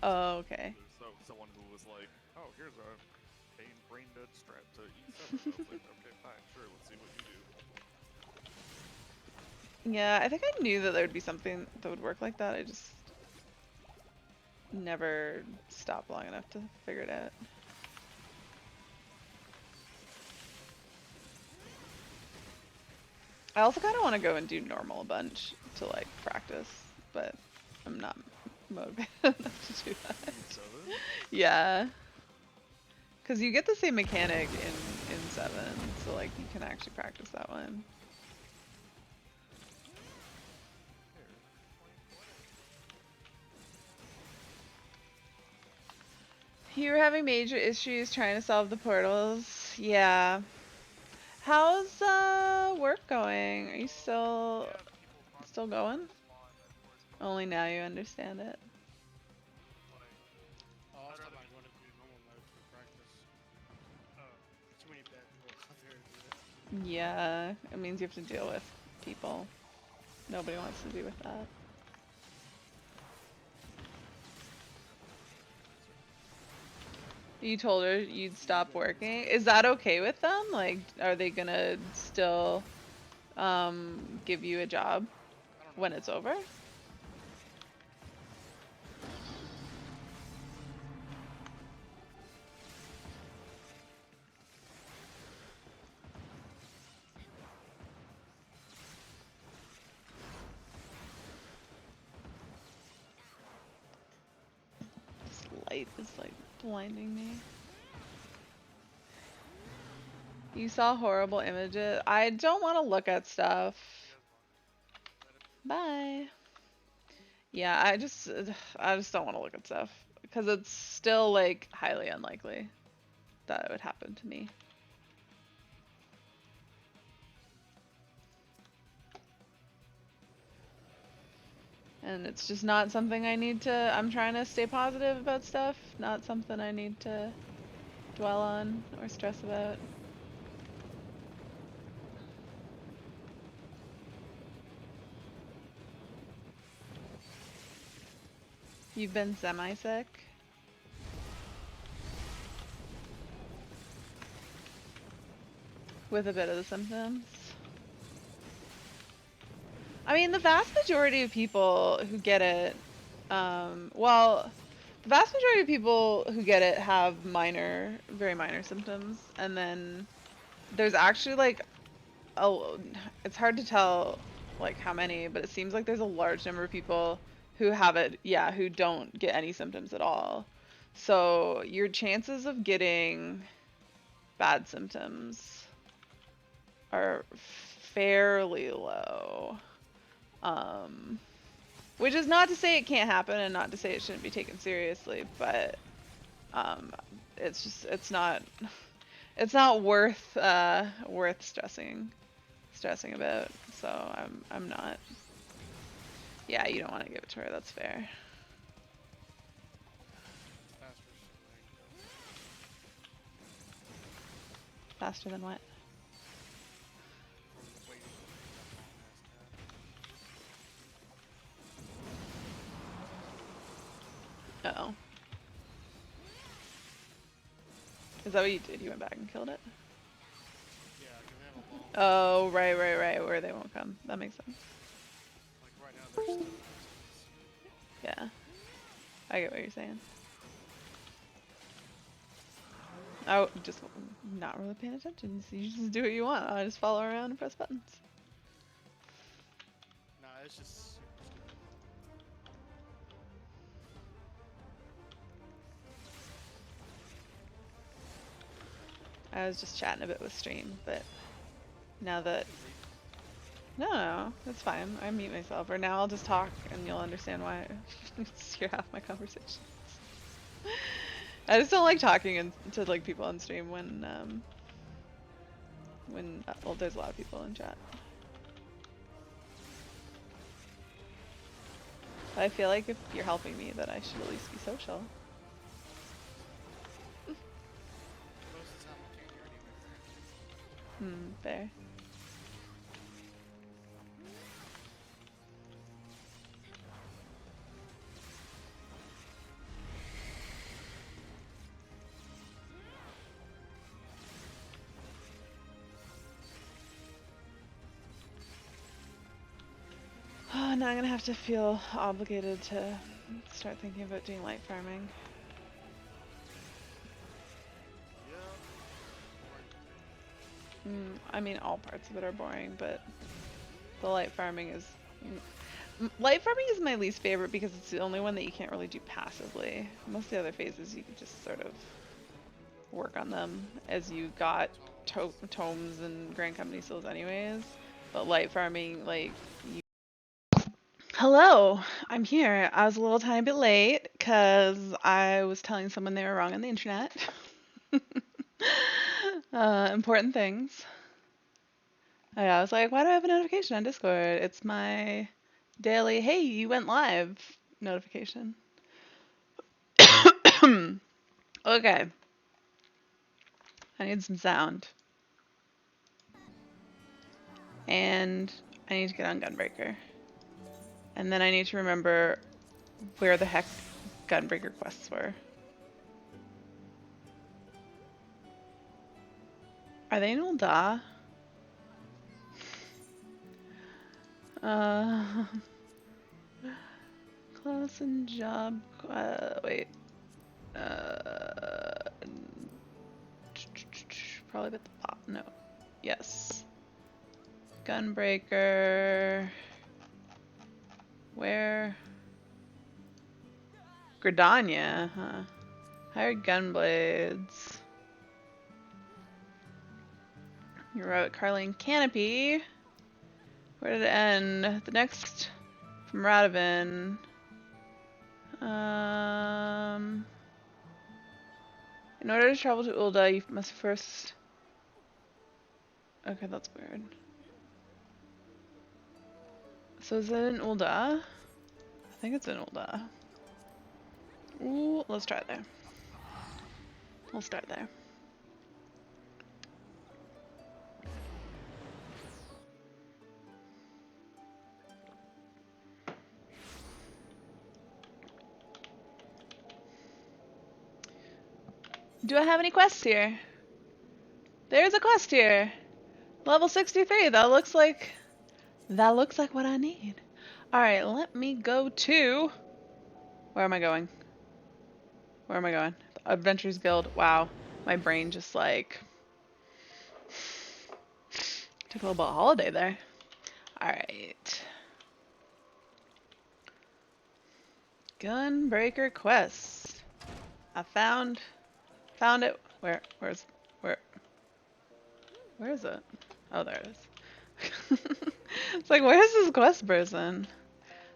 Oh, okay. So someone who was like, "Oh, here's a brain dead strat to E7." I was like, "Okay, fine, sure. Let's see what you do." Yeah, I think I knew that there would be something that would work like that. I just never stopped long enough to figure it out. I also kind of want to go and do normal a bunch to like practice, but I'm not motivated enough to do that. E7. Yeah, because you get the same mechanic in 7, so like you can actually practice that one. You were having major issues trying to solve the portals. Yeah. How's work going? Are you still going? Only now you understand it. Oh, I was talking about going to do normal mode for practice. Too many bad people out there to do that. Yeah, it means you have to deal with people. Nobody wants to deal with that. You told her you'd stop working. Is that okay with them? Like, are they gonna still give you a job I don't know. when it's over? This light is like blinding me. You saw horrible images. I don't want to look at stuff. Bye. Yeah, I just don't want to look at stuff because it's still like highly unlikely that it would happen to me. And it's just not something I'm trying to stay positive about stuff, not something I need to dwell on or stress about. You've been semi-sick? With a bit of the symptoms? I mean, the vast majority of people who get it, well, the vast majority of people who get it have minor, very minor symptoms, and then there's actually like, it's hard to tell like how many, but it seems like there's a large number of people who have it, yeah, who don't get any symptoms at all. So your chances of getting bad symptoms are fairly low. Um, which is not to say it can't happen and not to say it shouldn't be taken seriously, but um, it's not worth stressing about. So I'm not. Yeah, you don't want to give it to her. That's fair. Faster than what? Uh oh. Is that what you did? You went back and killed it? Yeah, I can have a wall. Oh, right, where they won't come. That makes sense. Like right now, there's still Yeah, I get what you're saying. Oh, just not really paying attention. So you just do what you want. I just follow around and press buttons. Nah, it's just super stupid. I was just chatting a bit with stream, but now that no, it's fine. I mute myself, or now I'll just talk and you'll understand why. Just hear half my conversations. I just don't like talking to like people on stream when well, there's a lot of people in chat. But I feel like if you're helping me, that I should at least be social. Most of the time, I can't hear anyway. Fair. now I'm gonna have to feel obligated to start thinking about doing light farming. Yeah. I mean, all parts of it are boring, but the light farming is... Light farming is my least favorite because it's the only one that you can't really do passively. Most of the other phases you can just sort of work on them as you got tomes and Grand Company seals anyways. But light farming, like, you... Hello, I'm here. I was a little tiny bit late because I was telling someone they were wrong on the internet. Important things. I was like, why do I have a notification on Discord? It's my daily, hey, you went live notification. Okay. I need some sound. And I need to get on Gunbreaker. And then I need to remember where the heck Gunbreaker quests were. Are they in Ulda? Class and job. Wait. Probably at the pop. No. Yes. Gunbreaker. Where? Gridania, huh? Hired Gunblades. You're out at Carlene Canopy. Where did it end? The next from Radovan. In order to travel to Ulda, you must first... Okay, that's weird. So is it in Ulda? I think it's in Ulda. Ooh, let's try it there. We'll start there. Do I have any quests here? There's a quest here. Level 63. That looks like what I need. All right, let me go to... Where am I going? Where am I going? The Adventurers Guild. Wow. My brain just like... Took a little bit of holiday there. All right. Gunbreaker quest. I found it. Where is it? Oh, there it is. It's like, where's this quest person?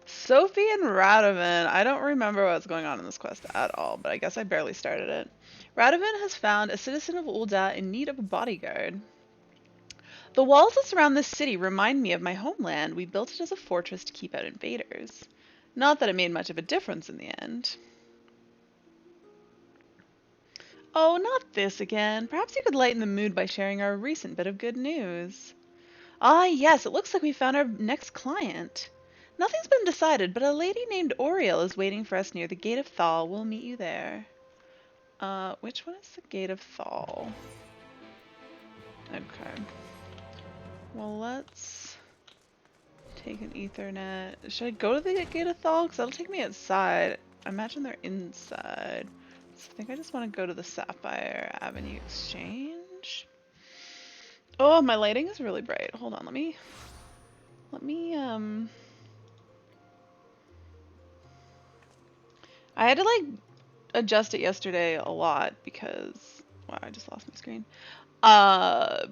Sophie and Radovan. I don't remember what's going on in this quest at all, but I guess I barely started it. Radovan has found a citizen of Ulda in need of a bodyguard. The walls that surround this city remind me of my homeland. We built it as a fortress to keep out invaders. Not that it made much of a difference in the end. Oh, not this again. Perhaps you could lighten the mood by sharing our recent bit of good news. Ah, yes, it looks like we found our next client. Nothing's been decided, but a lady named Oriel is waiting for us near the Gate of Thal. We'll meet you there. Which one is the Gate of Thal? Okay. Well, let's take an Ethernet. Should I go to the Gate of Thal? Because that'll take me outside. I imagine they're inside. So I think I just want to go to the Sapphire Avenue Exchange. Oh, my lighting is really bright. Hold on, let me I had to like adjust it yesterday a lot because wow, I just lost my screen.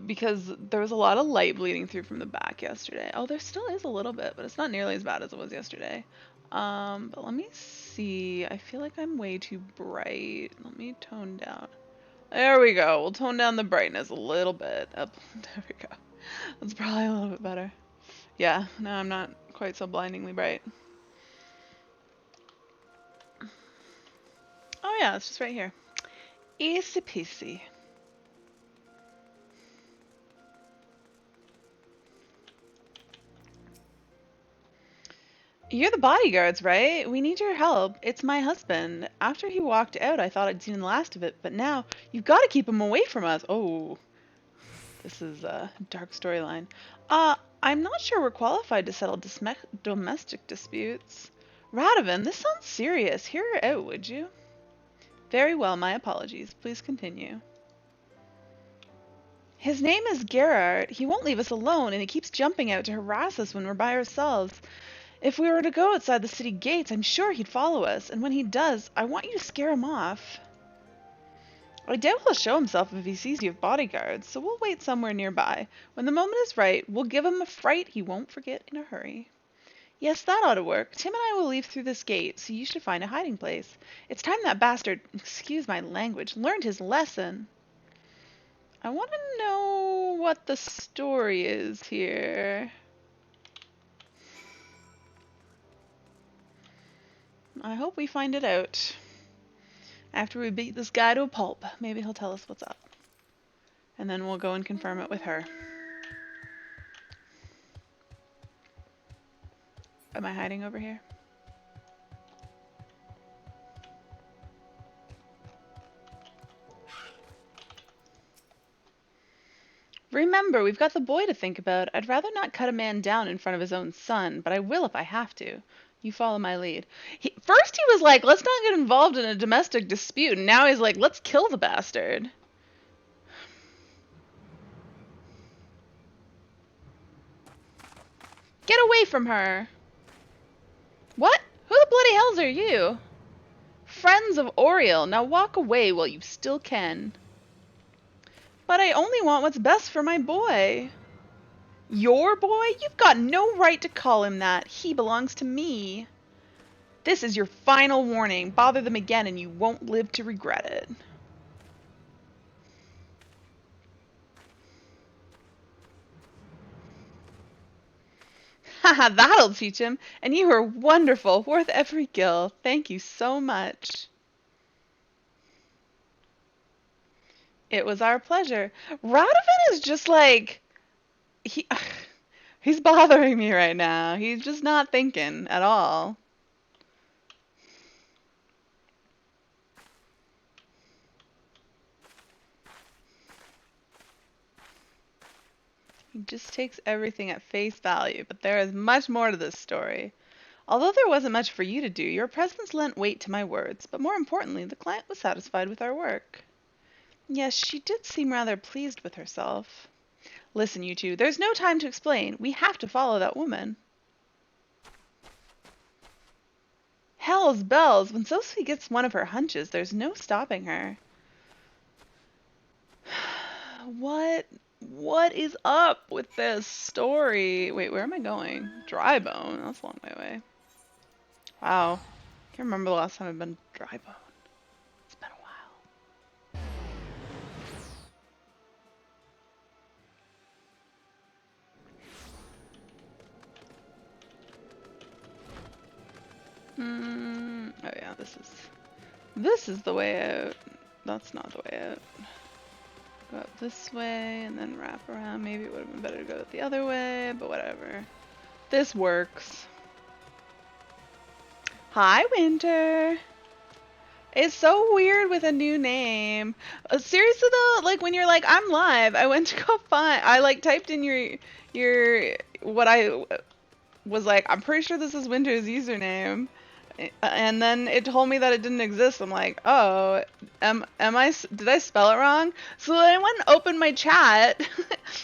Because there was a lot of light bleeding through from the back yesterday. Oh, there still is a little bit, but it's not nearly as bad as it was yesterday. But let me see. I feel like I'm way too bright. Let me tone down. There we go. We'll tone down the brightness a little bit. Up. There we go. That's probably a little bit better. Yeah, now I'm not quite so blindingly bright. Oh yeah, it's just right here. Easy peasy. You're the bodyguards, right? We need your help. It's my husband. After he walked out, I thought I'd seen the last of it, but now you've got to keep him away from us. Oh, this is a dark storyline. I'm not sure we're qualified to settle domestic disputes. Radovan, this sounds serious. Hear her out, would you? Very well, my apologies. Please continue. His name is Gerard. He won't leave us alone, and he keeps jumping out to harass us when we're by ourselves. If we were to go outside the city gates, I'm sure he'd follow us, and when he does, I want you to scare him off. I doubt he'll show himself if he sees you with bodyguards, so we'll wait somewhere nearby. When the moment is right, we'll give him a fright he won't forget in a hurry. Yes, that ought to work. Tim and I will leave through this gate, so you should find a hiding place. It's time that bastard, excuse my language, learned his lesson. I want to know what the story is here. I hope we find it out. After we beat this guy to a pulp, maybe he'll tell us what's up. And then we'll go and confirm it with her. Am I hiding over here? Remember, we've got the boy to think about. I'd rather not cut a man down in front of his own son, but I will if I have to. You follow my lead. First he was like, let's not get involved in a domestic dispute, and now he's like, let's kill the bastard. Get away from her. What? Who the bloody hells are you? Friends of Oriel, now walk away while you still can. But I only want what's best for my boy. Your boy? You've got no right to call him that. He belongs to me. This is your final warning. Bother them again and you won't live to regret it. Haha, that'll teach him. And you were wonderful, worth every gill. Thank you so much. It was our pleasure. Radovan is just like... He's bothering me right now. He's just not thinking at all. He just takes everything at face value, but there is much more to this story. Although there wasn't much for you to do, your presence lent weight to my words, but more importantly, the client was satisfied with our work. Yes, she did seem rather pleased with herself. Listen, you two, there's no time to explain. We have to follow that woman. Hell's bells, when Sophie gets one of her hunches, there's no stopping her. What is up with this story? Wait, where am I going? Drybone? That's a long way away. Wow. Can't remember the last time I've been to Drybone. It's been a while. Oh yeah, this is the way out. That's not the way out. Go up this way and then wrap around. Maybe it would have been better to go the other way, but whatever. This works. Hi, Winter. It's so weird with a new name. Seriously though, like when you're like, I'm live, I went to go find, I like typed in your, what I was like, I'm pretty sure this is Winter's username. And then it told me that it didn't exist. I'm like, oh, did I spell it wrong? So then I went and opened my chat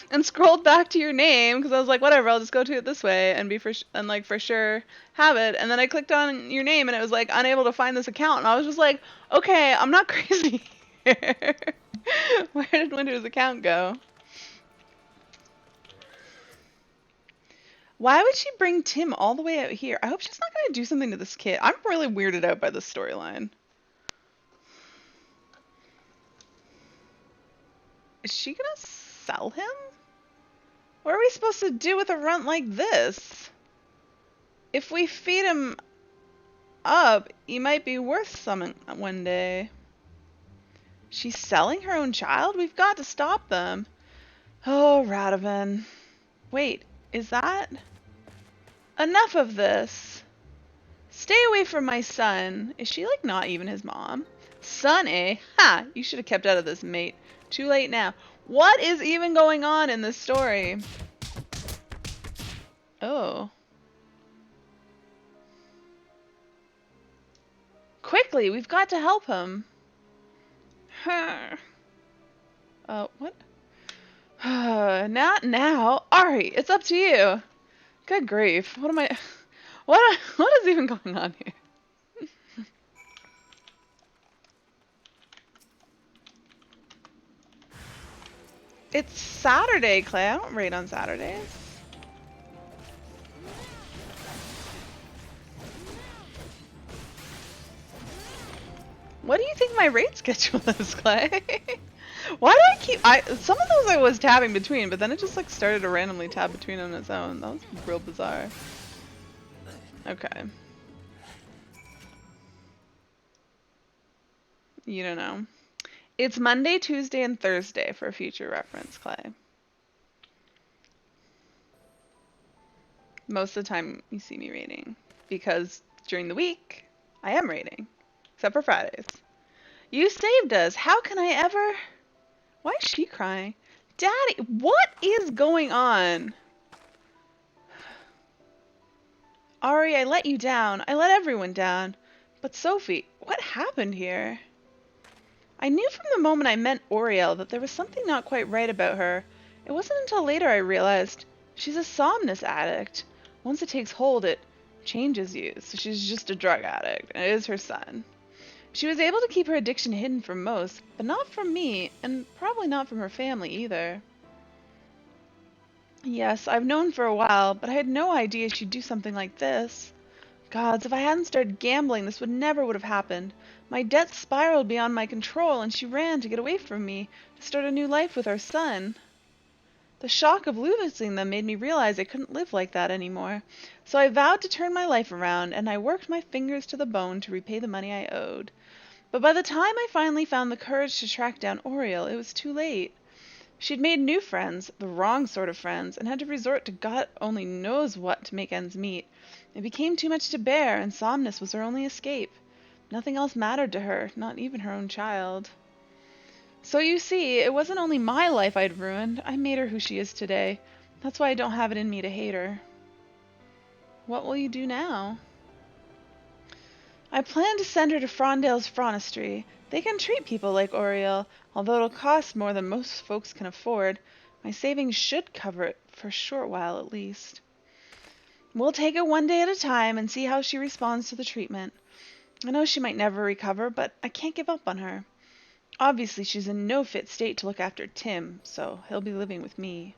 and scrolled back to your name because I was like, whatever, I'll just go to it this way and be for sure have it. And then I clicked on your name and it was like unable to find this account. And I was just like, okay, I'm not crazy here. Where did Winter's account go? Why would she bring Tim all the way out here? I hope she's not going to do something to this kid. I'm really weirded out by this storyline. Is she going to sell him? What are we supposed to do with a runt like this? If we feed him up, he might be worth something one day. She's selling her own child? We've got to stop them. Oh, Radovan. Wait. Is that? Enough of this. Stay away from my son. Is she like not even his mom? Son, eh? Ha! You should have kept out of this, mate. Too late now. What is even going on in this story? Oh. Quickly, we've got to help him. What? Not now. Ari, it's up to you. Good grief. What am I... What is even going on here? It's Saturday, Clay. I don't raid on Saturdays. What do you think my raid schedule is, Clay? Why do I keep... some of those I was tabbing between, but then it just like started to randomly tab between on its own. That was real bizarre. Okay. You don't know. It's Monday, Tuesday, and Thursday for future reference, Clay. Most of the time you see me raiding. Because during the week, I am raiding. Except for Fridays. You saved us. How can I ever... Why is she crying? Daddy, what is going on? Ari, I let you down. I let everyone down. But Sophie, what happened here? I knew from the moment I met Oriel that there was something not quite right about her. It wasn't until later I realized she's a somnus addict. Once it takes hold, it changes you. So she's just a drug addict, and it is her son. She was able to keep her addiction hidden from most, but not from me, and probably not from her family either. Yes, I've known for a while, but I had no idea she'd do something like this. Gods, if I hadn't started gambling, this never would have happened. My debts spiraled beyond my control, and she ran to get away from me, to start a new life with our son. The shock of losing them made me realize I couldn't live like that anymore. So I vowed to turn my life around, and I worked my fingers to the bone to repay the money I owed. But by the time I finally found the courage to track down Oriel, it was too late. She'd made new friends, the wrong sort of friends, and had to resort to God only knows what to make ends meet. It became too much to bear, and Somnus was her only escape. Nothing else mattered to her, not even her own child. So you see, it wasn't only my life I'd ruined, I made her who she is today. That's why I don't have it in me to hate her. What will you do now? I plan to send her to Frondale's Phronistry. They can treat people like Oriel, although it'll cost more than most folks can afford. My savings should cover it for a short while at least. We'll take it one day at a time and see how she responds to the treatment. I know she might never recover, but I can't give up on her. Obviously, she's in no fit state to look after Tim, so he'll be living with me.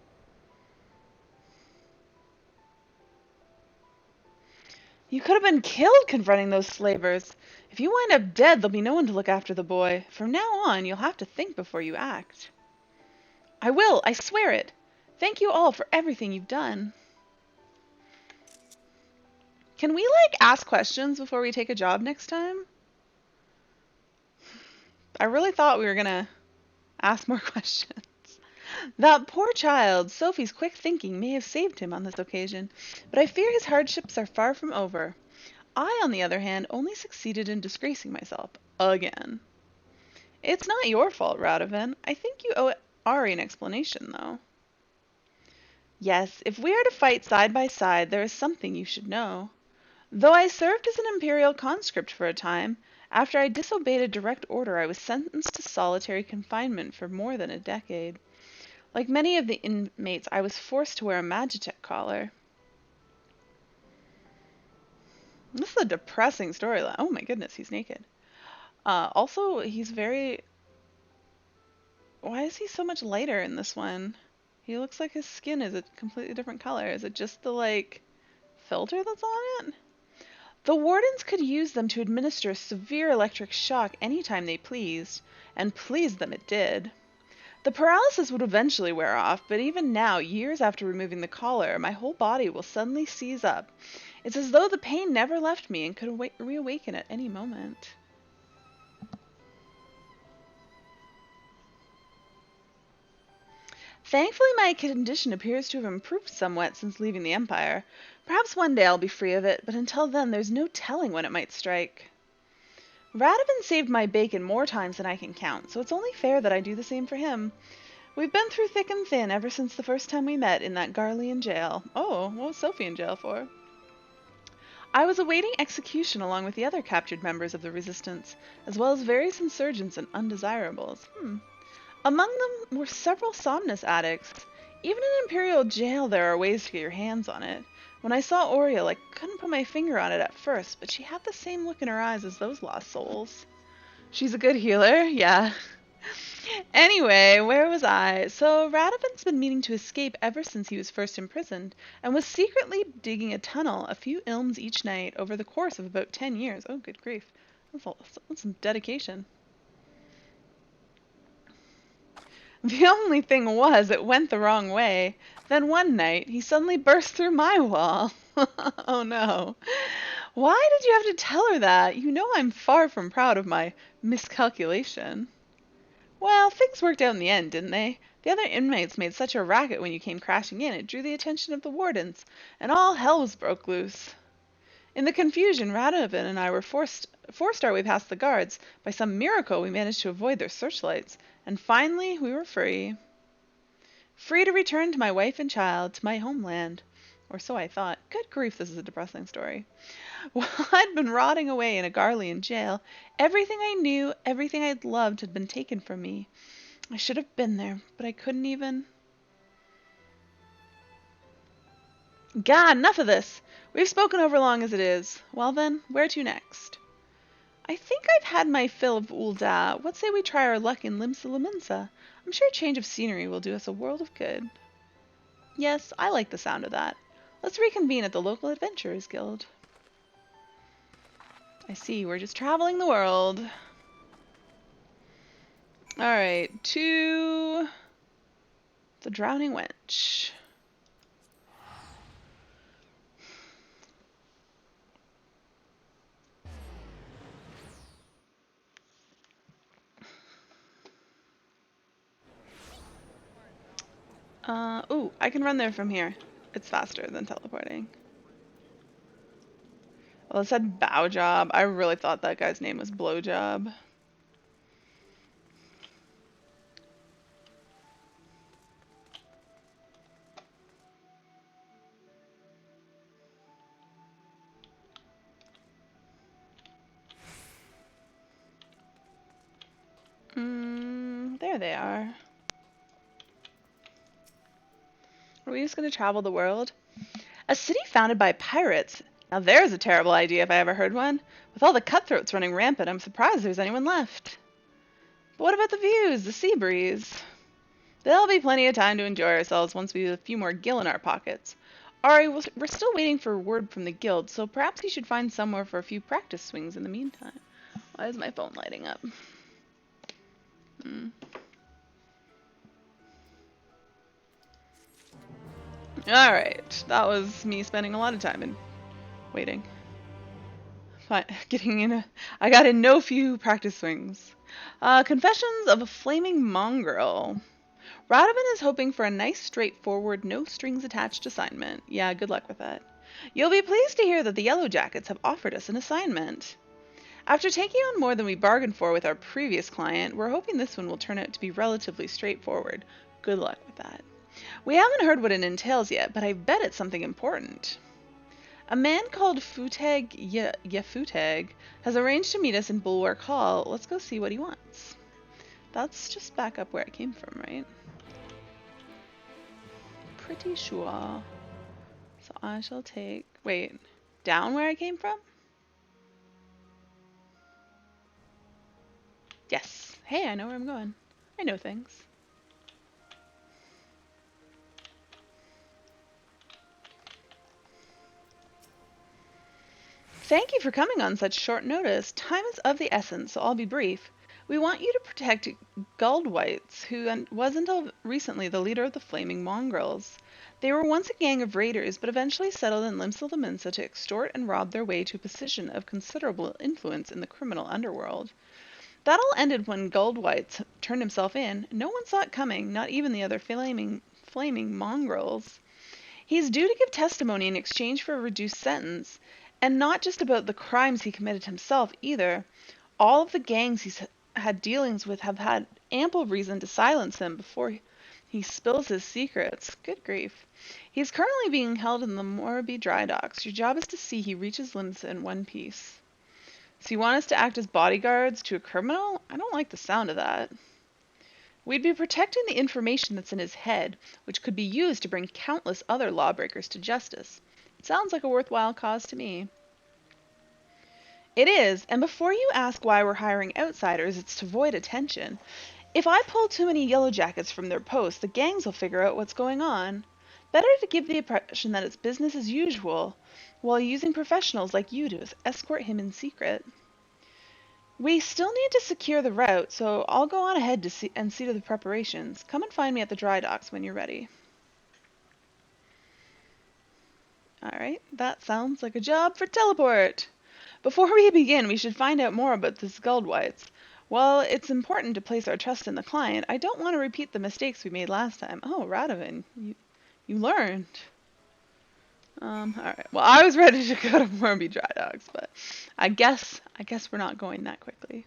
You could have been killed confronting those slavers. If you wind up dead, there'll be no one to look after the boy. From now on, you'll have to think before you act. I will, I swear it. Thank you all for everything you've done. Can we, ask questions before we take a job next time? I really thought we were gonna ask more questions. That poor child, Sophie's quick thinking may have saved him on this occasion, but I fear his hardships are far from over. I, on the other hand, only succeeded in disgracing myself. Again. It's not your fault, Radovan. I think you owe Ari an explanation, though. Yes, if we are to fight side by side, there is something you should know. Though I served as an Imperial conscript for a time, after I disobeyed a direct order, I was sentenced to solitary confinement for more than a decade. Like many of the inmates, I was forced to wear a Magitech collar. This is a depressing storyline. Oh my goodness, he's naked. Also, he's very... Why is he so much lighter in this one? He looks like his skin is a completely different color. Is it just the, filter that's on it? The wardens could use them to administer a severe electric shock anytime they pleased, and pleased them it did. The paralysis would eventually wear off, but even now, years after removing the collar, my whole body will suddenly seize up. It's as though the pain never left me and could reawaken at any moment. Thankfully, my condition appears to have improved somewhat since leaving the Empire. Perhaps one day I'll be free of it, but until then there's no telling when it might strike. Radovan saved my bacon more times than I can count, so it's only fair that I do the same for him. We've been through thick and thin ever since the first time we met in that Garlean jail. Oh, what was Sophie in jail for? I was awaiting execution along with the other captured members of the resistance, as well as various insurgents and undesirables. Among them were several somnus addicts. Even in Imperial jail there are ways to get your hands on it. When I saw Oriel, I couldn't put my finger on it at first, but she had the same look in her eyes as those lost souls. She's a good healer, yeah. Anyway, where was I? So Radovan's been meaning to escape ever since he was first imprisoned, and was secretly digging a tunnel a few ilms each night over the course of about 10 years. Oh, good grief. That's some dedication. The only thing was, it went the wrong way. Then one night, he suddenly burst through my wall. Oh no. Why did you have to tell her that? You know I'm far from proud of my miscalculation. Well, things worked out in the end, didn't they? The other inmates made such a racket when you came crashing in, it drew the attention of the wardens, and all hell was broke loose. In the confusion, Radovan and I were forced our way past the guards. By some miracle, we managed to avoid their searchlights, and finally we were free. Free to return to my wife and child, to my homeland. Or so I thought. Good grief, this is a depressing story. While I'd been rotting away in a Garlean jail, everything I knew, everything I'd loved had been taken from me. I should have been there, but I couldn't even. God, enough of this! We've spoken over long as it is. Well then, where to next? I think I've had my fill of Ulda. What say we try our luck in Limsa Laminsa? I'm sure a change of scenery will do us a world of good. Yes, I like the sound of that. Let's reconvene at the local Adventurers Guild. I see, we're just traveling the world. Alright, to the Drowning Wench. Ooh, I can run there from here. It's faster than teleporting. Well, it said Bow Job. I really thought that guy's name was Blowjob. There they are. Are we just going to travel the world? A city founded by pirates. Now there's a terrible idea if I ever heard one. With all the cutthroats running rampant, I'm surprised there's anyone left. But what about the views, the sea breeze? There'll be plenty of time to enjoy ourselves once we have a few more gil in our pockets. Ari, we're still waiting for word from the guild, so perhaps you should find somewhere for a few practice swings in the meantime. Why is my phone lighting up? Alright, that was me spending a lot of time in waiting. I got in no few practice swings. Confessions of a Flaming Mongrel. Radovan is hoping for a nice, straightforward, no-strings-attached assignment. Yeah, good luck with that. You'll be pleased to hear that the Yellow Jackets have offered us an assignment. After taking on more than we bargained for with our previous client, we're hoping this one will turn out to be relatively straightforward. Good luck with that. We haven't heard what it entails yet, but I bet it's something important. A man called Futeg Yefuteg has arranged to meet us in Bulwark Hall. Let's go see what he wants. That's just back up where I came from, right? Pretty sure. So I shall take... Wait, down where I came from? Yes. Hey, I know where I'm going. I know things. Thank you for coming on such short notice. Time is of the essence, so I'll be brief. We want you to protect Guldwights, who was until recently the leader of the Flaming Mongrels. They were once a gang of raiders, but eventually settled in Limsa Laminsa to extort and rob their way to a position of considerable influence in the criminal underworld. That all ended when Guldwights turned himself in. No one saw it coming, not even the other flaming mongrels. He's due to give testimony in exchange for a reduced sentence, and not just about the crimes he committed himself either. All of the gangs he's had dealings with have had ample reason to silence him before He spills his secrets. Good grief. He's currently being held in the Morby dry docks. Your job is to see he reaches limits in one piece. So you want us to act as bodyguards to a criminal? I don't like the sound of that. We'd be protecting the information that's in his head, which could be used to bring countless other lawbreakers to justice. It sounds like a worthwhile cause to me. It is, and before you ask why we're hiring outsiders, it's to avoid attention. If I pull too many yellowjackets from their posts, the gangs will figure out what's going on. Better to give the impression that it's business as usual, while using professionals like you to escort him in secret. We still need to secure the route, so I'll go on ahead to see to the preparations. Come and find me at the dry docks when you're ready. Alright, that sounds like a job for teleport! Before we begin, we should find out more about the Skuldwights. While it's important to place our trust in the client, I don't want to repeat the mistakes we made last time. Oh, Radovan, you learned. Alright. Well, I was ready to go to Morby Dry Docks, but I guess we're not going that quickly.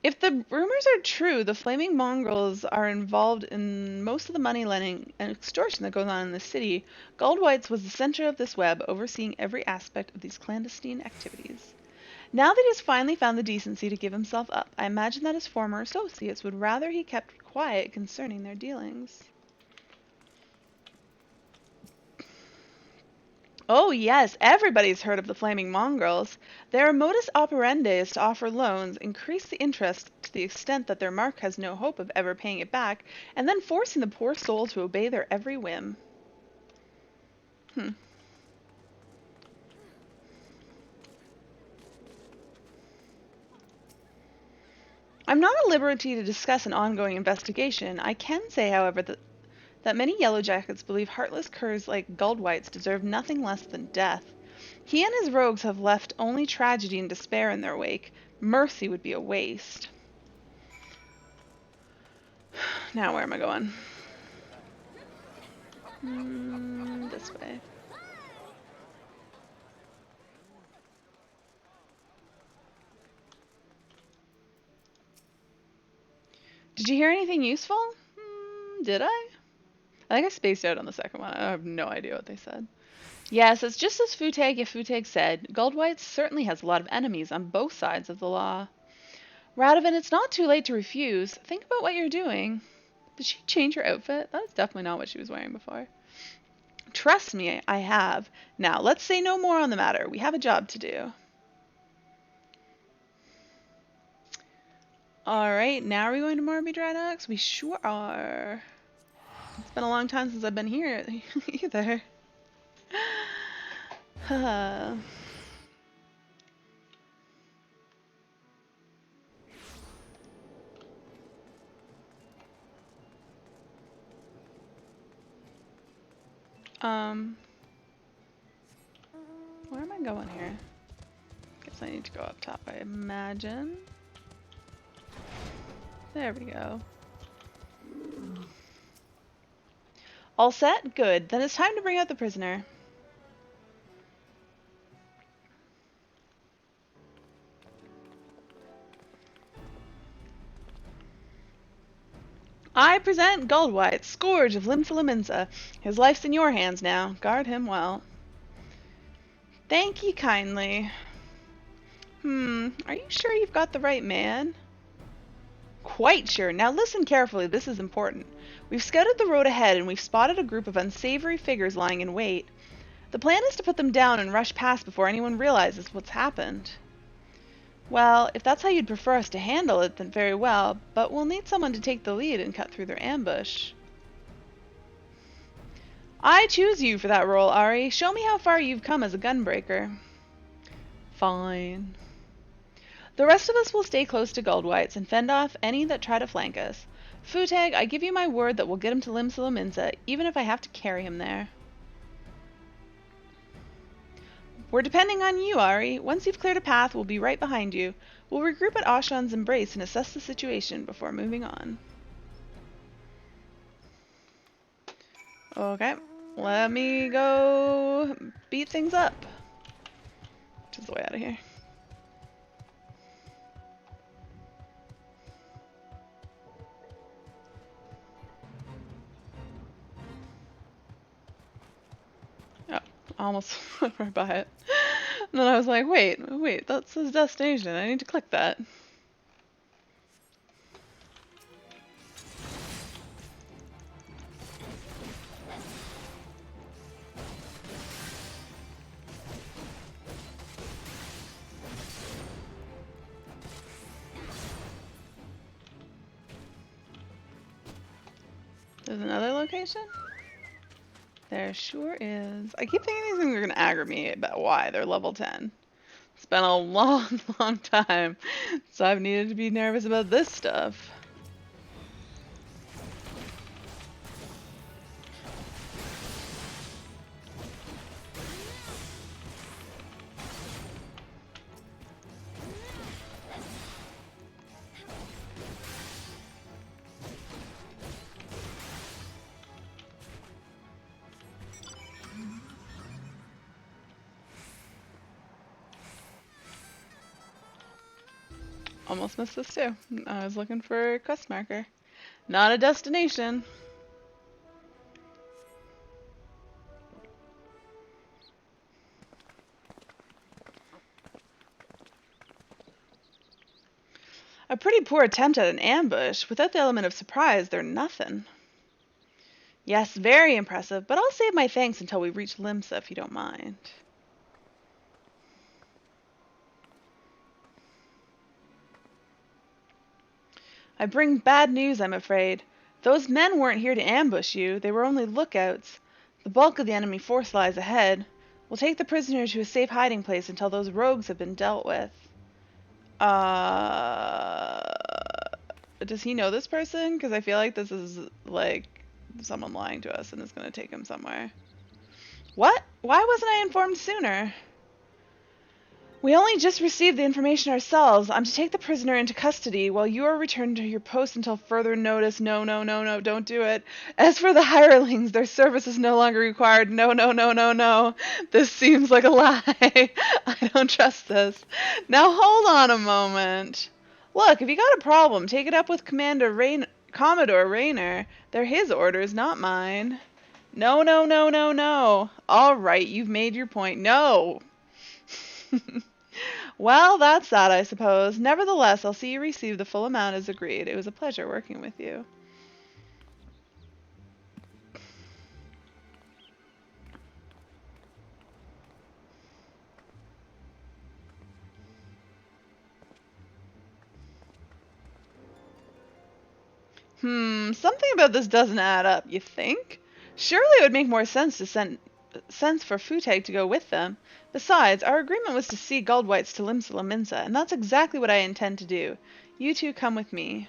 If the rumors are true, the Flaming Mongrels are involved in most of the money lending and extortion that goes on in the city. Goldwhites was the center of this web, overseeing every aspect of these clandestine activities. Now that he's finally found the decency to give himself up, I imagine that his former associates would rather he kept quiet concerning their dealings. Oh yes, everybody's heard of the Flaming Mongrels. Their modus operandi is to offer loans, increase the interest to the extent that their mark has no hope of ever paying it back, and then forcing the poor soul to obey their every whim. I'm not at liberty to discuss an ongoing investigation. I can say, however, that many Yellowjackets believe heartless curs like Goldwhites deserve nothing less than death. He and his rogues have left only tragedy and despair in their wake. Mercy would be a waste. Now where am I going? This way. Did you hear anything useful? Did I? I think I spaced out on the second one. I have no idea what they said. Yes, it's just as Futeg said. Goldwhites certainly has a lot of enemies on both sides of the law. Radovan, it's not too late to refuse. Think about what you're doing. Did she change her outfit? That is definitely not what she was wearing before. Trust me, I have. Now, let's say no more on the matter. We have a job to do. Alright, now are we going to Morby Dry Docks? We sure are. It's been a long time since I've been here either. Where am I going here? Guess I need to go up top, I imagine. There we go. All set? Good. Then it's time to bring out the prisoner. I present Goldwhite, Scourge of Limsa. His life's in your hands now. Guard him well. Thank ye kindly. Are you sure you've got the right man? Quite sure. Now listen carefully, this is important. We've scouted the road ahead and we've spotted a group of unsavory figures lying in wait. The plan is to put them down and rush past before anyone realizes what's happened. Well, if that's how you'd prefer us to handle it, then very well, but we'll need someone to take the lead and cut through their ambush. I choose you for that role, Ari. Show me how far you've come as a gunbreaker. Fine. The rest of us will stay close to Goldwhites and fend off any that try to flank us. Futeg, I give you my word that we'll get him to Limsa, even if I have to carry him there. We're depending on you, Ari. Once you've cleared a path, we'll be right behind you. We'll regroup at Ashan's Embrace and assess the situation before moving on. Okay, let me go beat things up. Which is the way out of here. almost went right by it. And then I was like, wait, that says destination. I need to click that. There's another location? There sure is. I keep thinking these things are gonna aggro me, but why? They're level 10. It's been a long, long time, so I've needed to be nervous about this stuff. Almost missed this too. I was looking for a quest marker. Not a destination. A pretty poor attempt at an ambush. Without the element of surprise, they're nothing. Yes, very impressive, but I'll save my thanks until we reach Limsa if you don't mind. I bring bad news, I'm afraid. Those men weren't here to ambush you. They were only lookouts. The bulk of the enemy force lies ahead. We'll take the prisoner to a safe hiding place until those rogues have been dealt with. Does he know this person? Because I feel like this is, like, someone lying to us and is going to take him somewhere. What? Why wasn't I informed sooner? We only just received the information ourselves. I'm to take the prisoner into custody while you are returned to your post until further notice. No, no, no, no, don't do it. As for the hirelings, their service is no longer required. No, no, no, no, no. This seems like a lie. I don't trust this. Now hold on a moment. Look, if you got a problem, take it up with Commodore Rayner. They're his orders, not mine. No, no, no, no, no. All right, you've made your point. No. Well, that's that, I suppose. Nevertheless, I'll see you receive the full amount as agreed. It was a pleasure working with you. Something about this doesn't add up, you think? Surely it would make more sense to sense for Futeg to go with them. Besides, our agreement was to see Guldwights to Limsa Lominsa, and that's exactly what I intend to do. You two come with me.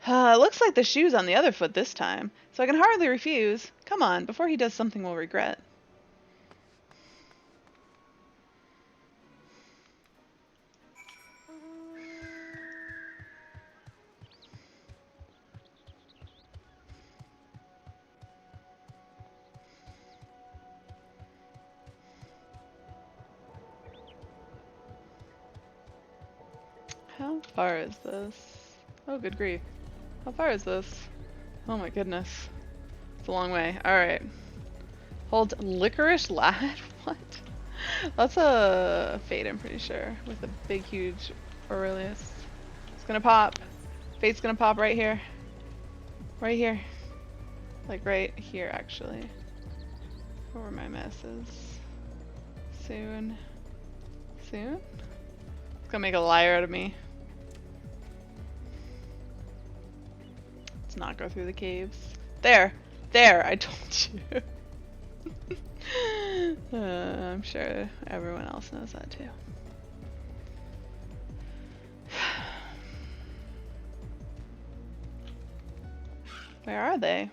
Looks like the shoe's on the other foot this time, so I can hardly refuse. Come on, before he does something we'll regret. How far is this? Oh, good grief. How far is this? Oh my goodness. It's a long way. Alright. Hold Licorice Lad? What? That's a Fate, I'm pretty sure. With a big, huge Aurelius. It's gonna pop. Fate's gonna pop right here. Right here. Like right here, actually. Where my messes? Soon. Soon? It's gonna make a liar out of me. Let's not go through the caves. There! There! I told you. I'm sure everyone else knows that too. Where are they?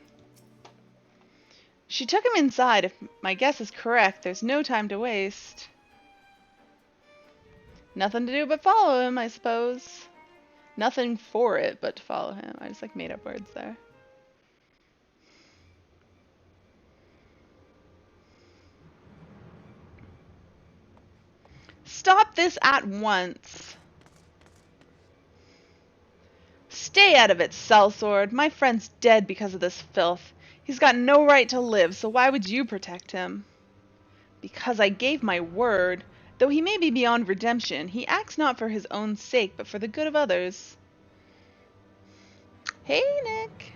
She took him inside. If my guess is correct, there's no time to waste. Nothing to do but follow him, I suppose. Nothing for it but to follow him. I just like made up words there. Stop this at once. Stay out of it, sellsword. My friend's dead because of this filth. He's got no right to live, so why would you protect him? Because I gave my word. Though he may be beyond redemption, he acts not for his own sake, but for the good of others. Hey, Nick.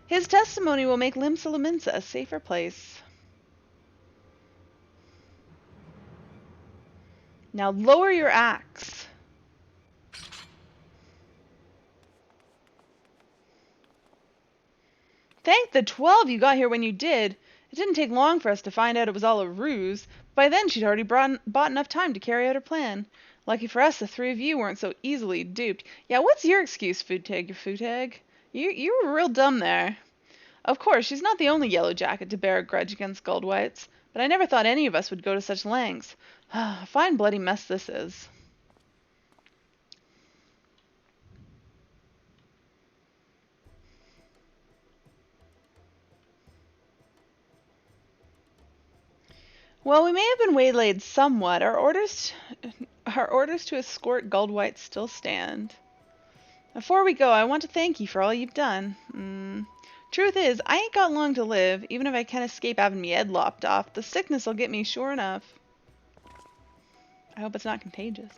His testimony will make Limsa a safer place. Now lower your axe. Thank the 12 you got here when you did. It didn't take long for us to find out it was all a ruse. By then she'd already bought enough time to carry out her plan. Lucky for us, the three of you weren't so easily duped. Yeah, what's your excuse, Futag? You were real dumb there. Of course, she's not the only yellow jacket to bear a grudge against Gold Whites, but I never thought any of us would go to such lengths. A fine bloody mess this is. Well, we may have been waylaid somewhat. Our orders to escort Gold Whites still stand. Before we go, I want to thank you for all you've done. Truth is, I ain't got long to live. Even if I can escape having me head lopped off, the sickness'll get me sure enough. I hope it's not contagious.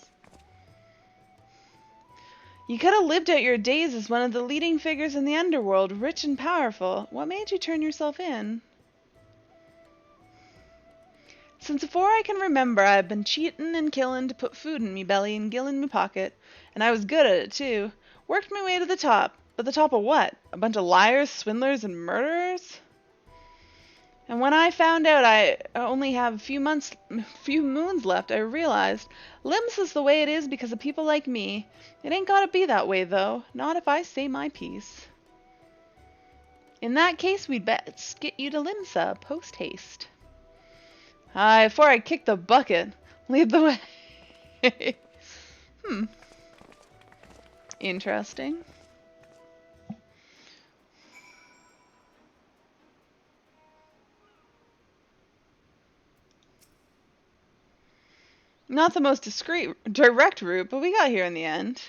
You could have lived out your days as one of the leading figures in the underworld, rich and powerful. What made you turn yourself in? Since before I can remember, I've been cheatin' and killin' to put food in me belly and gill in me pocket. And I was good at it, too. Worked my way to the top. But the top of what? A bunch of liars, swindlers, and murderers? And when I found out I only have a few moons left, I realized Limbs is the way it is because of people like me. It ain't gotta be that way, though. Not if I say my piece. In that case, we'd best get you to Limsa, post-haste. Aye, before I kick the bucket, lead the way. Interesting. Not the most direct route, but we got here in the end.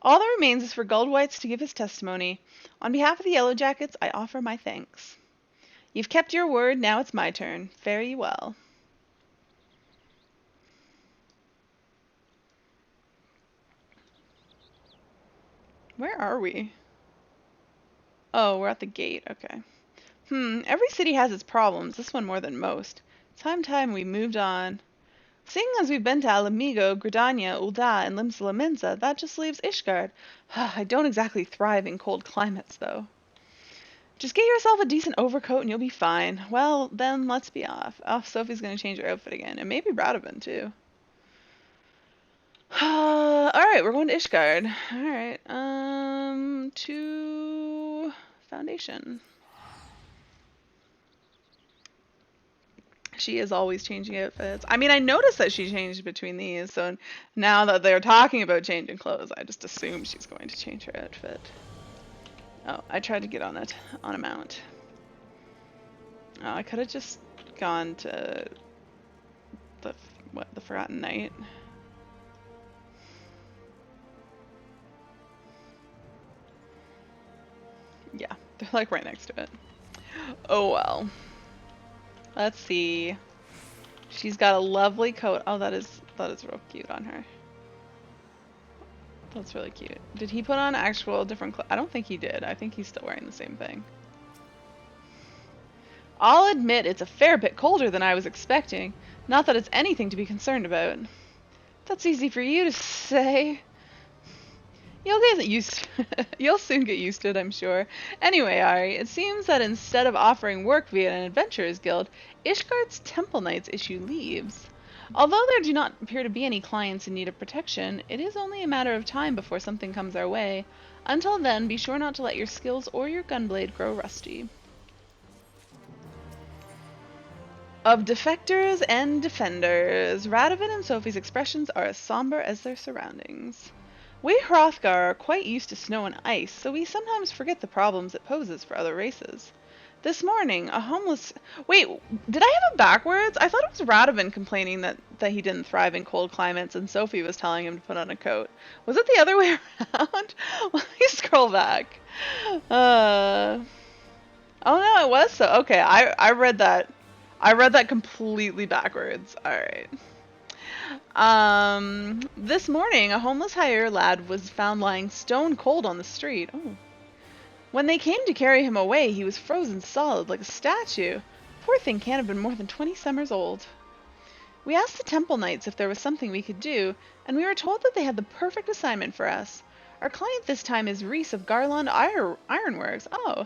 All that remains is for Gold Whites to give his testimony. On behalf of the Yellow Jackets, I offer my thanks. You've kept your word, now it's my turn. Fare ye well. Where are we? Oh, we're at the gate, okay. Every city has its problems, this one more than most. Time we moved on. Seeing as we've been to Alamigo, Gridania, Ulda, and Limsa, that just leaves Ishgard. I don't exactly thrive in cold climates, though. Just get yourself a decent overcoat and you'll be fine. Well, then let's be off. Oh, Sophie's gonna change her outfit again, and maybe Radovan, too. Alright, we're going to Ishgard. Alright, to Foundation. She is always changing outfits. I mean, I noticed that she changed between these, so now that they're talking about changing clothes, I just assume she's going to change her outfit. Oh, I tried to get on a mount. Oh, I could have just gone to the Forgotten Knight. Yeah, they're like right next to it. Oh well. Let's see. She's got a lovely coat. Oh, that is real cute on her. That's really cute. Did he put on actual different clothes? I don't think he did. I think he's still wearing the same thing. I'll admit it's a fair bit colder than I was expecting. Not that it's anything to be concerned about. That's easy for you to say. You'll soon get used to it, I'm sure. Anyway, Ari, it seems that instead of offering work via an adventurers guild, Ishgard's Temple Knights issue leaves. Although there do not appear to be any clients in need of protection, it is only a matter of time before something comes our way. Until then, be sure not to let your skills or your gunblade grow rusty. Of defectors and defenders, Radovan and Sophie's expressions are as somber as their surroundings. We Hrothgar are quite used to snow and ice, so we sometimes forget the problems it poses for other races. This morning, a homeless... Wait, did I have it backwards? I thought it was Radovan complaining that he didn't thrive in cold climates, and Sophie was telling him to put on a coat. Was it the other way around? Let me scroll back. Oh no, it was so. Okay, I read that. I read that completely backwards. All right. This morning, a homeless hire lad was found lying stone cold on the street. Oh. When they came to carry him away, he was frozen solid like a statue. Poor thing can't have been more than 20 summers old. We asked the Temple Knights if there was something we could do, and we were told that they had the perfect assignment for us. Our client this time is Reese of Garland Ironworks. Oh.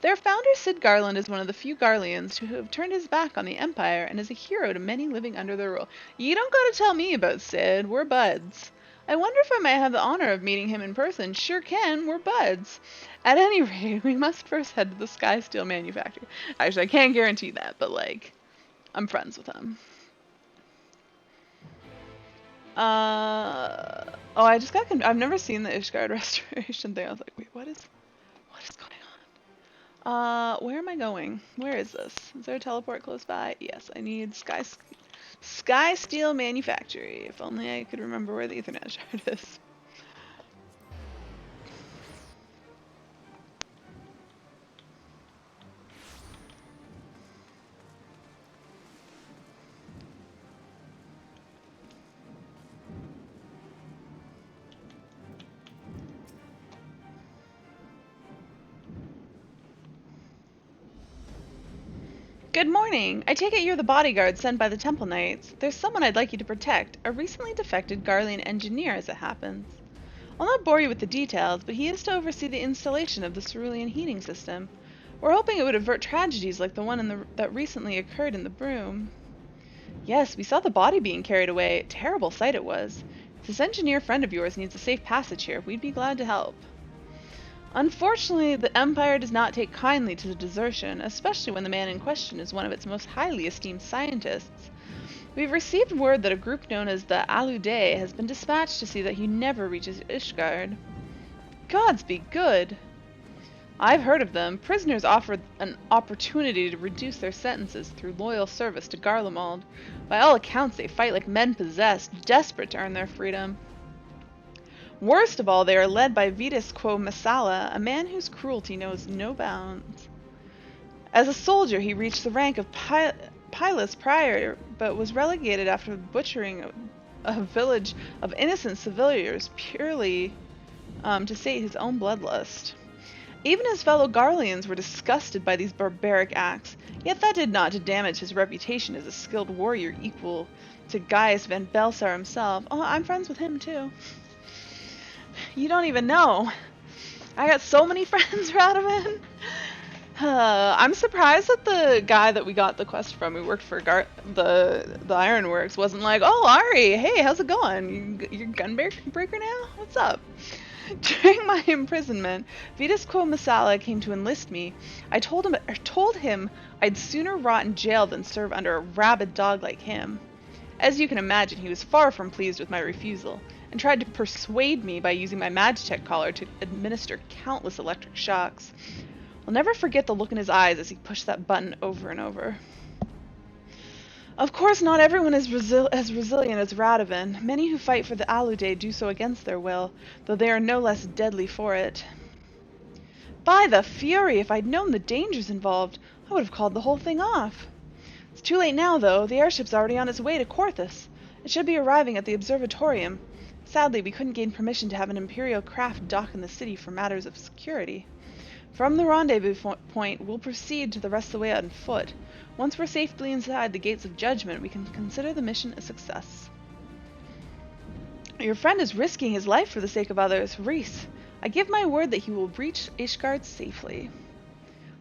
Their founder, Sid Garland, is one of the few Garleans who have turned his back on the Empire and is a hero to many living under their rule. You don't gotta tell me about Sid. We're buds. I wonder if I might have the honor of meeting him in person. Sure can. We're buds. At any rate, we must first head to the Sky Steel manufactory. Actually, I can't guarantee that, but, like, I'm friends with him. Oh, I just got I've never seen the Ishgard restoration thing. I was like, wait, what is going on? Where am I going? Where is this? Is there a teleport close by? Yes, I need Sky Steel Manufactory. If only I could remember where the Ethernet shard is. Good morning! I take it you're the bodyguard sent by the Temple Knights. There's someone I'd like you to protect, a recently defected Garlean engineer as it happens. I'll not bore you with the details, but he is to oversee the installation of the cerulean heating system. We're hoping it would avert tragedies like the one that recently occurred in the Broom. Yes, we saw the body being carried away. Terrible sight it was. If this engineer friend of yours needs a safe passage here, we'd be glad to help. Unfortunately, the Empire does not take kindly to the desertion, especially when the man in question is one of its most highly esteemed scientists. We've received word that a group known as the Alude has been dispatched to see that he never reaches Ishgard. Gods be good! I've heard of them. Prisoners offered an opportunity to reduce their sentences through loyal service to Garlemald. By all accounts, they fight like men possessed, desperate to earn their freedom. Worst of all, they are led by Vitus Quo Massala, a man whose cruelty knows no bounds. As a soldier, he reached the rank of Pilus Prior, but was relegated after butchering a village of innocent civilians purely to sate his own bloodlust. Even his fellow Garleans were disgusted by these barbaric acts, yet that did not to damage his reputation as a skilled warrior equal to Gaius van Belsar himself. Oh, I'm friends with him too. You don't even know. I got so many friends, Radovan. I'm surprised that the guy that we got the quest from, who worked for the Ironworks, wasn't like, "Oh, Ari, hey, how's it going? You're gunbreaker now? What's up?" During my imprisonment, Vitus Quo Massala came to enlist me. I told him I'd sooner rot in jail than serve under a rabid dog like him. As you can imagine, he was far from pleased with my refusal, and tried to persuade me by using my Magitech collar to administer countless electric shocks. I'll never forget the look in his eyes as he pushed that button over and over. Of course, not everyone is as resilient as Radovan. Many who fight for the Alude do so against their will, though they are no less deadly for it. By the Fury, if I'd known the dangers involved, I would have called the whole thing off. It's too late now, though. The airship's already on its way to Korthus. It should be arriving at the observatorium. Sadly, we couldn't gain permission to have an Imperial craft dock in the city for matters of security. From the rendezvous point, we'll proceed to the rest of the way on foot. Once we're safely inside the gates of judgment, we can consider the mission a success. Your friend is risking his life for the sake of others. Reese, I give my word that he will reach Ishgard safely.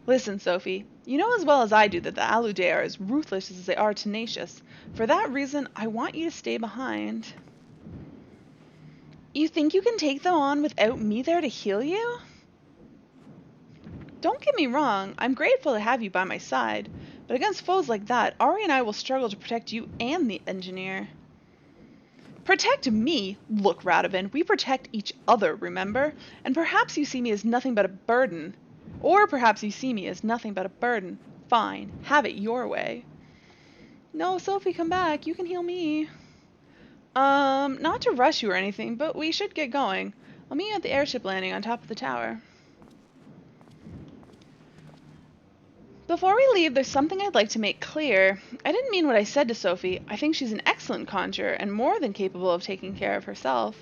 Listen, Sophie, you know as well as I do that the Alude are as ruthless as they are tenacious. For that reason, I want you to stay behind. You think you can take them on without me there to heal you? Don't get me wrong, I'm grateful to have you by my side, but against foes like that, Ari and I will struggle to protect you and the engineer. Protect me? Look, Radovan, we protect each other, remember? And perhaps you see me as nothing but a burden. Or perhaps you see me as nothing but a burden. Fine, have it your way. No, Sophie, come back, you can heal me. Not to rush you or anything, but we should get going. I'll meet you at the airship landing on top of the tower. Before we leave, there's something I'd like to make clear. I didn't mean what I said to Sophie. I think she's an excellent conjurer and more than capable of taking care of herself.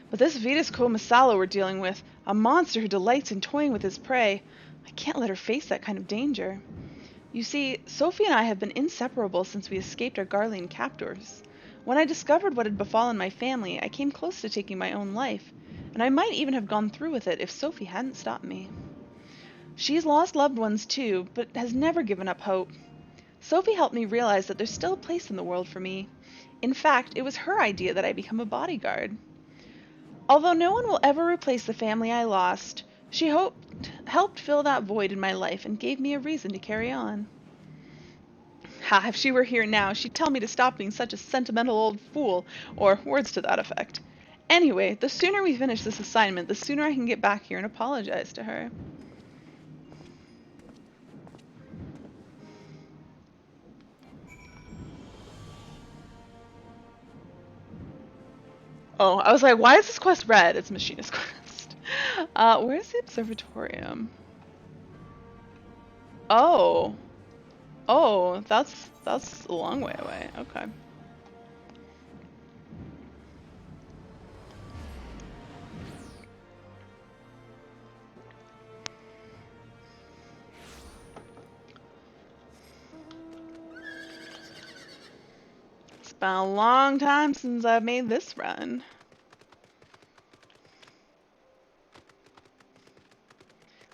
But this Vetus Masala we're dealing with, a monster who delights in toying with his prey, I can't let her face that kind of danger. You see, Sophie and I have been inseparable since we escaped our Garlean captors. When I discovered what had befallen my family, I came close to taking my own life, and I might even have gone through with it if Sophie hadn't stopped me. She's lost loved ones too, but has never given up hope. Sophie helped me realize that there's still a place in the world for me. In fact, it was her idea that I become a bodyguard. Although no one will ever replace the family I lost, she helped fill that void in my life and gave me a reason to carry on. Ha, if she were here now, she'd tell me to stop being such a sentimental old fool, or words to that effect. Anyway, the sooner we finish this assignment, the sooner I can get back here and apologize to her. Oh, I was like, why is this quest red? It's Machinist quest. Where's the observatorium? Oh. Oh, that's a long way away. Okay. It's been a long time since I've made this run.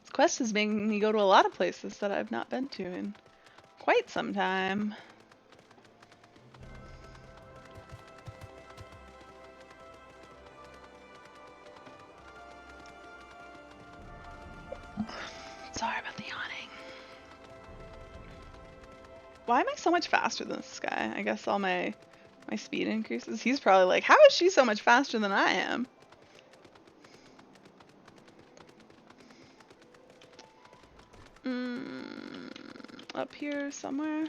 This quest is making me go to a lot of places that I've not been to in quite some time. Sorry about the yawning. Why am I so much faster than this guy? I guess all my speed increases. He's probably like, how is she so much faster than I am? Up here somewhere?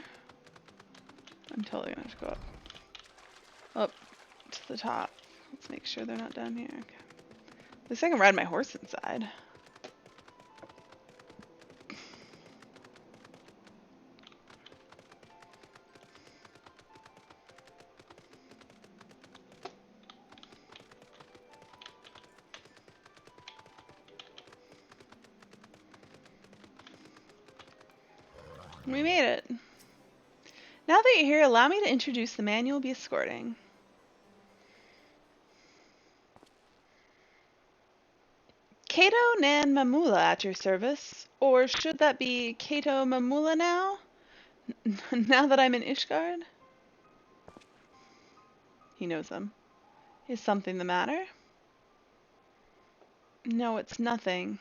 I'm totally gonna have to go up to the top. Let's make sure they're not down here. Okay. At least I can ride my horse inside. We made it. Now that you're here, allow me to introduce the man you'll be escorting. Kato Nan Mamula at your service. Or should that be Kato Mamula now? Now that I'm in Ishgard? He knows them. Is something the matter? No, it's nothing.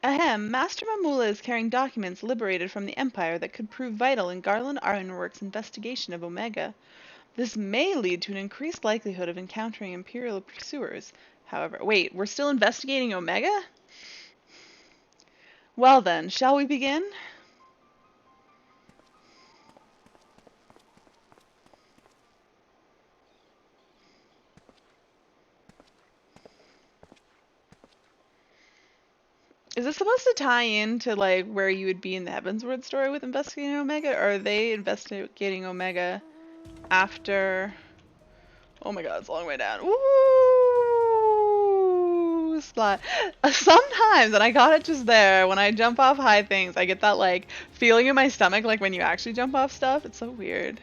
Ahem, Master Mamula is carrying documents liberated from the Empire that could prove vital in Garland Ironworks' investigation of Omega. This may lead to an increased likelihood of encountering Imperial pursuers. However, wait, we're still investigating Omega? Well then, shall we begin? Is this supposed to tie into like where you would be in the Heavensward story with investigating Omega, or are they investigating Omega after? Oh my god, it's a long way down. Ooh, splat. Sometimes, and I got it just there, when I jump off high things, I get that like feeling in my stomach like when you actually jump off stuff. It's so weird.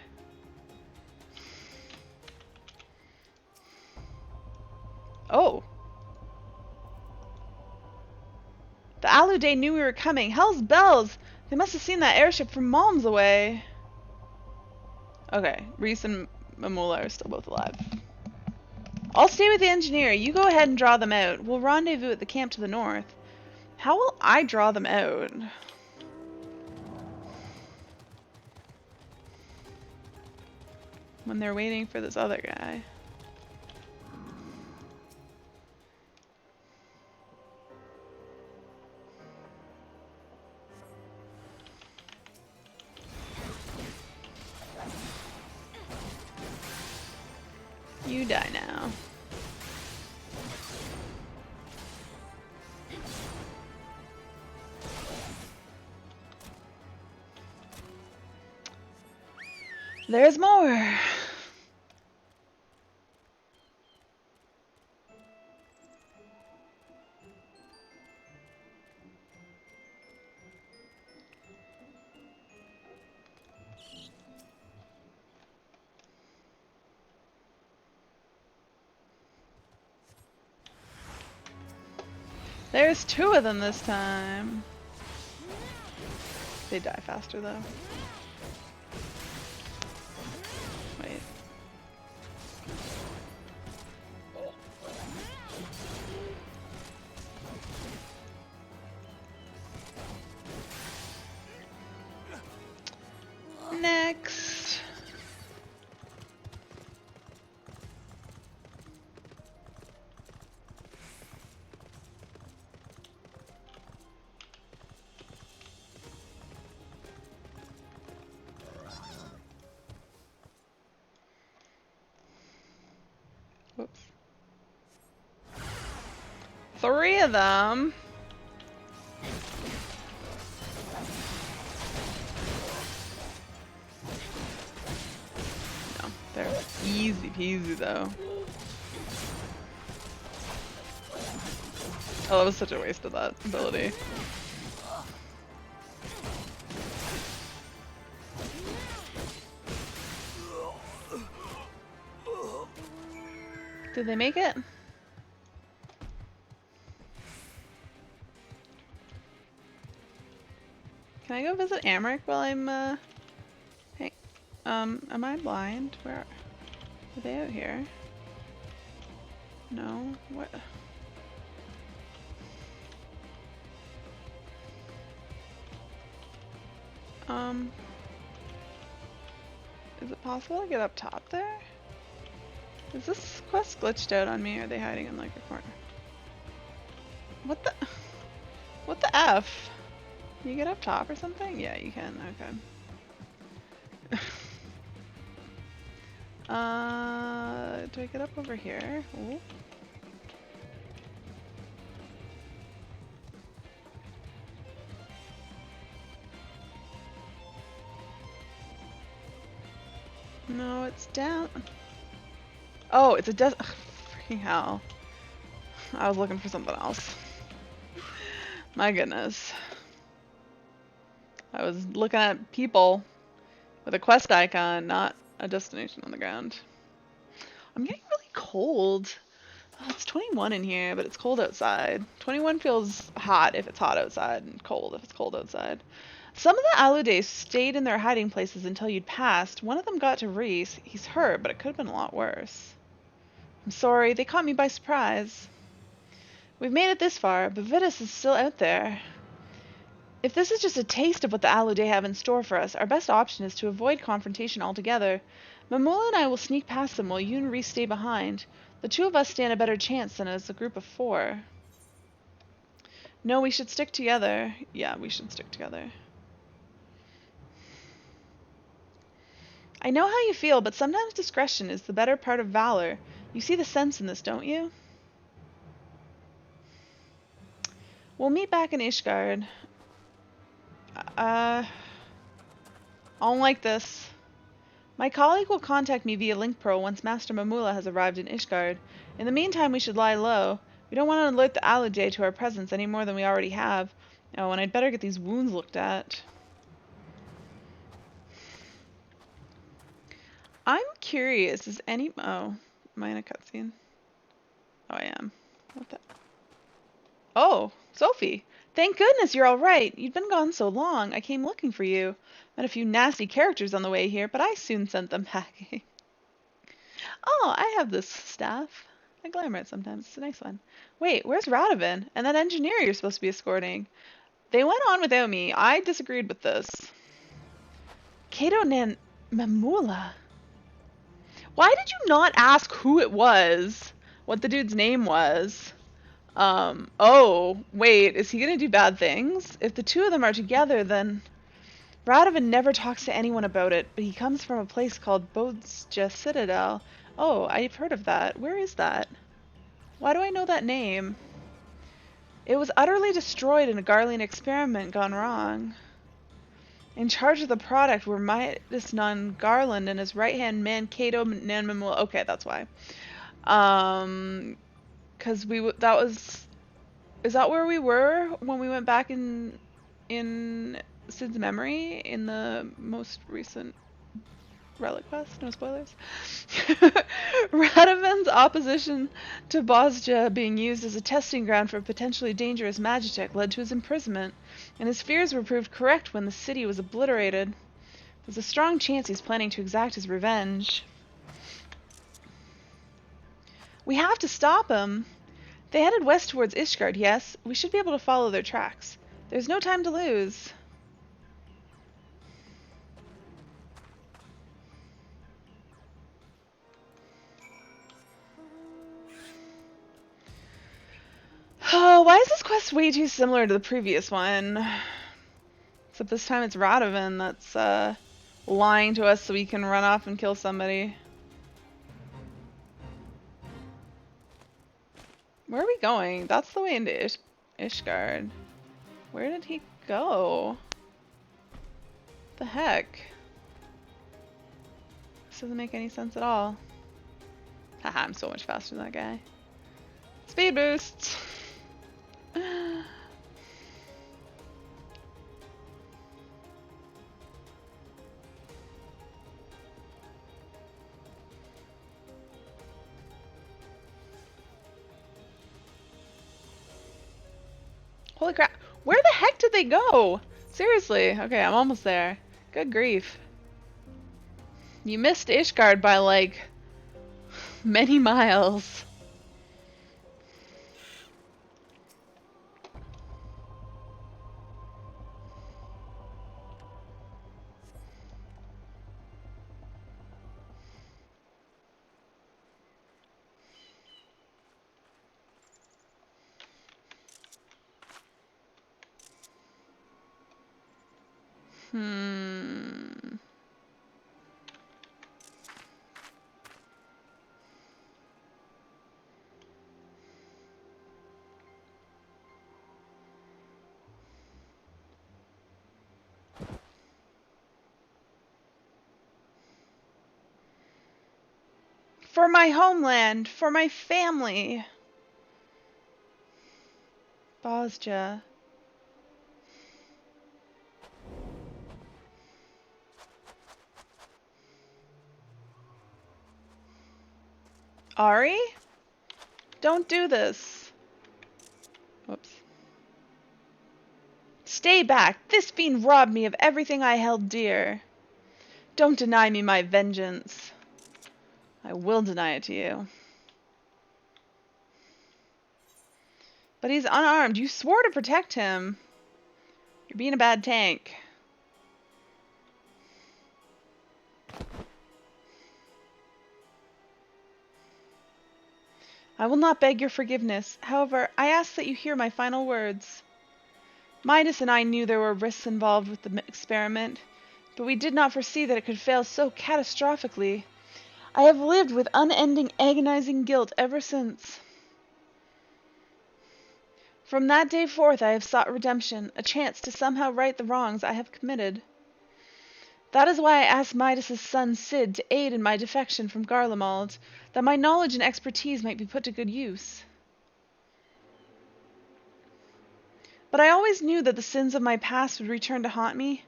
Oh. The Alude knew we were coming. Hell's bells! They must have seen that airship from Malms away. Okay, Reese and Mamula are still both alive. I'll stay with the engineer. You go ahead and draw them out. We'll rendezvous at the camp to the north. How will I draw them out? When they're waiting for this other guy. You die now. There's more. There's 2 of them this time. They die faster though. Wait. Next. Whoops. 3 of them. No, they're easy peasy though. Oh, that was such a waste of that ability. Did they make it? Can I go visit Amric while I'm, hey, am I blind? Where are they out here? No? What? Is it possible to get up top there? Is this quest glitched out on me, or are they hiding in like a corner? What the? What the F? Can you get up top or something? Yeah, you can, okay. Do I get up over here? Ooh. No, it's down. Oh, it's a freaking hell. I was looking for something else. My goodness. I was looking at people with a quest icon, not a destination on the ground. I'm getting really cold. Oh, it's 21 in here, but it's cold outside. 21 feels hot if it's hot outside, and cold if it's cold outside. Some of the Aludays stayed in their hiding places until you'd passed. One of them got to Reese. He's hurt, but it could have been a lot worse. I'm sorry, they caught me by surprise. We've made it this far, but Vitus is still out there. If this is just a taste of what the Aluday have in store for us, our best option is to avoid confrontation altogether. Mamula and I will sneak past them while you and Reese stay behind. The 2 of us stand a better chance than as a group of 4. No, we should stick together. Yeah, we should stick together. I know how you feel, but sometimes discretion is the better part of valor. You see the sense in this, don't you? We'll meet back in Ishgard. I don't like this. My colleague will contact me via Link Pearl once Master Mamula has arrived in Ishgard. In the meantime, we should lie low. We don't want to alert the Aluday to our presence any more than we already have. Oh, and I'd better get these wounds looked at. I'm curious, is any... Oh, am I in a cutscene? Oh, I am. What the... Oh, Sophie! Thank goodness you're all right. You'd been gone so long. I came looking for you. Met a few nasty characters on the way here, but I soon sent them packing. Oh, I have this staff. I glamour it sometimes. It's a nice one. Wait, where's Radovan? And that engineer you're supposed to be escorting? They went on without me. I disagreed with this. Kato Nan... Mamula? Why did you not ask who it was? What the dude's name was? Oh, wait, is he gonna do bad things? If the 2 of them are together, then... Radovan never talks to anyone about it, but he comes from a place called Bodja Citadel. Oh, I've heard of that. Where is that? Why do I know that name? It was utterly destroyed in a Garlean experiment gone wrong. In charge of the product were Midas Nun Garland and his right-hand man Cato Nanmamuel. Okay, that's why. Cause that was, is that where we were when we went back in Sid's memory in the most recent Relic Quest? No spoilers. Radovan's opposition to Bosja being used as a testing ground for a potentially dangerous Magitech led to his imprisonment, and his fears were proved correct when the city was obliterated. There's a strong chance he's planning to exact his revenge. We have to stop him! They headed west towards Ishgard, yes? We should be able to follow their tracks. There's no time to lose. Oh, why is this quest way too similar to the previous one? Except this time it's Radovan that's lying to us so we can run off and kill somebody. Where are we going? That's the way into Ishgard. Where did he go? The heck? This doesn't make any sense at all. Haha, I'm so much faster than that guy. Speed boosts! Holy crap. Where the heck did they go? Seriously. Okay, I'm almost there. Good grief. You missed Ishgard by like many miles. For my homeland, for my family. Bosja. Ari? Don't do this. Whoops. Stay back! This fiend robbed me of everything I held dear. Don't deny me my vengeance. I will deny it to you. But he's unarmed. You swore to protect him. You're being a bad tank. I will not beg your forgiveness. However, I ask that you hear my final words. Midas and I knew there were risks involved with the experiment, but we did not foresee that it could fail so catastrophically. I have lived with unending, agonizing guilt ever since. From that day forth I have sought redemption, a chance to somehow right the wrongs I have committed. That is why I asked Midas's son Sid to aid in my defection from Garlemald, that my knowledge and expertise might be put to good use. But I always knew that the sins of my past would return to haunt me.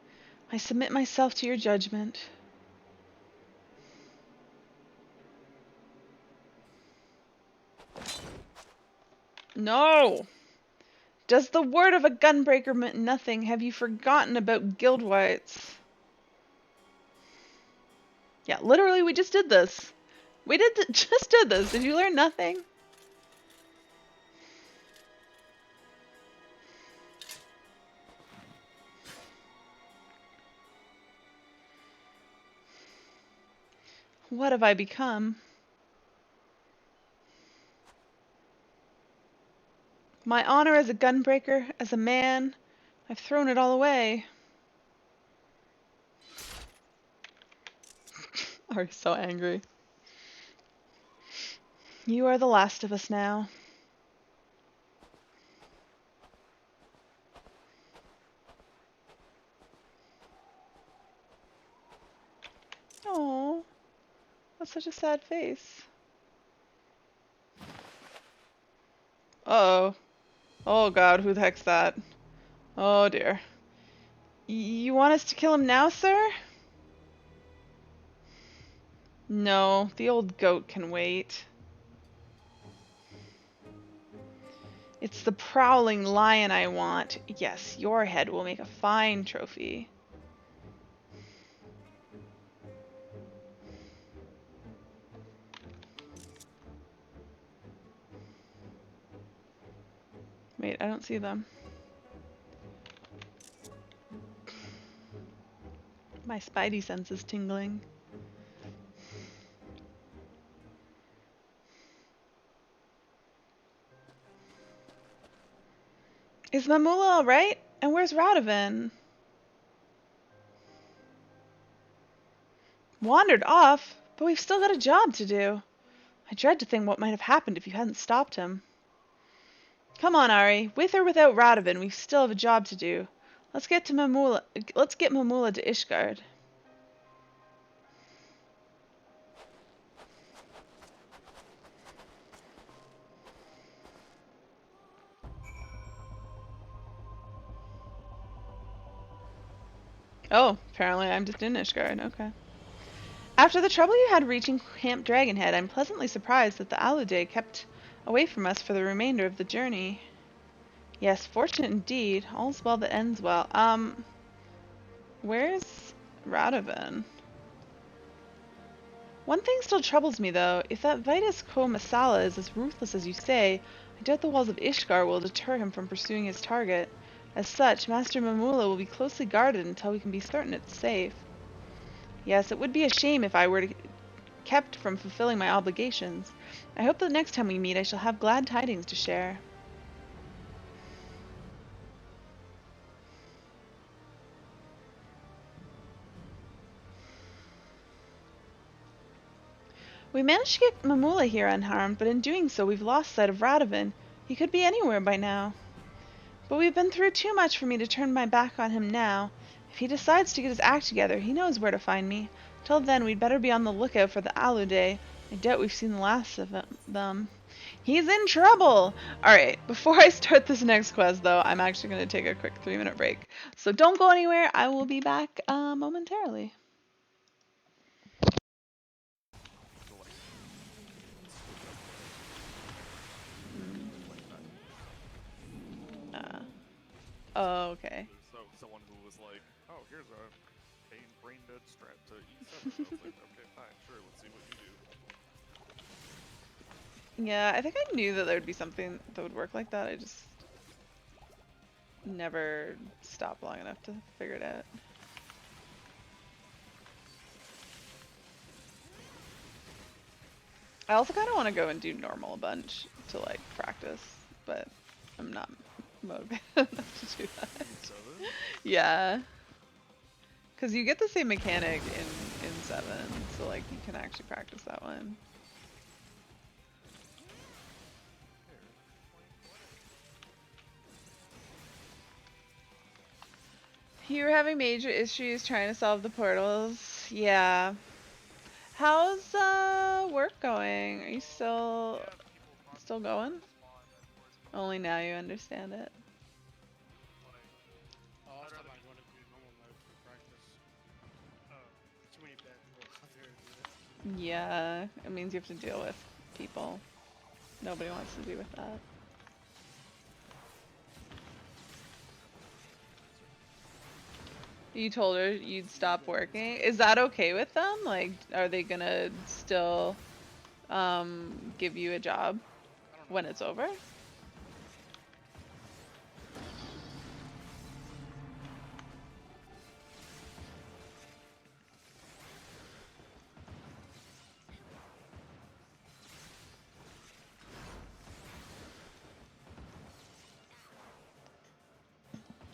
I submit myself to your judgment. No! Does the word of a gunbreaker mean nothing? Have you forgotten about guild whites? Yeah, literally, we just did this. We just did this. Did you learn nothing? What have I become? My honor as a gunbreaker, as a man, I've thrown it all away. Are so angry. You are the last of us now. That's such a sad face. Uh-oh. Oh god, who the heck's that? Oh dear. You want us to kill him now, sir? No, the old goat can wait. It's the prowling lion I want. Yes, your head will make a fine trophy. Wait, I don't see them. My spidey sense is tingling. Is Mamula alright? And where's Radovan? Wandered off? But we've still got a job to do. I dread to think what might have happened if you hadn't stopped him. Come on, Ari. With or without Radovan, we still have a job to do. Let's get Mamula to Ishgard. Oh, apparently I'm just in Ishgard. Okay. After the trouble you had reaching Camp Dragonhead, I'm pleasantly surprised that the Alude kept away from us for the remainder of the journey. Yes, fortunate indeed. All's well that ends well. Where's Radovan? One thing still troubles me, though. If that Vitus Ko Masala is as ruthless as you say, I doubt the walls of Ishgar will deter him from pursuing his target. As such, Master Mamula will be closely guarded until we can be certain it's safe. Yes, it would be a shame if I were kept from fulfilling my obligations. I hope that next time we meet I shall have glad tidings to share. We managed to get Mamula here unharmed, but in doing so we've lost sight of Radovan. He could be anywhere by now. But we've been through too much for me to turn my back on him now. If he decides to get his act together, he knows where to find me. Till then, we'd better be on the lookout for the Alude. I doubt we've seen the last of them. He's in trouble! Alright, before I start this next quest, though, I'm actually going to take a quick 3-minute break. So don't go anywhere. I will be back momentarily. Oh, okay. So someone who was like, oh, here's a brain dead strat to E7. I was like, okay, fine, sure, let's see what you do. Yeah, I think I knew that there would be something that would work like that. I just never stopped long enough to figure it out. I also kind of want to go and do normal a bunch to like practice, but I'm not motivated enough to do that. Yeah, because you get the same mechanic in 7, so like you can actually practice that one. You were having major issues trying to solve the portals. Yeah. How's work going? Are you still going? Only now you understand it. Oh, last time I wanted to do normal mode for practice. Too many bad people out there to do it. Yeah, it means you have to deal with people. Nobody wants to deal with that. You told her you'd stop working. Is that okay with them? Like, are they gonna still give you a job when it's over?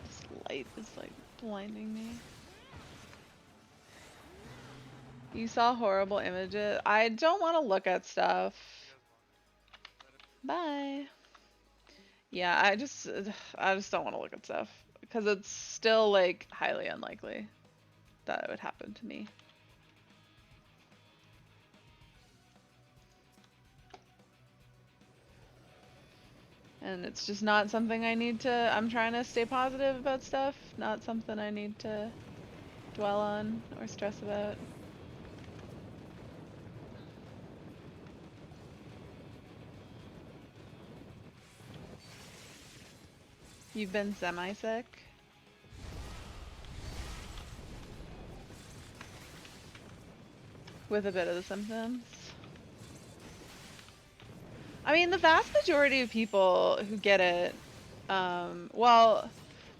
This light is like blinding me. You saw horrible images. I don't want to look at stuff. Bye. Yeah, I just don't want to look at stuff because it's still like highly unlikely that it would happen to me. And it's just not something I need to, I'm trying to stay positive about stuff, not something I need to dwell on or stress about. You've been semi-sick? With a bit of the symptoms? I mean, the vast majority of people who get it, well,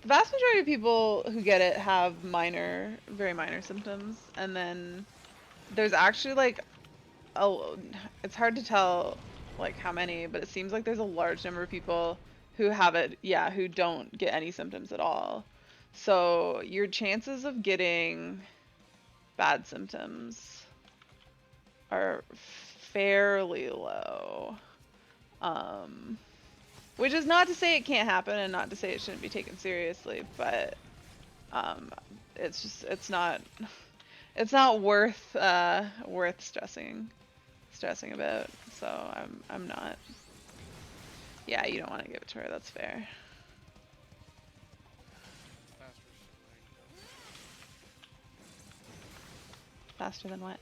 the vast majority of people who get it have minor, very minor symptoms, and then there's actually like, it's hard to tell like how many, but it seems like there's a large number of people who have it, yeah, who don't get any symptoms at all. So your chances of getting bad symptoms are fairly low. Which is not to say it can't happen and not to say it shouldn't be taken seriously, but it's just it's not worth stressing about. So I'm not. Yeah, you don't want to give it to her. That's fair. Faster than what?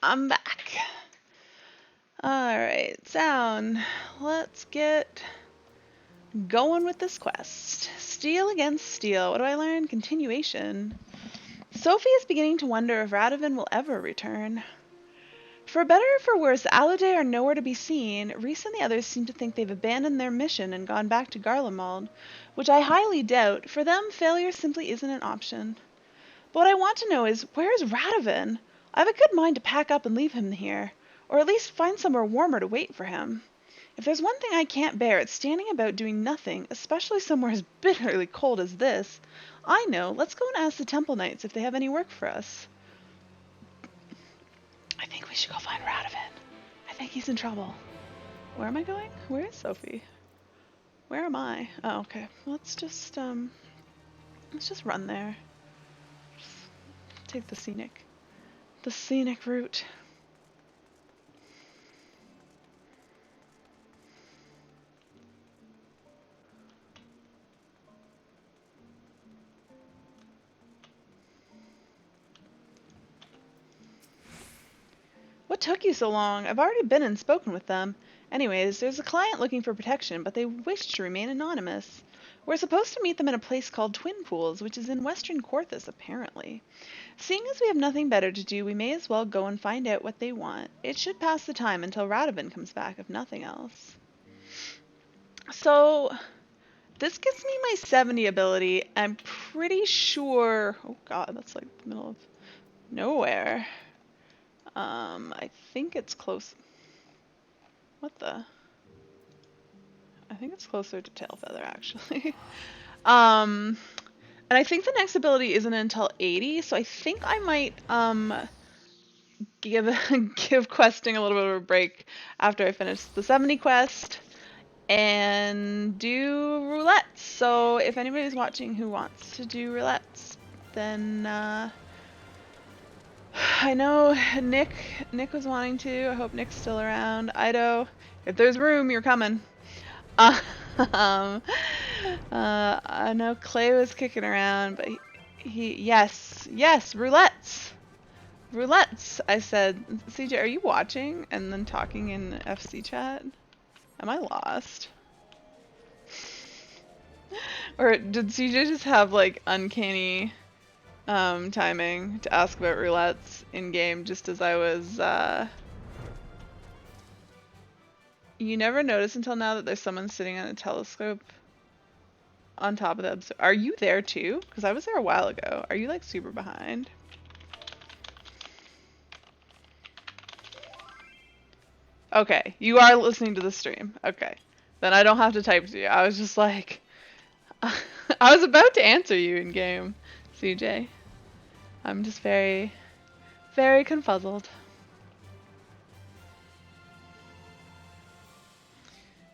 I'm back. Alright, sound. Let's get going with this quest. Steel against steel. What do I learn? Continuation. Sophie is beginning to wonder if Radovan will ever return. For better or for worse, the Alaudae are nowhere to be seen. Reese and the others seem to think they've abandoned their mission and gone back to Garlemald, which I highly doubt. For them, failure simply isn't an option. But what I want to know is, where is Radovan? I have a good mind to pack up and leave him here, or at least find somewhere warmer to wait for him. If there's one thing I can't bear, it's standing about doing nothing, especially somewhere as bitterly cold as this. I know, let's go and ask the Temple Knights if they have any work for us. I think we should go find Radovan. I think he's in trouble. Where am I going? Where is Sophie? Where am I? Oh, okay. Let's just run there. Just take the scenic route. What took you so long? I've already been and spoken with them. Anyways, there's a client looking for protection, but they wish to remain anonymous. We're supposed to meet them in a place called Twin Pools, which is in Western Corthus, apparently. Seeing as we have nothing better to do, we may as well go and find out what they want. It should pass the time until Radovan comes back, if nothing else. So, this gives me my 70 ability. I'm pretty sure... Oh god, that's like the middle of nowhere. I think it's close. What the? I think it's closer to Tailfeather, actually. And I think the next ability isn't until 80, so I think I might, give questing a little bit of a break after I finish the 70 quest and do roulettes. So if anybody's watching who wants to do roulettes, then, I know Nick was wanting to. I hope Nick's still around. Ido, if there's room, you're coming. I know Clay was kicking around, but yes, roulettes. I said, CJ, are you watching? And then talking in FC chat. Am I lost? Or did CJ just have like uncanny timing to ask about roulettes in game just as I was You never notice until now that there's someone sitting on a telescope on top of the Are you there too? Because I was there a while ago. Are you like super behind? Okay, you are listening to the stream. Okay, then I don't have to type to you. I was just like, I was about to answer you in game, CJ. I'm just very, very confuzzled.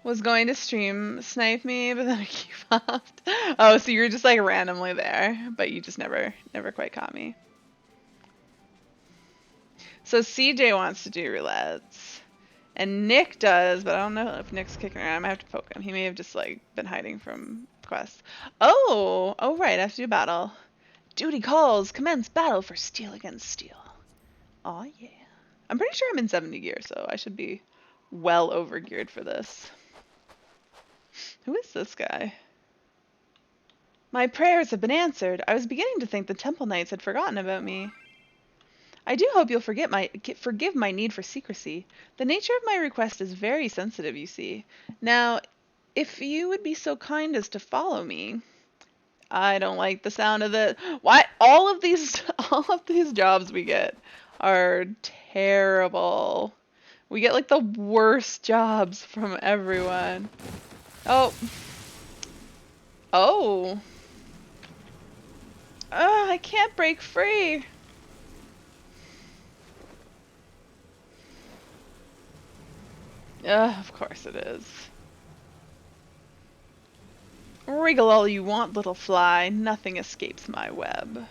Was going to stream snipe me, but then I keep popped. Oh, so you were just like randomly there, but you just never quite caught me. So CJ wants to do roulettes. And Nick does, but I don't know if Nick's kicking around. I might have to poke him. He may have just like been hiding from quests. Oh right, I have to do battle. Duty calls, commence battle for steel against steel. Aw yeah. I'm pretty sure I'm in 70 gear, so I should be well over geared for this. Who is this guy? My prayers have been answered. I was beginning to think the Temple Knights had forgotten about me. I do hope you'll forgive my need for secrecy. The nature of my request is very sensitive, you see. Now, if you would be so kind as to follow me. I don't like the sound of it. Why all of these jobs we get are terrible. We get like the worst jobs from everyone. Oh. Oh. I can't break free. Of course it is. Wriggle all you want, little fly. Nothing escapes my web.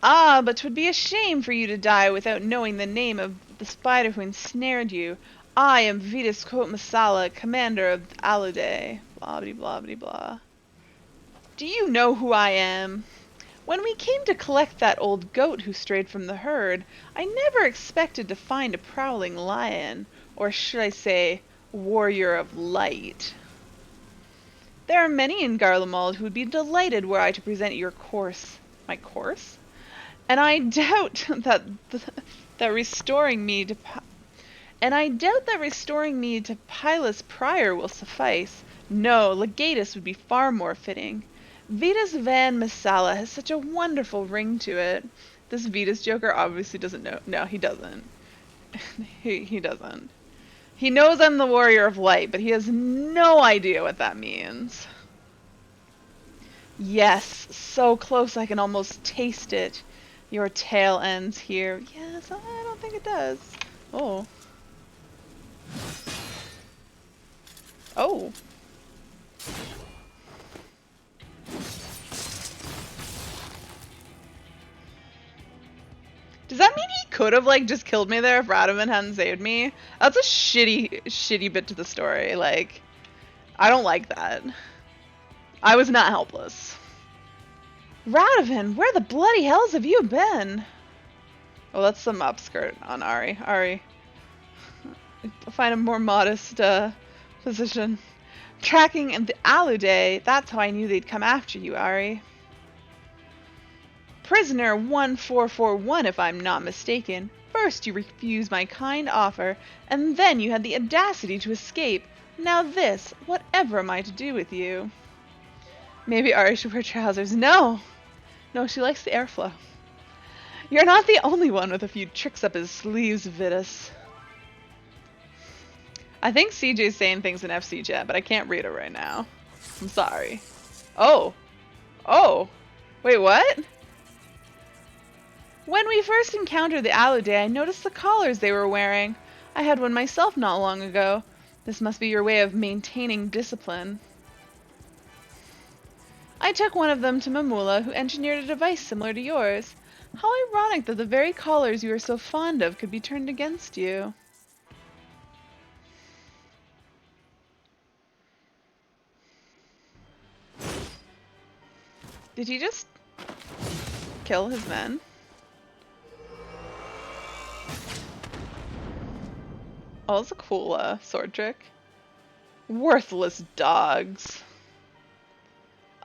Ah, but 'twould be a shame for you to die without knowing the name of the spider who ensnared you. I am Vitas Kot Masala, commander of Alade. Blah blah blah blah blah. Do you know who I am? When we came to collect that old goat who strayed from the herd, I never expected to find a prowling lion, or should I say, warrior of light. There are many in Garlemald who would be delighted were I to present your course. My course? And I doubt that restoring me to Pilus Prior will suffice. No, Legatus would be far more fitting. Vitas Van Masala has such a wonderful ring to it. This Vitas joker obviously doesn't know. No, he doesn't. he doesn't. He knows I'm the warrior of light, but he has no idea what that means. Yes, so close I can almost taste it. Your tail ends here. Yes, I don't think it does. Oh. Oh. Does that mean he could have, like, just killed me there if Radovan hadn't saved me? That's a shitty bit to the story. Like, I don't like that. I was not helpless. Radovan, where the bloody hells have you been? Oh, that's some upskirt on Ari. Ari. Find a more modest position. Tracking in the Alude, that's how I knew they'd come after you, Ari. Prisoner 1441, if I'm not mistaken. First you refused my kind offer, and then you had the audacity to escape. Now this, whatever am I to do with you? Maybe Ari should wear trousers. No! No, she likes the airflow. You're not the only one with a few tricks up his sleeves, Vitas. I think CJ's saying things in FC chat, but I can't read it right now. I'm sorry. Oh. Oh. Wait, what? When we first encountered the Alude, I noticed the collars they were wearing. I had one myself not long ago. This must be your way of maintaining discipline. I took one of them to Mamula, who engineered a device similar to yours. How ironic that the very collars you are so fond of could be turned against you. Did he just kill his men? Oh, that's a cool sword trick. Worthless dogs.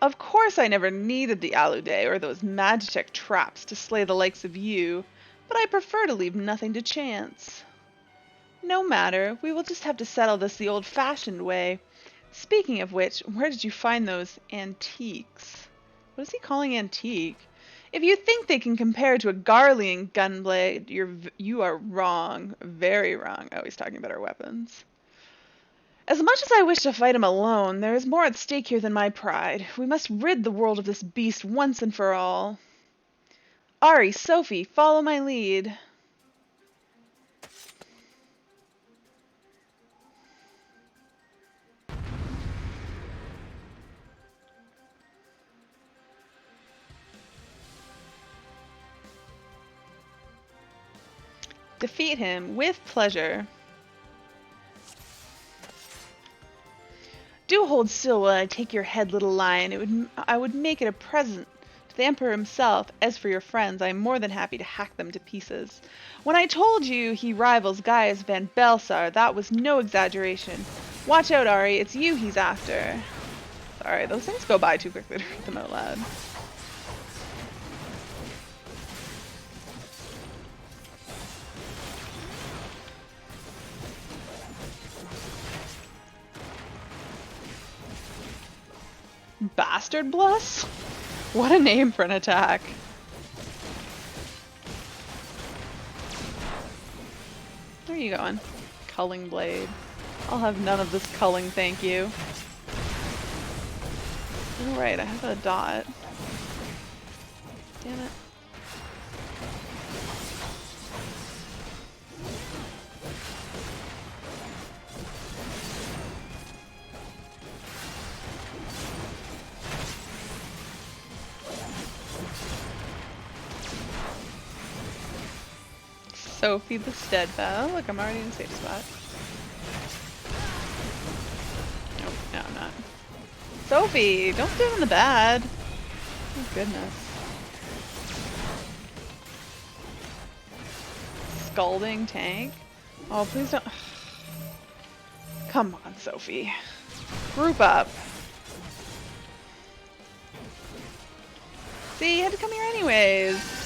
Of course I never needed the Alude or those Magitech traps to slay the likes of you, but I prefer to leave nothing to chance. No matter, we will just have to settle this the old-fashioned way. Speaking of which, where did you find those antiques? What is he calling antique? If you think they can compare to a Garlean gunblade, you are wrong. Very wrong. Oh, he's talking about our weapons. As much as I wish to fight him alone, there is more at stake here than my pride. We must rid the world of this beast once and for all. Ari, Sophie, follow my lead. Defeat him with pleasure. Do hold still while I take your head, little lion. I would make it a present to the Emperor himself. As for your friends, I am more than happy to hack them to pieces. When I told you he rivals Gaius Van Belsar, that was no exaggeration. Watch out, Ari. It's you he's after. Sorry, those things go by too quickly to read them out loud. Bastard Bless? What a name for an attack. Where are you going? Culling Blade. I'll have none of this culling, thank you. Oh, right, I have a dot. Damn it. Sophie the Steadfast. Look, I'm already in a safe spot. Nope, no, I'm not. Sophie, don't do it in the bad. Oh, goodness. Scalding tank? Oh, please don't. Come on, Sophie. Group up. See, you had to come here anyways.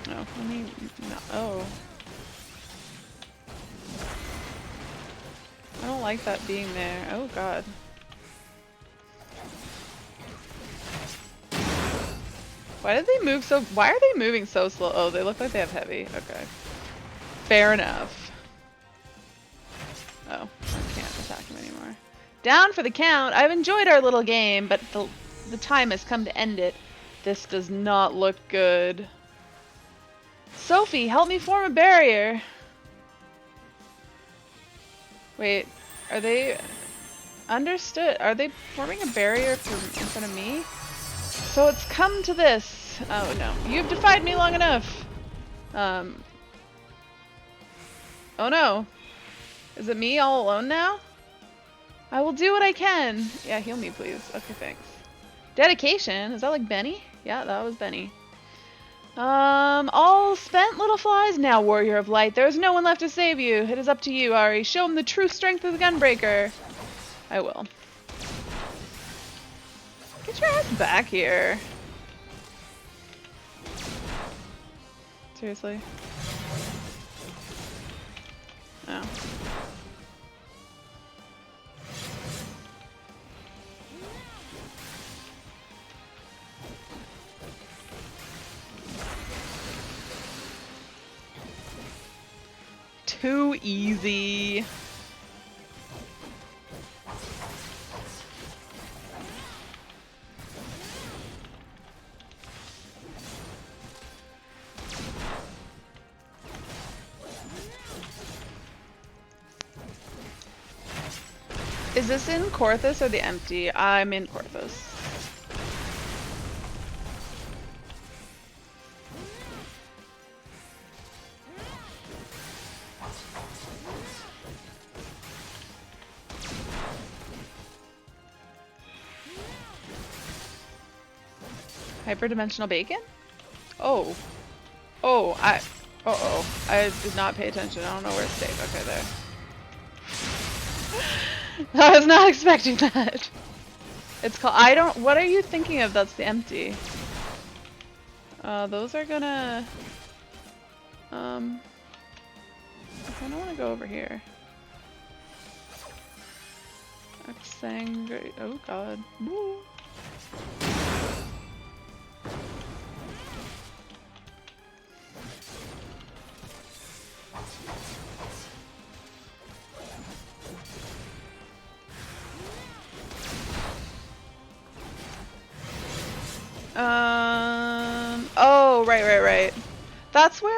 Oh, let me. No. Oh. I don't like that being there. Oh, God. Why did they move so... Why are they moving so slow? Oh, they look like they have heavy. Okay. Fair enough. Oh, I can't attack him anymore. Down for the count. I've enjoyed our little game, but the time has come to end it. This does not look good. Sophie, help me form a barrier. Wait, are they... Understood. Are they forming a barrier in front of me? So it's come to this. Oh no. You've defied me long enough. Oh no. Is it me all alone now? I will do what I can. Yeah, heal me please. Okay, thanks. Dedication? Is that like Benny? Yeah, that was Benny. All spent, little flies? Now, warrior of light, there is no one left to save you. It is up to you, Ari. Show him the true strength of the Gunbreaker. I will. Get your ass back here. Seriously? Oh. Too easy. Is this in Corthus or the Empty? I'm in Corthus. Hyperdimensional bacon? Oh. Oh, uh-oh. I did not pay attention. I don't know where it's safe. Okay, there. I was not expecting that. It's called... What are you thinking of that's the Empty? Those are gonna... I kinda wanna go over here. Exsanguinate... Oh god. Woo. Oh, right. That's where,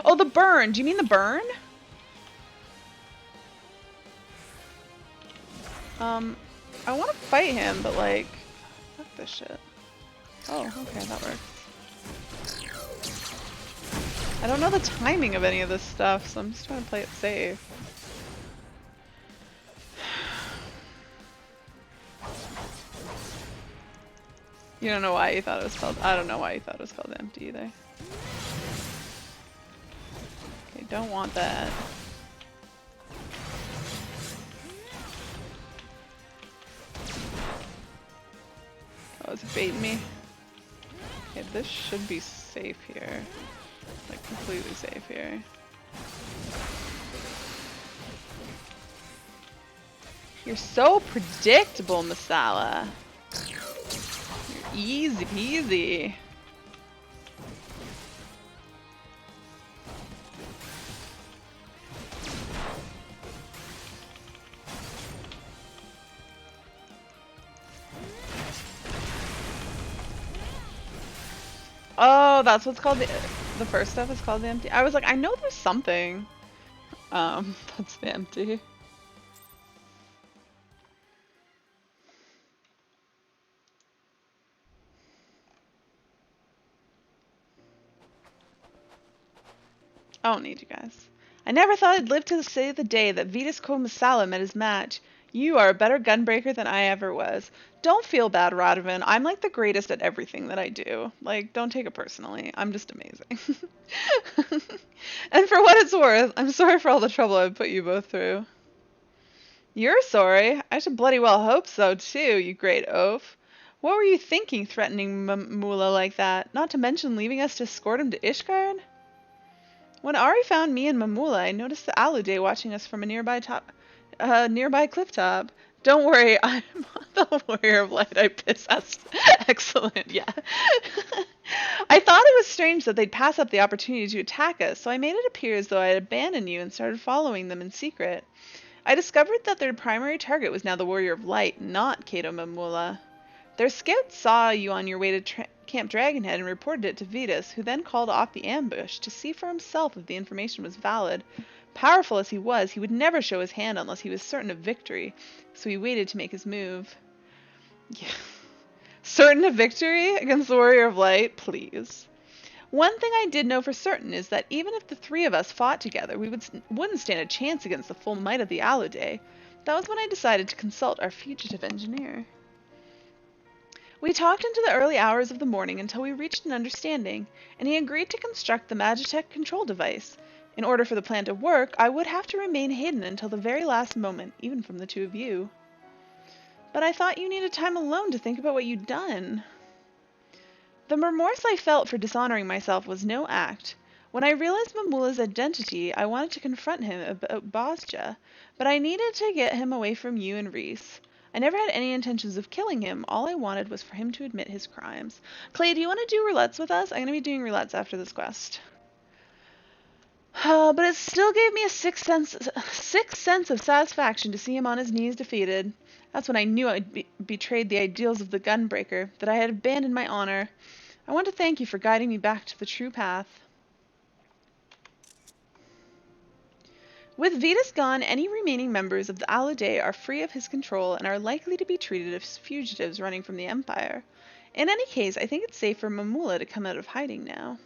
oh, the burn. Do you mean the burn? I want to fight him, but like, fuck this shit. Oh, okay, that works. I don't know the timing of any of this stuff, so I'm just trying to play it safe. You don't know why you thought it was called. I don't know why you thought it was called empty either. Okay, don't want that. Oh, it's baiting me. Okay, this should be safe here. Like, completely safe here. You're so predictable, Masala. You're easy peasy. Oh, that's what's called the first stuff is called the empty. I was like, I know there's something. That's the empty. I don't need you guys. I never thought I'd live to see the day that Vitas Masala met his match. You are a better gunbreaker than I ever was. Don't feel bad, Radovan. I'm like the greatest at everything that I do. Like, don't take it personally. I'm just amazing. And for what it's worth, I'm sorry for all the trouble I've put you both through. You're sorry? I should bloody well hope so, too, you great oaf. What were you thinking, threatening Mula like that? Not to mention leaving us to escort him to Ishgard? When Ari found me and Mamula, I noticed the Alude watching us from a nearby cliff top. Don't worry, I'm the warrior of light I possess. Excellent, yeah. I thought it was strange that they'd pass up the opportunity to attack us, so I made it appear as though I had abandoned you and started following them in secret. I discovered that their primary target was now the warrior of light, not Kato Mamula. Their scouts saw you on your way to Camp Dragonhead and reported it to Vitas, who then called off the ambush to see for himself if the information was valid. Powerful as he was, he would never show his hand unless he was certain of victory, so he waited to make his move. Yeah. Certain of victory against the Warrior of Light? Please. One thing I did know for certain is that even if the three of us fought together, we wouldn't stand a chance against the full might of the Alude. That was when I decided to consult our fugitive engineer. We talked into the early hours of the morning until we reached an understanding, and he agreed to construct the Magitech control device. In order for the plan to work, I would have to remain hidden until the very last moment, even from the two of you. But I thought you needed time alone to think about what you'd done. The remorse I felt for dishonoring myself was no act. When I realized Mamula's identity, I wanted to confront him about Bozja, but I needed to get him away from you and Reese. I never had any intentions of killing him. All I wanted was for him to admit his crimes. Clay, do you want to do roulettes with us? I'm going to be doing roulettes after this quest. But it still gave me a sixth sense of satisfaction to see him on his knees defeated. That's when I knew I'd betrayed the ideals of the gunbreaker, that I had abandoned my honor. I want to thank you for guiding me back to the true path. With Vitas gone, any remaining members of the Alude are free of his control and are likely to be treated as fugitives running from the Empire. In any case, I think it's safe for Mamula to come out of hiding now.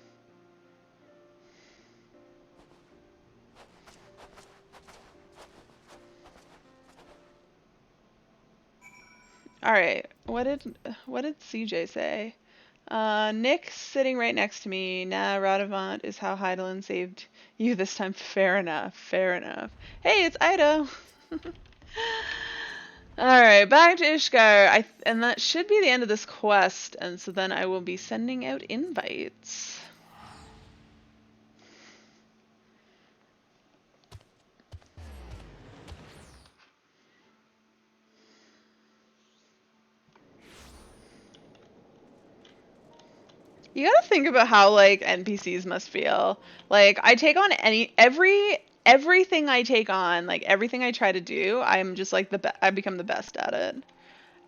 Alright, what did CJ say? Nick sitting right next to me. Nah, Radavant is how Heidelin saved you this time. Fair enough, fair enough. Hey, it's Ida! Alright, back to Ishgard. And that should be the end of this quest, and so then I will be sending out invites. You gotta think about how, like, NPCs must feel. Like, I take on everything I take on, like, everything I try to do, I'm just, like, I become the best at it.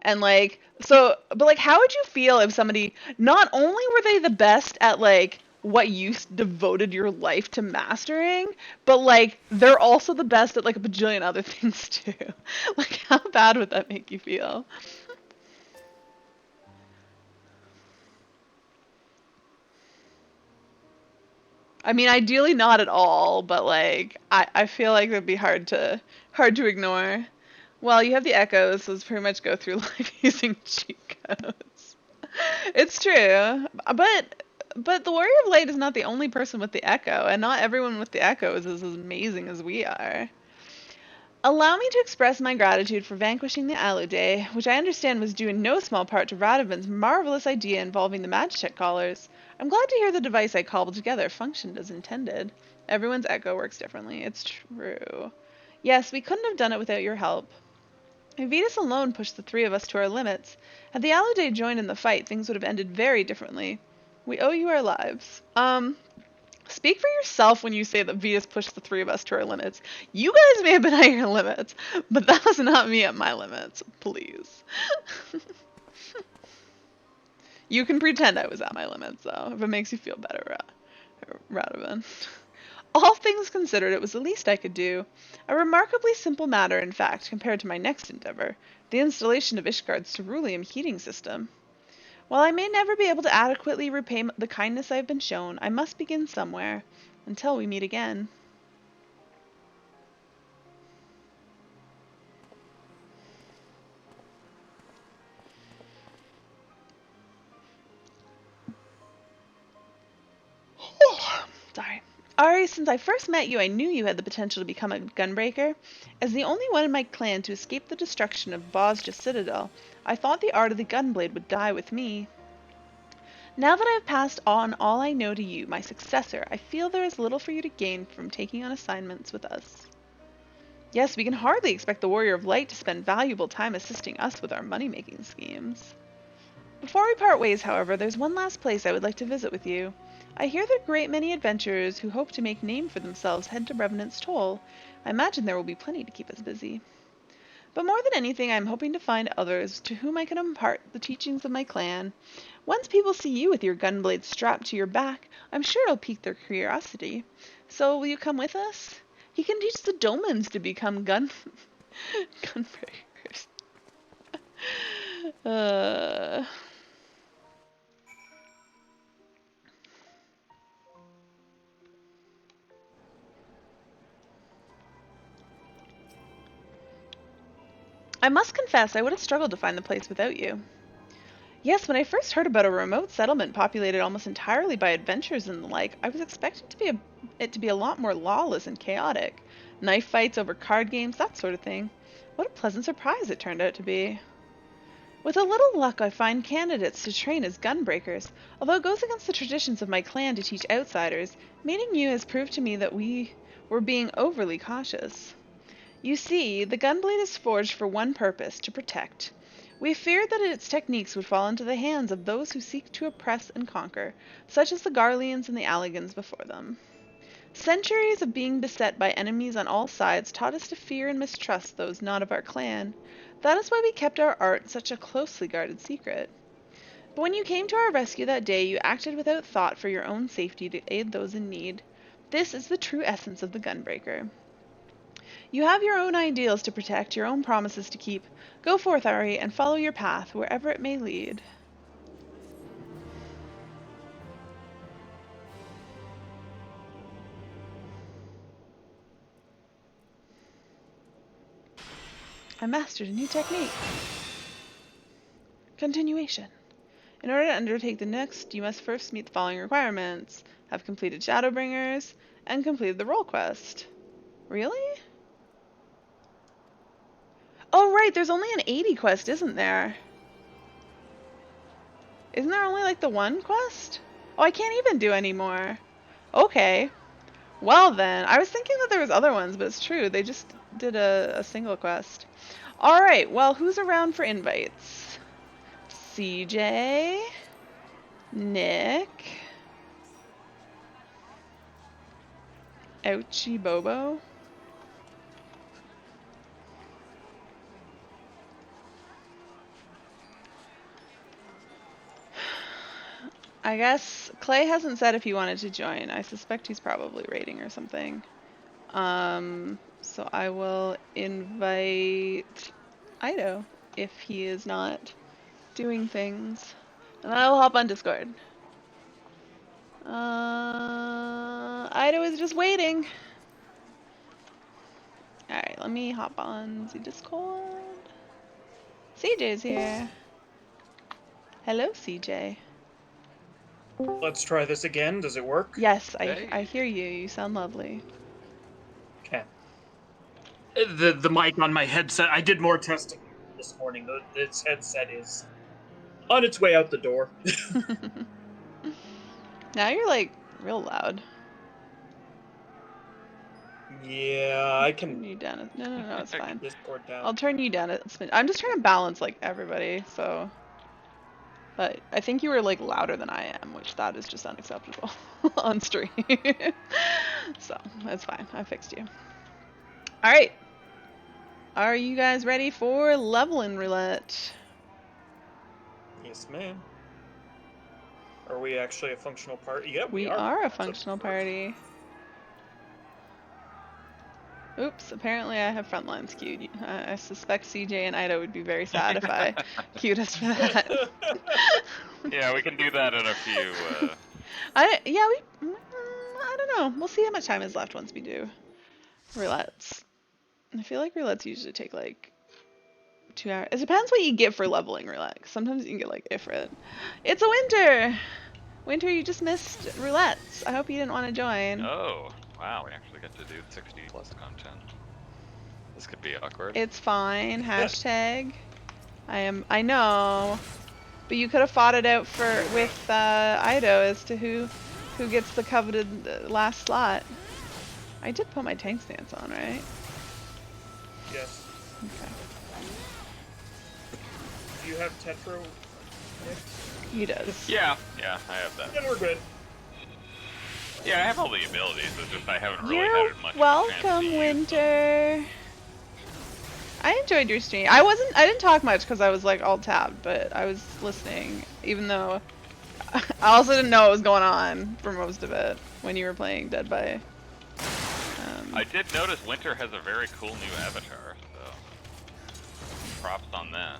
And, like, so, but, like, how would you feel if somebody, not only were they the best at, like, what you devoted your life to mastering, but like they're also the best at like a bajillion other things too. Like how bad would that make you feel? I mean, ideally not at all, but like I feel like it'd be hard to ignore. Well, you have the echoes, so it's pretty much go through life using cheat codes. It's true, but the Warrior of Light is not the only person with the echo, and not everyone with the echoes is as amazing as we are. Allow me to express my gratitude for vanquishing the Alude, which I understand was due in no small part to Radovan's marvelous idea involving the Magitech collars. I'm glad to hear the device I cobbled together functioned as intended. Everyone's echo works differently. It's true. Yes, we couldn't have done it without your help. Avitus alone pushed the three of us to our limits. Had the Alude joined in the fight, things would have ended very differently. We owe you our lives. Speak for yourself when you say that Vetus pushed the three of us to our limits. You guys may have been at your limits, but that was not me at my limits. Please. You can pretend I was at my limits, though, if it makes you feel better, Radovan. All things considered, it was the least I could do. A remarkably simple matter, in fact, compared to my next endeavor, the installation of Ishgard's ceruleum heating system. While I may never be able to adequately repay the kindness I have been shown, I must begin somewhere. Until we meet again. Sorry. Ari, since I first met you, I knew you had the potential to become a gunbreaker. As the only one in my clan to escape the destruction of Bozja Citadel, I thought the art of the gunblade would die with me. Now that I have passed on all I know to you, my successor, I feel there is little for you to gain from taking on assignments with us. Yes, we can hardly expect the Warrior of Light to spend valuable time assisting us with our money-making schemes. Before we part ways, however, there's one last place I would like to visit with you. I hear that a great many adventurers who hope to make name for themselves head to Revenant's Toll. I imagine there will be plenty to keep us busy. But more than anything, I am hoping to find others to whom I can impart the teachings of my clan. Once people see you with your gunblade strapped to your back, I'm sure it'll pique their curiosity. So will you come with us? He can teach the Domans to become gunbreakers. uh... I must confess I would have struggled to find the place without you. Yes, when I first heard about a remote settlement populated almost entirely by adventurers and the like, I was expecting it to be a lot more lawless and chaotic. Knife fights over card games, that sort of thing. What a pleasant surprise it turned out to be. With a little luck, I find candidates to train as gunbreakers, although it goes against the traditions of my clan to teach outsiders. Meeting you has proved to me that we were being overly cautious. You see, the gunblade is forged for one purpose, to protect. We feared that its techniques would fall into the hands of those who seek to oppress and conquer, such as the Garleans and the Alligans before them. Centuries of being beset by enemies on all sides taught us to fear and mistrust those not of our clan. That is why we kept our art such a closely guarded secret. But when you came to our rescue that day, you acted without thought for your own safety to aid those in need. This is the true essence of the gunbreaker. You have your own ideals to protect, your own promises to keep. Go forth, Ari, and follow your path, wherever it may lead. I mastered a new technique. Continuation. In order to undertake the next, you must first meet the following requirements. Have completed Shadowbringers, and completed the role quest. Really? Oh right, there's only an 80 quest, isn't there? Isn't there only like the one quest? Oh, I can't even do any more. Okay. Well then, I was thinking that there was other ones, but it's true, they just did a single quest. Alright, well, who's around for invites? CJ? Nick? Ouchie Bobo? I guess Clay hasn't said if he wanted to join. I suspect he's probably raiding or something. So I will invite Ido if he is not doing things. And then I will hop on Discord. Ido is just waiting. Alright, let me hop on the Discord. CJ's here. Hello, CJ. Let's try this again. Does it work? Yes, I Hey. hear you. You sound lovely. Okay. The mic on my headset. I did more testing this morning. This headset is on its way out the door. Now you're like real loud. Yeah, I Turn can you down. No, it's fine. Discord down. I'll turn you down a smidge. I'm just trying to balance like everybody, so. But I think you were like louder than I am, which that is just unacceptable on stream. So that's fine. I fixed you. All right. Are you guys ready for leveling roulette? Yes, ma'am. Are we actually a functional party? Yeah, We are. are a So functional first- party. Oops, apparently I have frontline skewed. I suspect CJ and Ida would be very sad if I queued us for that. Yeah, we can do that in a few. I don't know. We'll see how much time is left once we do roulettes. I feel like roulettes usually take like 2 hours. It depends what you get for leveling roulette. 'Cause sometimes you can get like Ifrit. It's a winter! Winter, you just missed roulettes. I hope you didn't want to join. Oh, wow, we actually get to do 60 plus content. This could be awkward. It's fine. Hashtag. I know. But you could have fought it out with Ido as to who gets the coveted last slot. I did put my tank stance on, right? Yes. Okay. Do you have Tetro? Nick? He does. Yeah, I have that. Then we're good. Yeah, I have all the abilities, it's just I haven't really You're had much chance to welcome, use them. Winter. I enjoyed your stream. I didn't talk much because I was like all tabbed, but I was listening, even though I also didn't know what was going on for most of it when you were playing Dead by. I did notice Winter has a very cool new avatar, so props on that.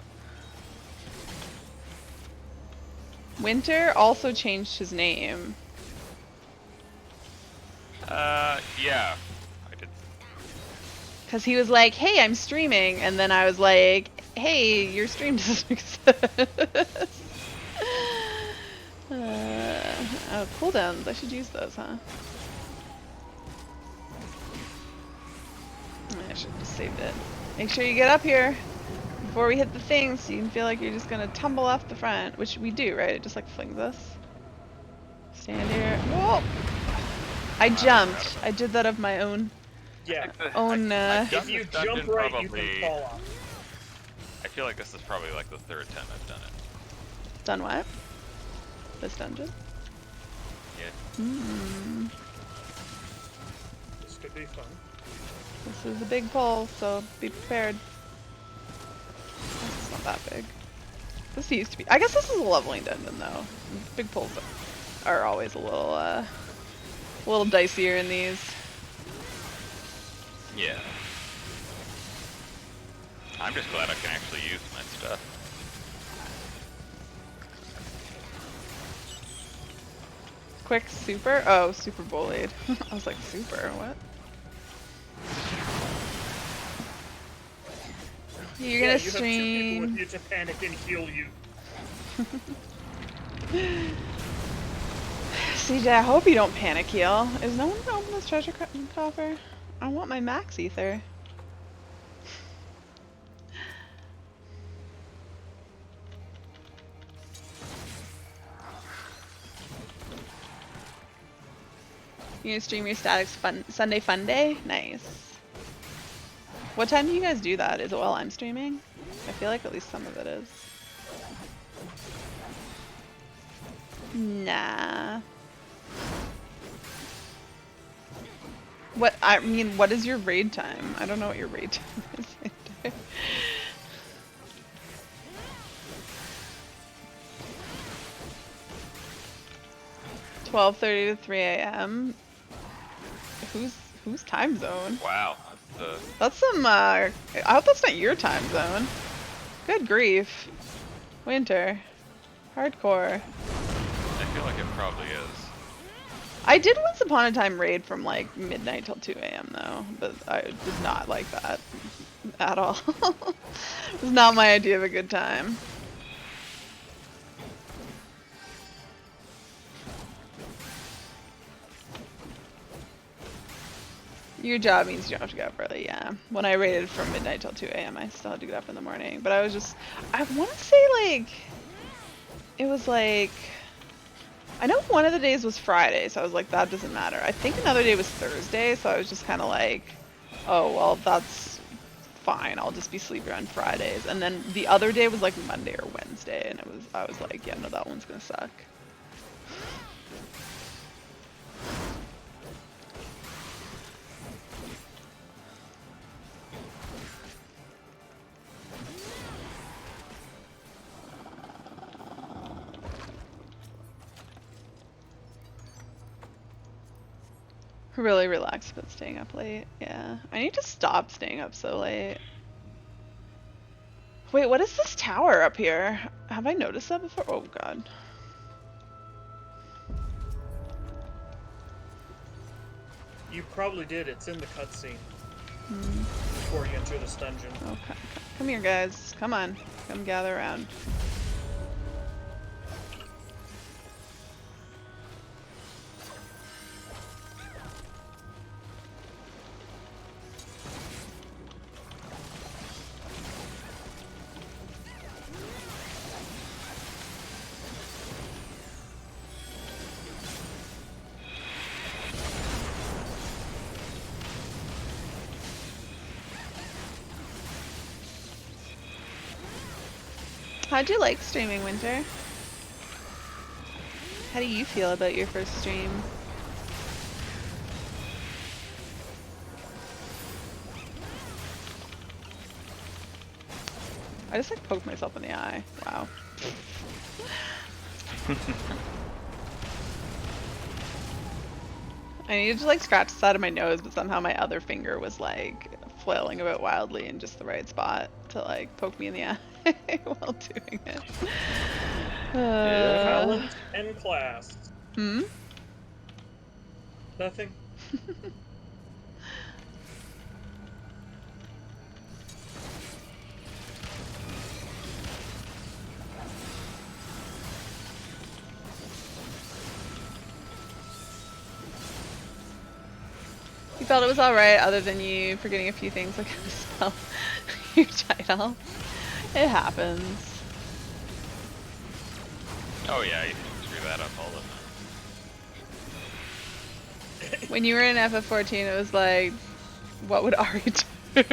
Winter also changed his name. Yeah, I did. Because he was like, hey, I'm streaming. And then I was like, hey, your stream doesn't exist. Oh, cooldowns. I should use those, huh? I should have just saved it. Make sure you get up here before we hit the thing so you can feel like you're just going to tumble off the front. Which we do, right? It just like flings us. Stand here. Whoa! I jumped. I did that of my own. Yeah. If you jump right, you can fall off. I feel like this is probably like the third time I've done it. Done what? This dungeon? Yeah. Hmm. This could be fun. This is a big pull, so be prepared. It's not that big. This used to be. I guess this is a leveling dungeon though. Big pulls are always a little dicier in these. Yeah. I'm just glad I can actually use my stuff. Quick super? Oh, super bullied. I was like, super? What? You're gonna You stream. have 2 people with you to panic and heal you. CJ, I hope you don't panic heal. Is no one gonna open this treasure coffer? I want my max ether. You gonna stream your statics Sunday fun day? Nice. What time do you guys do that? Is it while I'm streaming? I feel like at least some of it is. Nah. What is your raid time? I don't know what your raid time is. 12:30 to 3 a.m. Whose time zone? Wow. That's some. I hope that's not your time zone. Good grief. Winter. Hardcore. I feel like it probably is. I did once upon a time raid from like midnight till 2 a.m. though, but I did not like that at all. It was not my idea of a good time. Your job means you don't have to get up early, yeah. When I raided from midnight till 2 a.m., I still had to get up in the morning. But I was just, I want to say like, it was like, I know one of the days was Friday, so I was like, that doesn't matter. I think another day was Thursday, so I was just kind of like, oh, well, that's fine. I'll just be sleeping on Fridays. And then the other day was like Monday or Wednesday, and I was like, yeah, no, that one's gonna suck. Really relaxed about staying up late. Yeah. I need to stop staying up so late. Wait, what is this tower up here? Have I noticed that before? Oh god. You probably did. It's in the cutscene Hmm. before you enter this dungeon. Okay. Come here, guys. Come on. Come gather around. How'd you like streaming, Winter? How do you feel about your first stream? I just like poked myself in the eye. Wow. I needed to like scratch the side of my nose, but somehow my other finger was like flailing about wildly in just the right spot to like poke me in the eye while doing it. Talent and class. Hmm? Nothing. You felt it was alright other than you forgetting a few things like how to spell your title. It happens. Oh yeah, you screw that up all the time. When you were in FF14, it was like, what would Ari do?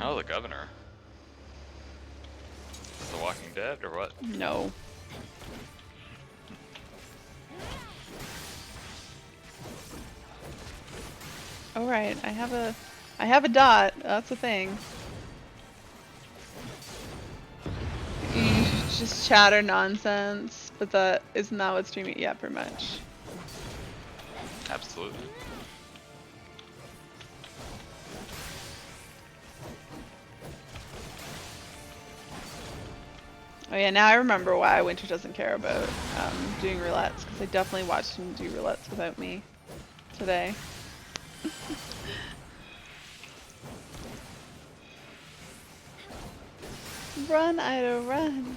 Oh, the governor. Is The Walking Dead or what? No. Oh right, I have a dot. That's a thing. You just chatter nonsense, but that isn't that what streaming? Yeah, pretty much. Absolutely. Oh yeah, now I remember why Winter doesn't care about doing roulettes, because I definitely watched him do roulettes without me today. Run, Ida, run!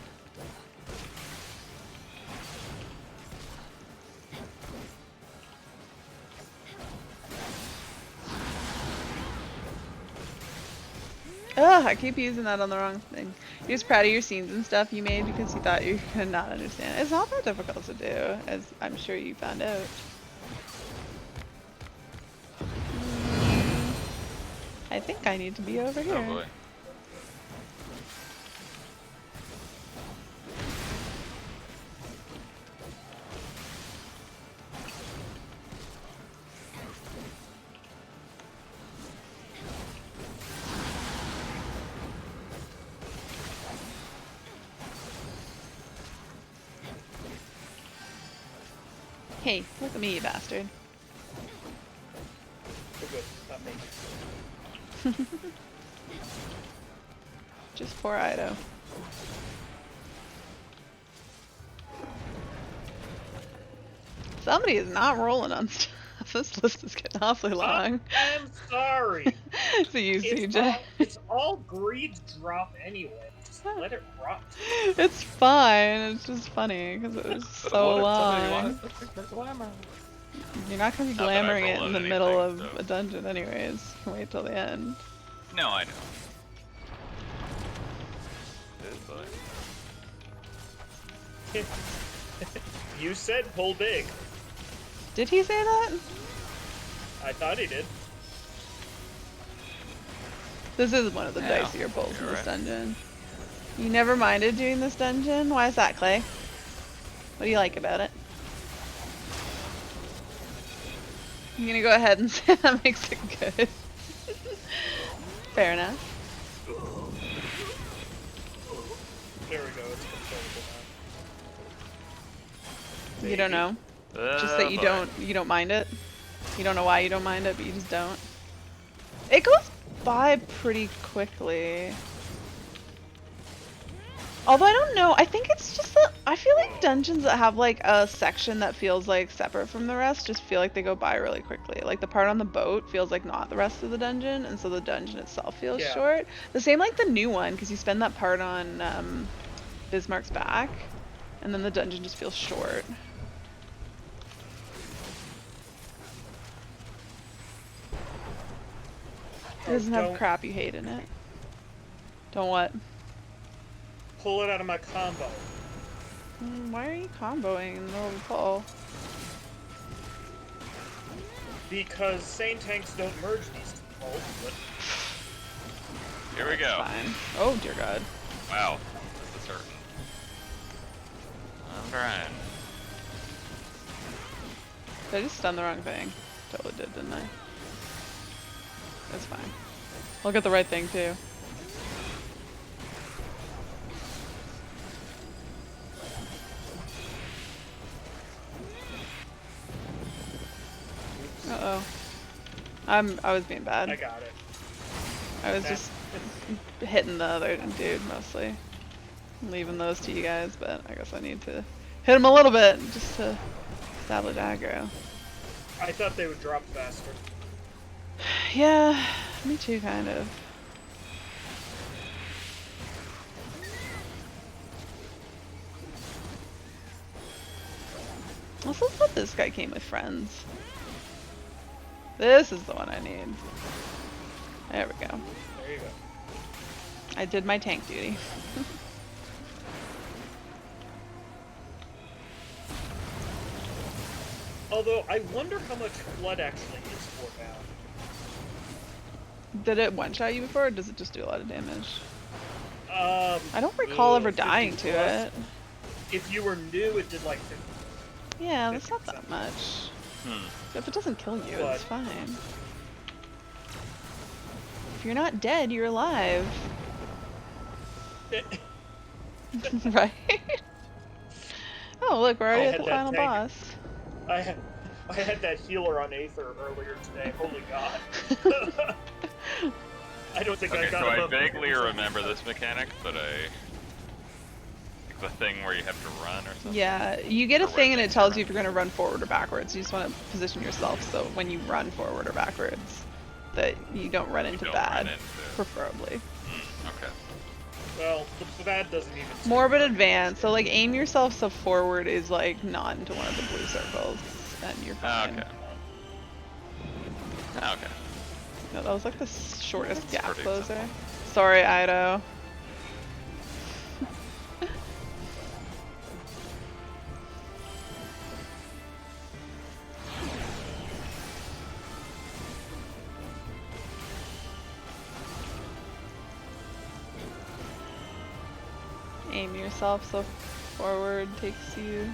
Ugh, I keep using that on the wrong thing. You're just proud of your scenes and stuff you made because you thought you could not understand. It's not that difficult to do, as I'm sure you found out. I think I need to be over here. Oh boy. Hey, look at me, you bastard. Oh, good. Not me. Just poor Ido. Somebody is not rolling on stuff. This list is getting awfully long. I'm sorry. It's a you, CJ. It's all greed drop anyway. Just let it rot. It's fine. It's just funny because it was so long. You're not gonna be Not that I've glamoring it in rolled the middle of anything, so. a dungeon, anyways. You can wait till the end. No, I know. But You said pull big. Did he say that? I thought he did. This is one of the Yeah, dicier pulls in you're this right. dungeon. You never minded doing this dungeon? Why is that, Clay? What do you like about it? I'm gonna go ahead and say that makes it good. Fair enough. There we go. It's controllable now. You don't know? Just that you boy. don't mind it? You don't know why you don't mind it, but you just don't? It goes by pretty quickly. Although I don't know, I think it's just that I feel like dungeons that have like a section that feels like separate from the rest just feel like they go by really quickly. Like the part on the boat feels like not the rest of the dungeon, and so the dungeon itself feels Yeah. short. The same like the new one, because you spend that part on Bismarck's back, and then the dungeon just feels short. It doesn't have Don't crap you hate in it. Don't what? pull it out of my combo. Why are you comboing in the middle of the pull? Because sane tanks don't merge these two pulls, but Here we go. Fine. Oh dear God. Wow. This is hurting. I'm trying. Did I just stun the wrong thing? Totally did, didn't I? That's fine. I'll get the right thing too. Uh-oh. I was being bad. I got it. I was just hitting the other dude mostly. Leaving those to you guys, but I guess I need to hit him a little bit just to establish aggro. I thought they would drop faster. Yeah, me too, kind of. Let's just let this guy came with friends. This is the one I need. There we go. There you go. I did my tank duty. Although, I wonder how much flood actually is for now. Did it one-shot you before, or does it just do a lot of damage? I don't recall ever 50 dying to plus. it. If you were new, it did like 50. Yeah, that's not 50%. that much. Hmm. If it doesn't kill you, But- it's fine. If you're not dead, you're alive. Right? Oh, look, we're already I at had the that final tank. boss. I had that healer on Aether earlier today. Holy God. I don't think I Okay, got so I above vaguely 50%. remember this mechanic, but like the thing where you have to run or something. Yeah, you get a Or where thing and it things tells are you if you're going to run forward or backwards. You just want to position yourself so when you run forward or backwards, that you don't run into don't bad, run into- preferably. Okay. Well, the bad doesn't even. More but advanced, so like aim yourself so forward is like not into one of the blue circles, and you're fine. Okay. Okay. No, that was like the shortest That's gap pretty closer. simple. Sorry, Ido. Aim yourself so forward takes you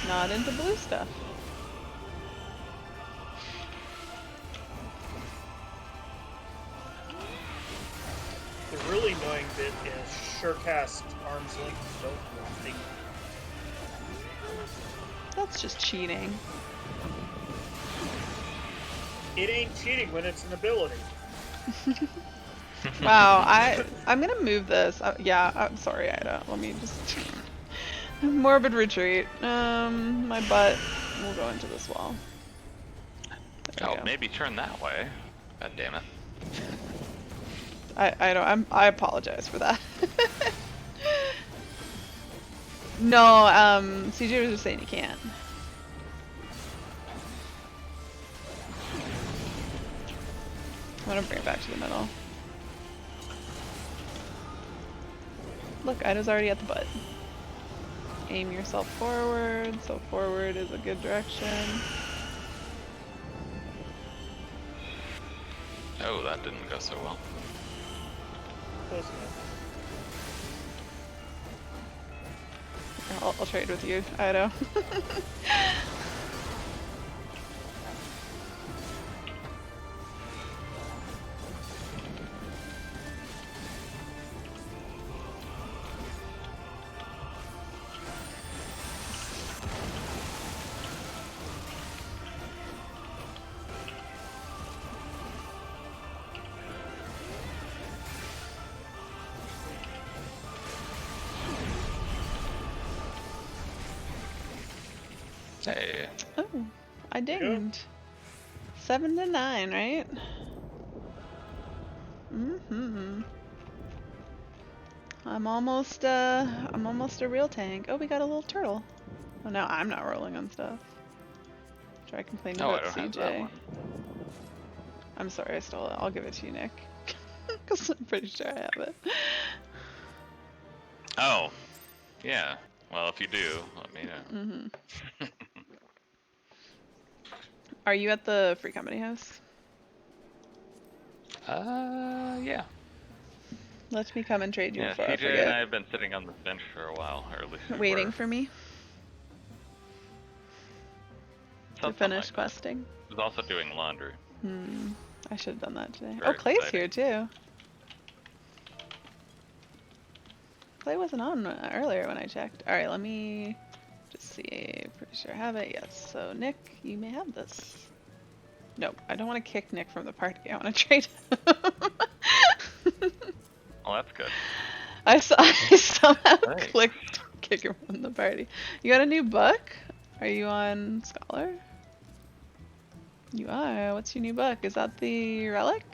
not into blue stuff. The really annoying bit is Surecast arm's length don't thing. That's just cheating. It ain't cheating when it's an ability. Wow, I'm gonna move this. Yeah, I'm sorry, Ida. Let me just morbid retreat. My butt will go into this wall. There we Oh, go. maybe turn that way. God damn it. I don't. I apologize for that. No, CJ was just saying you can't. I'm gonna bring it back to the middle. Look, Ida's already at the butt. Aim yourself forward, so forward is a good direction. Oh, that didn't go so well. Close enough. I'll trade with you, Ido. Hey. Oh, I dinged. 7 to 9, right? Mm-hmm. I'm almost a real tank. Oh, we got a little turtle. Oh, now I'm not rolling on stuff. Try complaining Oh, I about don't have that CJ. one. I'm sorry, I stole it. I'll give it to you, Nick. Because I'm pretty sure I have it. Oh. Yeah. Well, if you do, let me know. Mm-hmm. Are you at the Free Company house? Yeah. Let me come and trade you Yeah, before I CJ and forget. I have been sitting on the bench for a while, or at least we Waiting were. for me to Something finish like that. questing. I was also doing laundry. I should have done that today. Very Oh, Clay's exciting. here too. Clay wasn't on earlier when I checked. Alright, let me just see. Pretty sure I have it. Yes. So, Nick, you may have this. Nope, I don't want to kick Nick from the party. I want to trade him. Well, that's good. I somehow Hey. clicked kick him from the party. You got a new book? Are you on Scholar? You are. What's your new book? Is that the relic?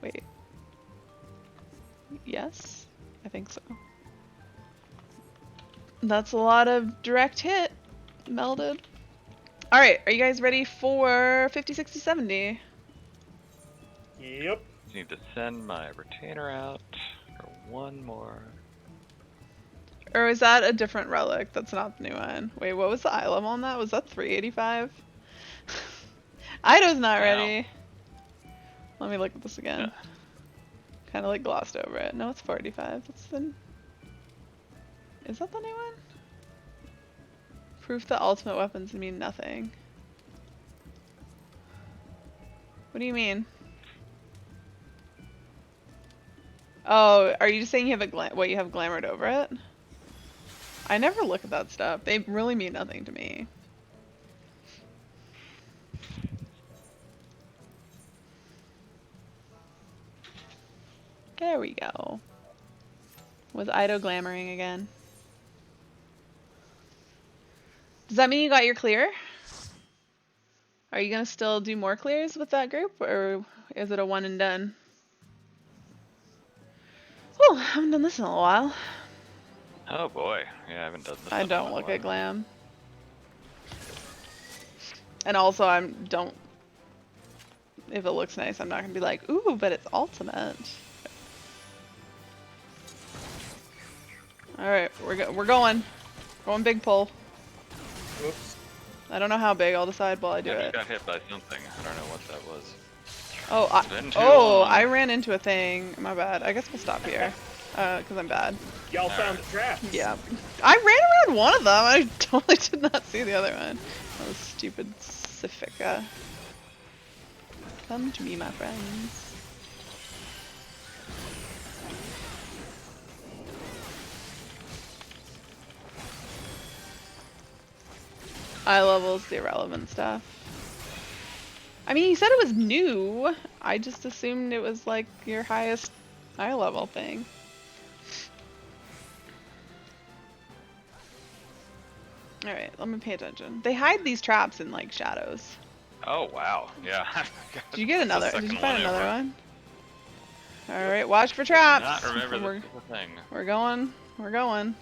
Wait. Yes? I think so. That's a lot of direct hit melded. Alright, are you guys ready for 50, 60, 70? Yep. Need to send my retainer out for one more. Or is that a different relic? That's not the new one. Wait, what was the eye level on that? Was that 385? Ido's not Wow. ready. Let me look at this again. Yeah. Kind of like glossed over it. No, it's 485. That's the... Is that the new one? Proof that ultimate weapons mean nothing. What do you mean? Oh, are you saying you have what you have glamored over it? I never look at that stuff. They really mean nothing to me. There we go. Was Ido glamoring again? Does that mean you got your clear? Are you gonna still do more clears with that group, or is it a one and done? Whew, I haven't done this in a while. Oh boy. Yeah, I haven't done this I in a don't while look at either. glam. And also, don't. If it looks nice, I'm not gonna be like, ooh, but it's ultimate. All right, we're going big pull. Whoops. I don't know how big. I'll decide while I do I just it. got hit by something. I don't know what that was. Oh, It's been too oh, long. I ran into a thing. My bad. I guess we'll stop here, cause I'm bad. Y'all found the traps. Yeah, I ran around one of them. I totally did not see the other one. That was stupid Sifika. Come to me, my friends. Eye level's the irrelevant stuff. I mean, he said it was new. I just assumed it was like your highest eye level thing. Alright, let me pay attention. They hide these traps in like shadows. Oh wow, yeah. Did you get That's the another? Did you second find one another over. one? Alright, watch for traps. Not remember we're, the thing. we're going. We're going.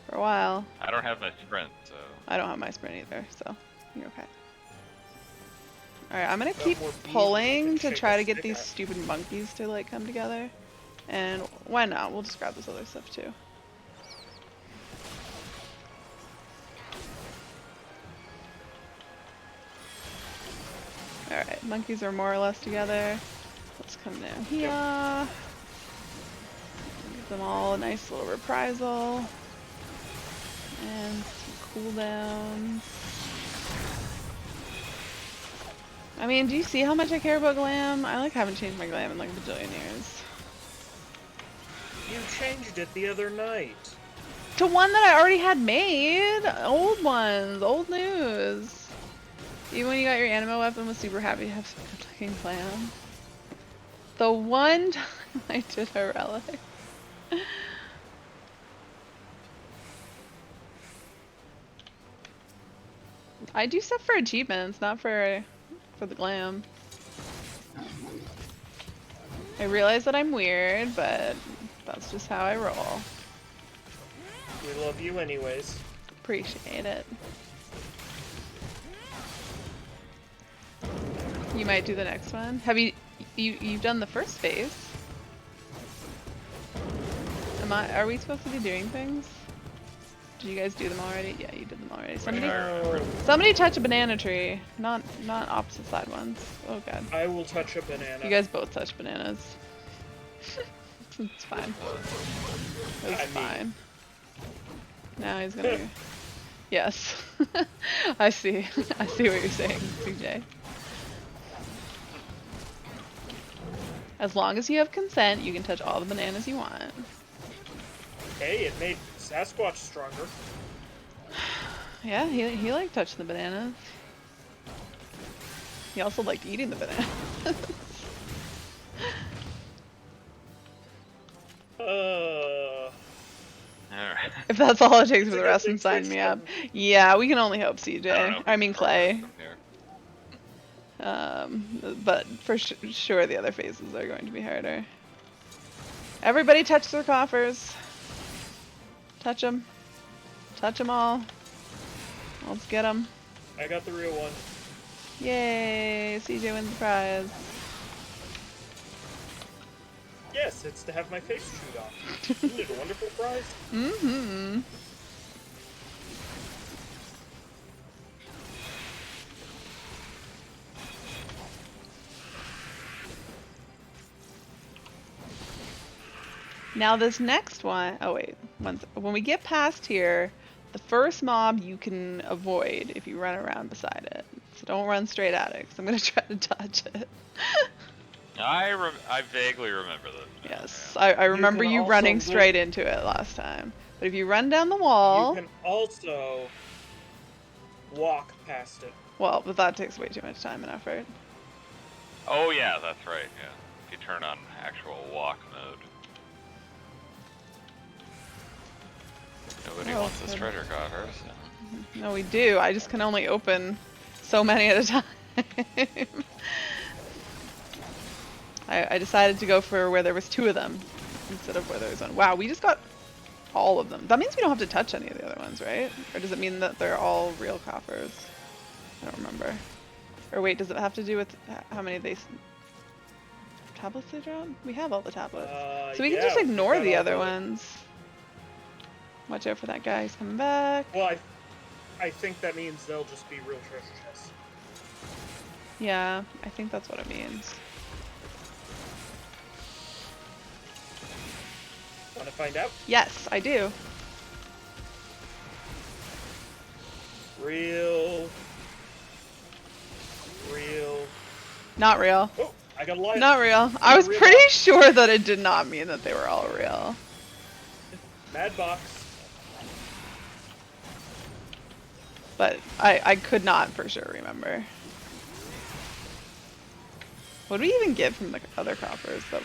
For a while. I don't have my sprint, so. I don't have my sprint either, so you're okay. Alright, I'm gonna Got keep more beans pulling than to shake try a to get stick these at. stupid monkeys to like come together. And why not? We'll just grab this other stuff too. Alright, monkeys are more or less together. Let's come down here. Give them all a nice little reprisal. And some cooldowns. I mean, do you see how much I care about glam? I like haven't changed my glam in like a bajillion years. You changed it the other night. To one that I already had made! Old ones, old news. Even when you got your animo weapon, was super happy to have some good looking glam. The one time I did a relic. I do stuff for achievements, not for the glam. I realize that I'm weird, but that's just how I roll. We love you anyways. Appreciate it. You might do the next one. Have you've done the first phase? Are we supposed to be doing things? Did you guys do them already? Yeah, you did them already. Somebody touch a banana tree. Not opposite side ones. Oh god. I will touch a banana. You guys both touch bananas. It's fine. It's fine. Now he's gonna. Yes. I see. I see what you're saying, CJ. As long as you have consent, you can touch all the bananas you want. Hey, it made Sasquatch stronger. Yeah, he liked touching the bananas. He also liked eating the bananas. Alright. If that's all it takes for It's the a rest, good then thing sign me up. Fish Yeah, we can only hope, I don't know CJ. if I we mean can progress Clay. from here. But for sure the other phases are going to be harder. Everybody touch their coffers. Touch them. Touch them all. Let's get them. I got the real one. Yay! CJ wins the prize. Yes, it's to have my face chewed off. Isn't it a wonderful prize? Mm-hmm. Now this next one, oh wait, when we get past here, the first mob you can avoid if you run around beside it. So don't run straight at it, because I'm going to try to dodge it. I vaguely remember this. Yes, I remember can you also running look- straight into it last time. But if you run down the wall, You can also walk past it. well, but that takes way too much time and effort. Oh yeah, that's right. Yeah, if you turn on actual walk mode. Nobody Oh, wants this good. treasure coffer. So. No, we do. I just can only open so many at a time. I decided to go for where there was 2 of them instead of where there was one. Wow, we just got all of them. That means we don't have to touch any of the other ones, right? Or does it mean that they're all real coffers? I don't remember. Or wait, does it have to do with how many tablets they drop? We have all the tablets. So we can just yeah, ignore we got the all other the- ones. Watch out for that guy, he's coming back. Well, I think that means they'll just be real treasure chests. Yeah, I think that's what it means. Want to find out? Yes, I do. Real. Not real. Oh, I got a lion. Not real. I was Real. pretty sure that it did not mean that they were all real. Mad box. But I could not for sure remember. What do we even get from the other coppers that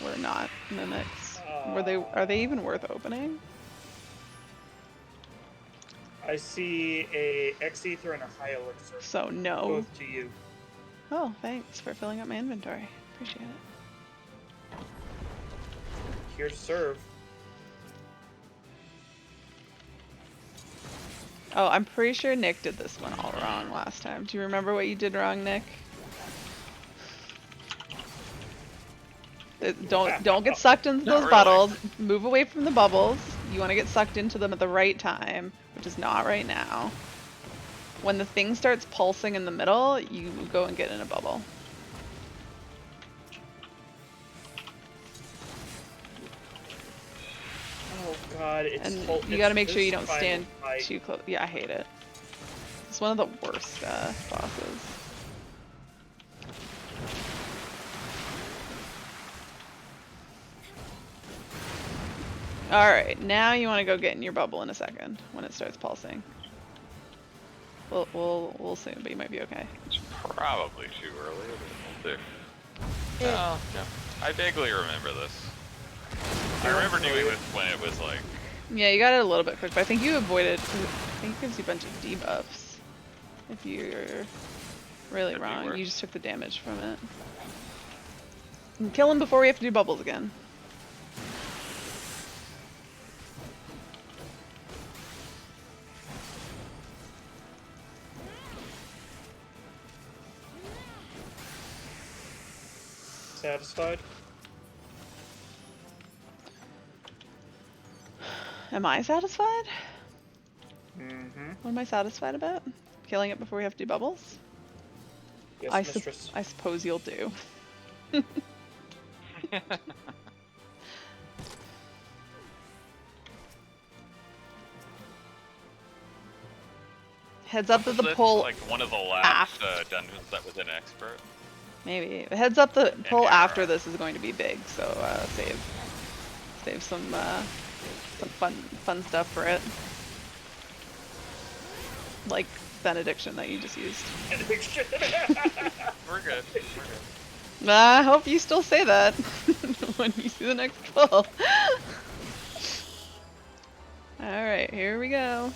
were not mimics? Are they even worth opening? I see a X Ether and a High Elixir. So no. Both to you. Oh, thanks for filling up my inventory. Appreciate it. Here to serve. Oh, I'm pretty sure Nick did this one all wrong last time. Do you remember what you did wrong, Nick? Don't get sucked into those really. bottles. Move away from the bubbles. You want to get sucked into them at the right time, which is not right now. When the thing starts pulsing in the middle, you go and get in a bubble. Oh god, it's And full, you got to make sure you this don't final stand fight. too close. Yeah, I hate it. It's one of the worst bosses. Alright, now you want to go get in your bubble in a second when it starts pulsing. We'll see, but you might be okay. It's probably too early, but we'll see. Oh, yeah. I vaguely remember this. I remember doing this when it was like... Yeah, you got it a little bit quick, but I think you avoided... I think it gives you a bunch of debuffs. If you're really Could be wrong, worse. you just took the damage from it. And kill him before we have to do bubbles again. Satisfied? Am I satisfied? Mm-hmm. What am I satisfied about? Killing it before we have to do bubbles? Yes, I mistress. I suppose you'll do. Heads up that Was the this, pull like one of the last aft. dungeons that was an expert? Maybe. Heads up the pull yeah, after right. this is going to be big, so save some fun stuff for it. Like benediction that you just used. We're good. We're good. I hope you still say that when you see the next pull. Alright, here we go.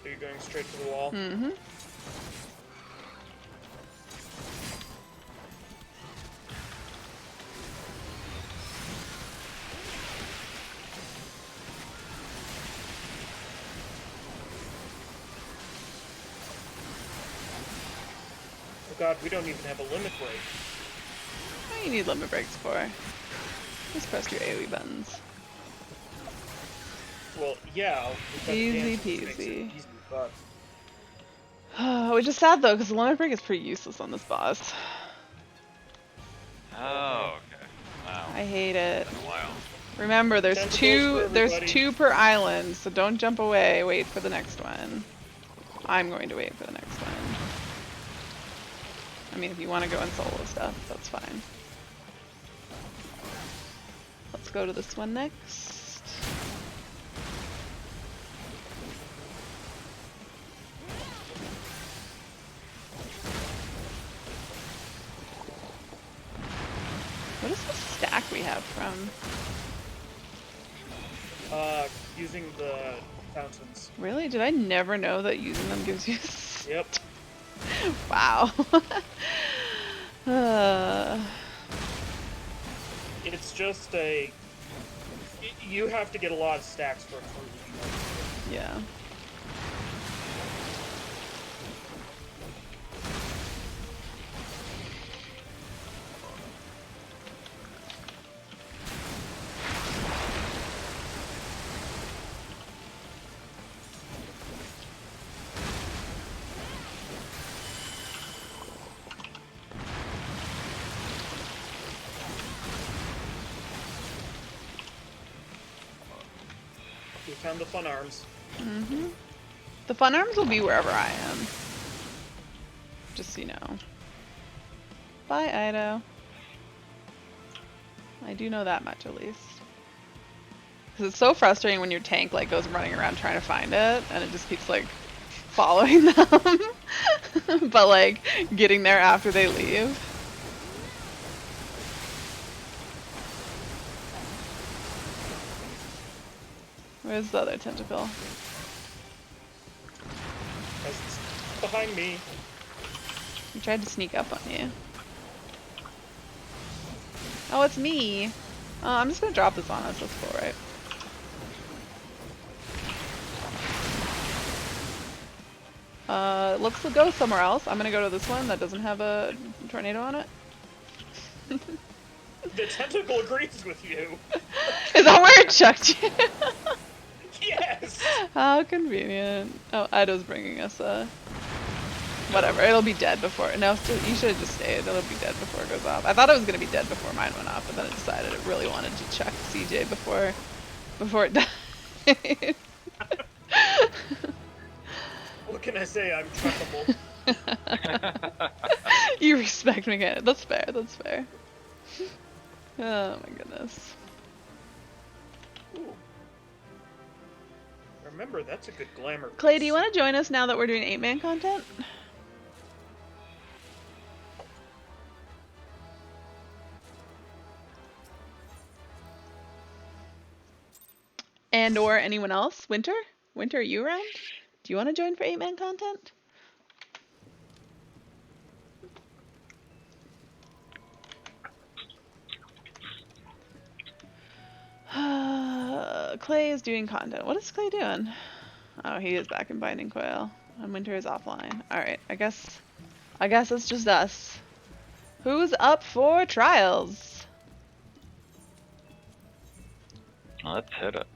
Are you going straight to the wall? Mm-hmm. Oh god, we don't even have a limit break. What do you need limit breaks for? Just press your AoE buttons. Well, yeah. we've got the Easy dance, which makes it peasy. easy, but Which is sad though, because the limit break is pretty useless on this boss. Oh, okay. Wow. I hate it. Been a while. Remember, there's Tentacles for there's everybody. 2 per island, so don't jump away. Wait for the next one. I'm going to wait for the next one. I mean, if you want to go and solo stuff, that's fine. Let's go to this one next. What is the stack we have from? using the fountains. Really? Did I never know that using them gives you... Yep. Wow. It's just a... You have to get a lot of stacks for it to really be Yeah. We found the fun arms. Mm-hmm. The fun arms will be wherever I am. Just so you know. Bye, Ido. I do know that much at least. Because it's so frustrating when your tank like goes running around trying to find it, and it just keeps like following them, but like getting there after they leave. Where's the other tentacle? It's behind me. He tried to sneak up on you. Oh, it's me. I'm just gonna drop this on us. That's cool, right? Let's go somewhere else. I'm gonna go to this one that doesn't have a tornado on it. The tentacle agrees with you. Is that where it chucked you? Yes. How convenient. Oh, Ido's bringing us a... Whatever, it'll be dead before... No, you should have just stayed. It'll be dead before it goes off. I thought it was going to be dead before mine went off, but then it decided it really wanted to chuck CJ before it died. What can I say? I'm truckable. You respect me, Canada. That's fair, that's fair. Oh my goodness. Ooh. Remember, that's a good glamour piece. Clay, do you want to join us now that we're doing 8-man content? And or anyone else? Winter? Winter, are you around? Do you want to join for 8-man content? Clay is doing content. What is Clay doing? Oh, he is back in Binding Coil. And Winter is offline. Alright, I guess it's just us. Who's up for trials? Let's hit it.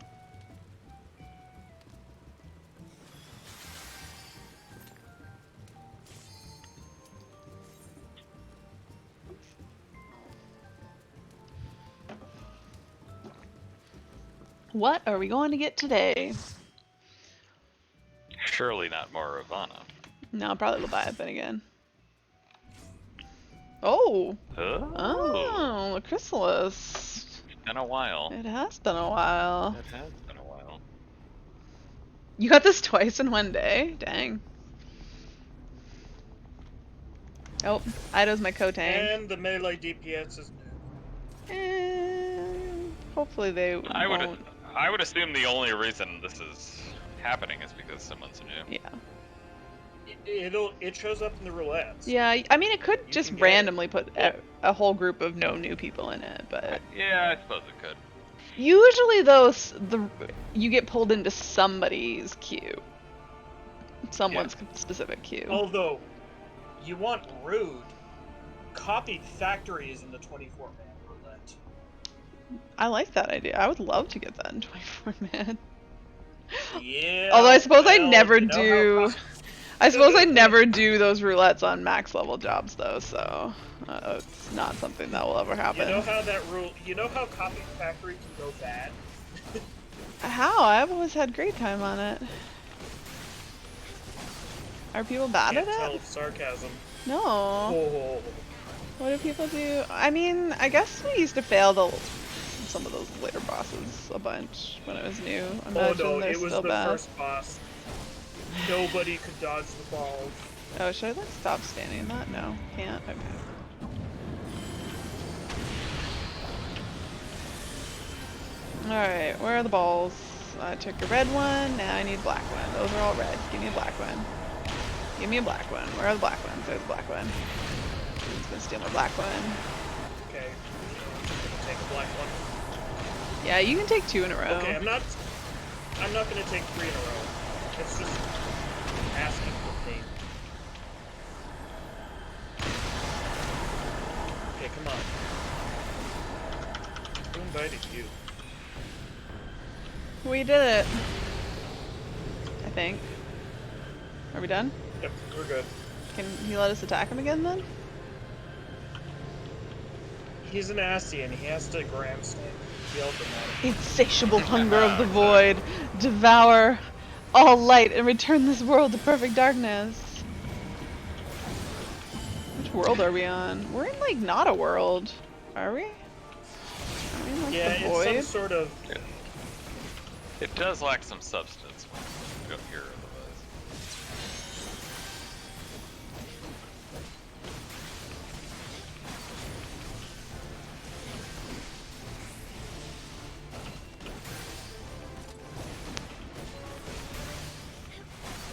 What are we going to get today? Surely not more Ravana. No, probably Leviathan again. Oh! Oh. Oh, the Chrysalis. It's been a while. It has been a while. It has been a while. You got this twice in one day? Dang. Oh, Ido's my co-tank. And the melee DPS is new. Hopefully they won't. I would assume the only reason this is happening is because someone's new. Yeah. It shows up in the roulettes. Yeah, I mean, it could You just can get randomly put a whole group of no new people in it, but Yeah, I suppose it could. usually those you get pulled into somebody's queue, someone's specific queue. Although, you want rude, copied factories in the 24-man roulette. I like that idea. I would love to get that in 24-man. Yeah. Although I suppose I well, never you know do. I suppose I never do those roulettes on max level jobs though, so it's not something that will ever happen. You know how copy factory can go bad? How? I've always had great time on it. Are people bad Can't at tell it? it's sarcasm. No. Oh. What do people do? I mean, I guess we used to fail some of those later bosses a bunch when it was new. I Oh imagine no, they're it was still the bad. first boss. Nobody could dodge the balls. Oh, should I like stop standing in that? No, can't. Okay. Alright, where are the balls? I took a red one, now I need a black one. Those are all red. Give me a black one. Give me a black one. Where are the black ones? There's a black one. He's gonna steal my black one. Okay, I'm gonna take a black one. Yeah, you can take 2 in a row. Okay, I'm not gonna take 3 in a row. It's just asking for pain. Okay, come on. Who invited you? We did it. I think. Are we done? Yep, we're good. Can he let us attack him again then? He's an Ascian, he has to grandstand. Yell dramatic. Insatiable hunger of the void, devour all light and return this world to perfect darkness. Which world are we on? We're in like not a world, are we? Like Yeah, the it's void? some sort of. It does lack some substance when you don't hear otherwise.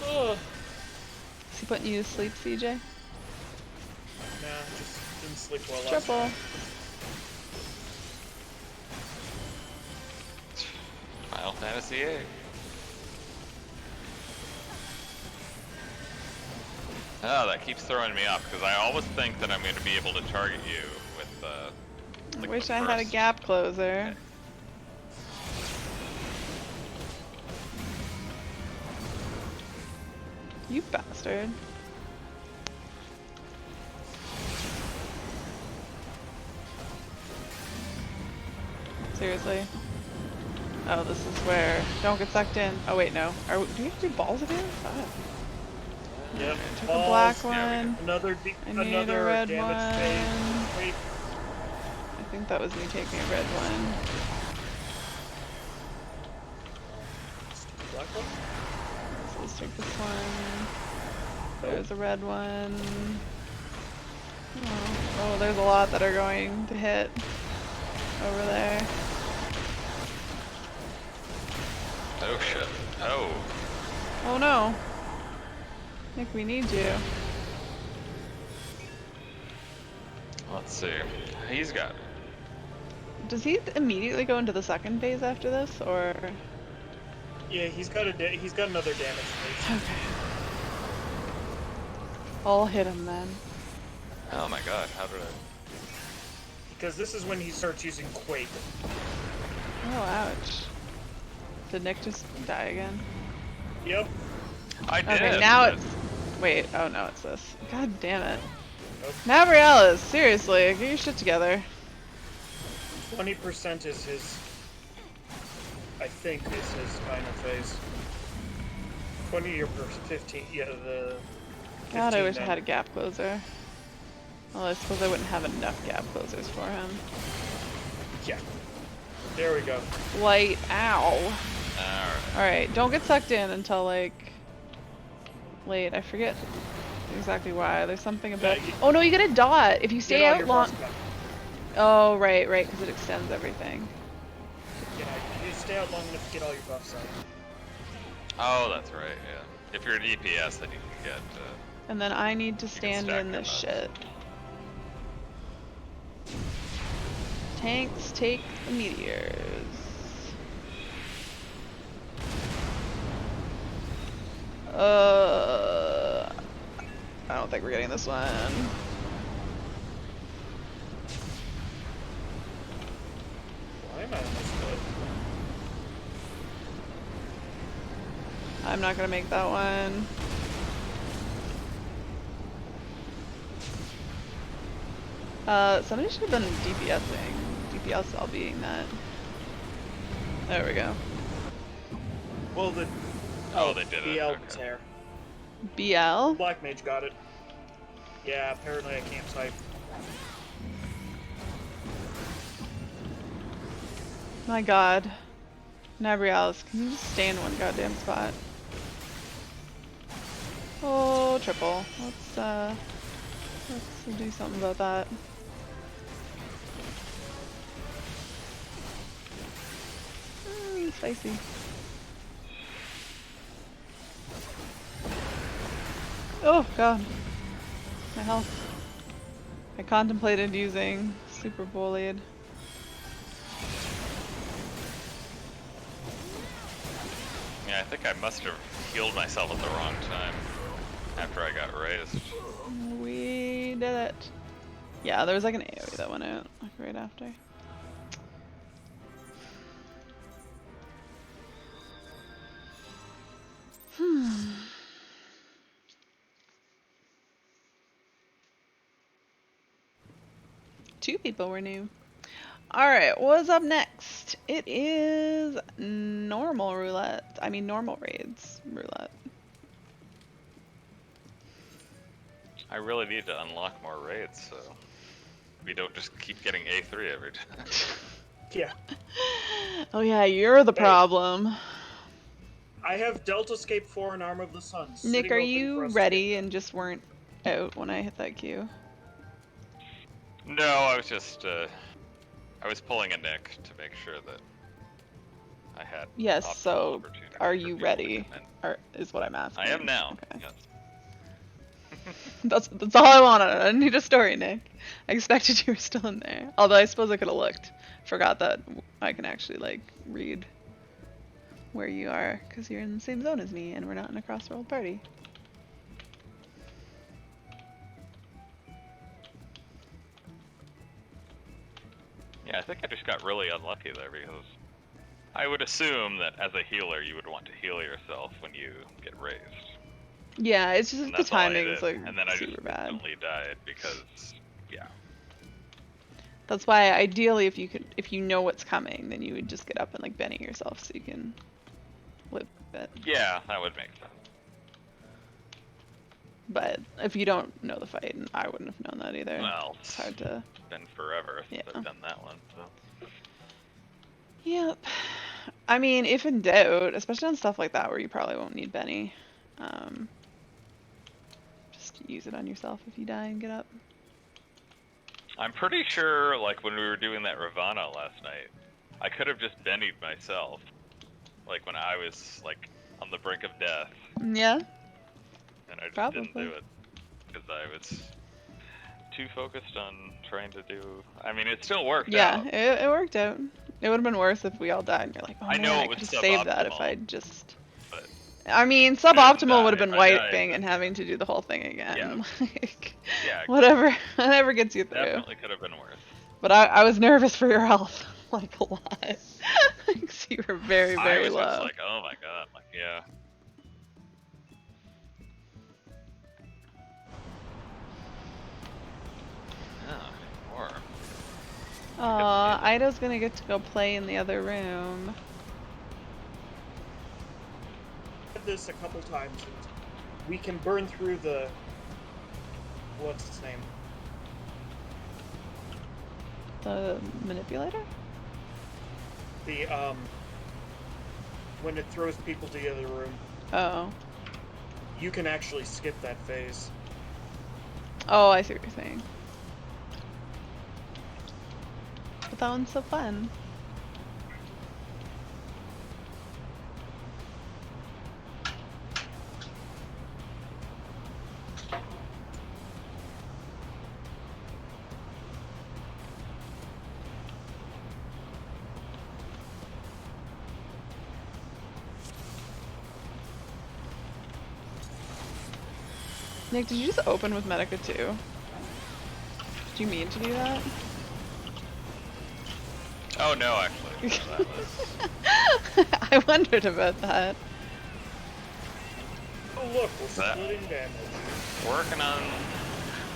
Ugh. Is he putting you to sleep, CJ? Nah, just didn't sleep well last Triple. night. Final Fantasy VIII. Oh, that keeps throwing me off because I always think that I'm going to be able to target you with I like wish the I had a first- gap closer. You bastard. Seriously. Oh, this is where. Don't get sucked in. Oh, wait, no. Do we have to do balls again? Fuck. Yep. I took balls, a black yeah, we one. Another I need another a red damage one. phase. Wait. I think that was me taking a red one. Black one? So let's take this one. There's a red one. Oh, there's a lot that are going to hit over there. Oh shit. Oh. Oh no. Nick, we need you. Let's see. He's got. Does he immediately go into the second phase after this, or? Yeah, he's got another damage phase. Okay. I'll hit him then. Oh my god. How did I? Because this is when he starts using Quake. Oh, ouch. Did Nick just die again? Yep. I did. Okay, now but- it's... Wait, oh no, it's this. God damn it. Nope. Navrialis, seriously, get your shit together. 20% is his. I think is his final phase. 20 or 15. Yeah, the. God, I 15 wish I then. had a gap closer. Well, I suppose I wouldn't have enough gap closers for him. Yeah. There we go. Light, ow. Alright. Alright, don't get sucked in until, like... Late, I forget exactly why. There's something about... Oh no, you get a dot! If you Get stay all out your long... buffs back. Oh, right, because it extends everything. Yeah, you stay out long enough to get all your buffs out. Oh, that's right. Yeah. If you're an EPS, then you can get. And then I need to can stand stack in them this up. shit. Tanks take the meteors. I don't think we're getting this one. Why am I on this foot? I'm not gonna make that one. Somebody should have been DPSing. DPS LBing that. There we go. Well, the. Oh, they did it. BL Okay. tear. BL? Black Mage got it. Yeah, apparently I can't type. My god. Nabrialis, can you just stay in one goddamn spot? Oh, triple. Let's do something about that. Spicy. Oh god. My health. I contemplated using Super Bullied. Yeah, I think I must have healed myself at the wrong time after I got raised. We did it. Yeah, there was like an AoE that went out like right after. Two people were new. Alright, what's up next? It is normal roulette. I mean normal raids roulette. I really need to unlock more raids, so we don't just keep getting A3 every time. Yeah. Oh yeah, you're the Hey. problem. I have Delta Scape 4 and Arm of the Sun Nick, sitting are open for you us to ready get and just weren't out when I hit that cue? No, I was just I was pulling a Nick to make sure that I had Yes, optimal so opportunity are for you people to ready? come in. Or is what I'm asking. I am now. Okay. Yes. That's all I wanted. I didn't need a story, Nick. I expected you were still in there. Although I suppose I could have looked. Forgot that I can actually like read where you are because you're in the same zone as me and we're not in a cross-world party. Yeah, I think I just got really unlucky there because I would assume that as a healer you would want to heal yourself when you get raised. Yeah, it's just And the that's all I timing's did. like And then I just super bad. instantly died because, yeah. That's why ideally if you know what's coming, then you would just get up and like Benny yourself so you can live it. Yeah, that would make sense. But if you don't know the fight, and I wouldn't have known that either. Well, It's hard to. It's been forever since Yeah. I've done that one, so. Yep. I mean, if in doubt, especially on stuff like that where you probably won't need Benny, just use it on yourself if you die and get up. I'm pretty sure, like, when we were doing that Ravana last night, I could have just bennied myself. Like, when I was, like, on the brink of death, Yeah, and I just probably. didn't do it. Because I was too focused on trying to do... I mean, it still worked out. Yeah, it worked out. It would have been worse if we all died and you're like, oh I man, know I it was could have saved that if suboptimal, I'd just... but I mean, didn't suboptimal would have die. been If I died, wiping then- and having to do the whole thing again. Yeah. Like, Yeah, whatever gets you through. definitely could have been worse. But I was nervous for your health, like a lot. Like, so you were very, I very was low. just like, oh my god, like, yeah. Oh, more. Aw, Ida's gonna get to go play in the other room. I've this a couple times, and we can burn through the... What's its name? The manipulator? The, when it throws people to the other room, Oh. you can actually skip that phase. Oh, I see what you're saying. But that one's so fun. Nick, did you just open with Medica 2? Did you mean to do that? Oh no, actually. No, that was... I wondered about that. Oh look, we're That- splitting damage.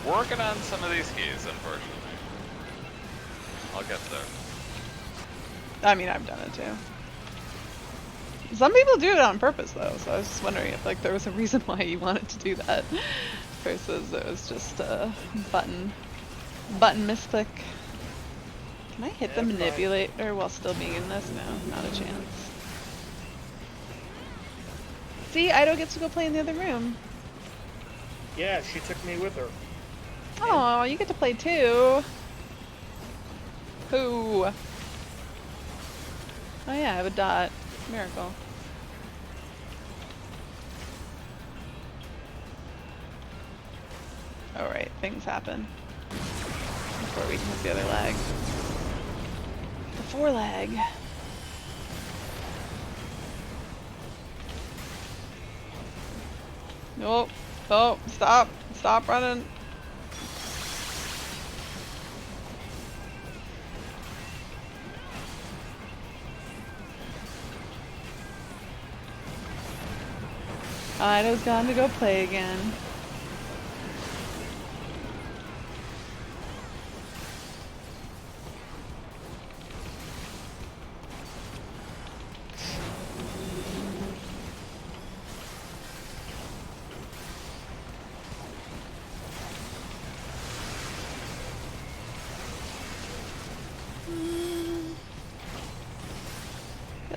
Working on some of these keys, unfortunately. I'll get there. I mean, I've done it too. Some people do it on purpose though, so I was just wondering if like there was a reason why you wanted to do that versus it was just a button misclick. Can I hit the Yeah, manipulator while still being in this? No, not a chance. See, Ido gets to go play in the other room. Yeah, she took me with her. Oh, you get to play too. Who? Oh yeah, I have a dot. Miracle. Alright, things happen. Before we can hit the other leg. The foreleg. Nope. Oh, stop. Stop running. Ida's gone to go play again.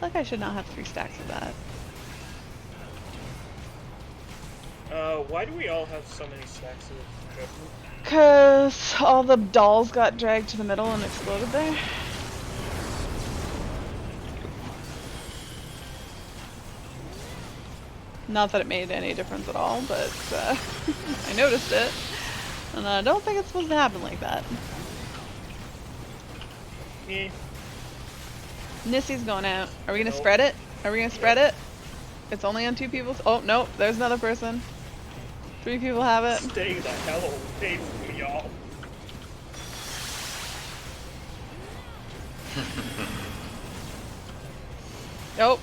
feel like I should not have 3 stacks of that. Why do we all have so many stacks of judgment? Cause all the dolls got dragged to the middle and exploded there. Not that it made any difference at all, but I noticed it. And I don't think it's supposed to happen like that. Eh. Nissy's going out. Are we gonna Nope. spread it? Are we gonna spread it? It's only on 2 people. Oh, nope, there's another person. 3 people have it. Stay the hell away from me, y'all. Oh,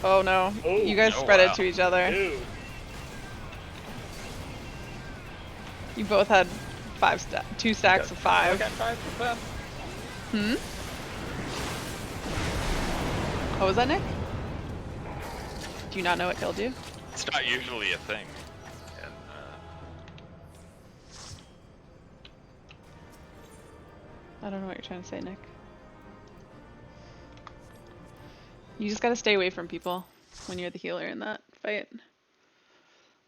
oh no. Oh, You guys oh, spread wow. it to each other. Dude. You both had 2 stacks of 5. got 5 for them. Hmm? What was that, Nick? Do you not know what killed you? It's not usually a thing. And, I don't know what you're trying to say, Nick. You just gotta stay away from people when you're the healer in that fight.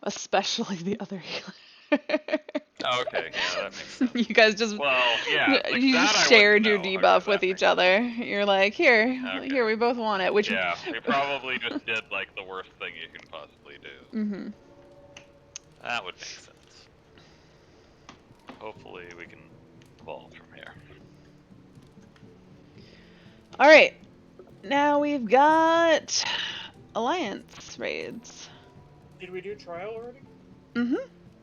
Especially the other healer. oh, okay, yeah, that makes sense. You guys just Well, yeah, like you that just I shared wouldn't your know. debuff Okay, with that each makes other. You're like, here, Okay. here, we both want it. Which Yeah, we probably just did like the worst thing you can possibly do. Mm-hmm. That would make sense. Hopefully we can evolve from here. All right, now we've got Alliance raids. Did we do trial already? Mm-hmm.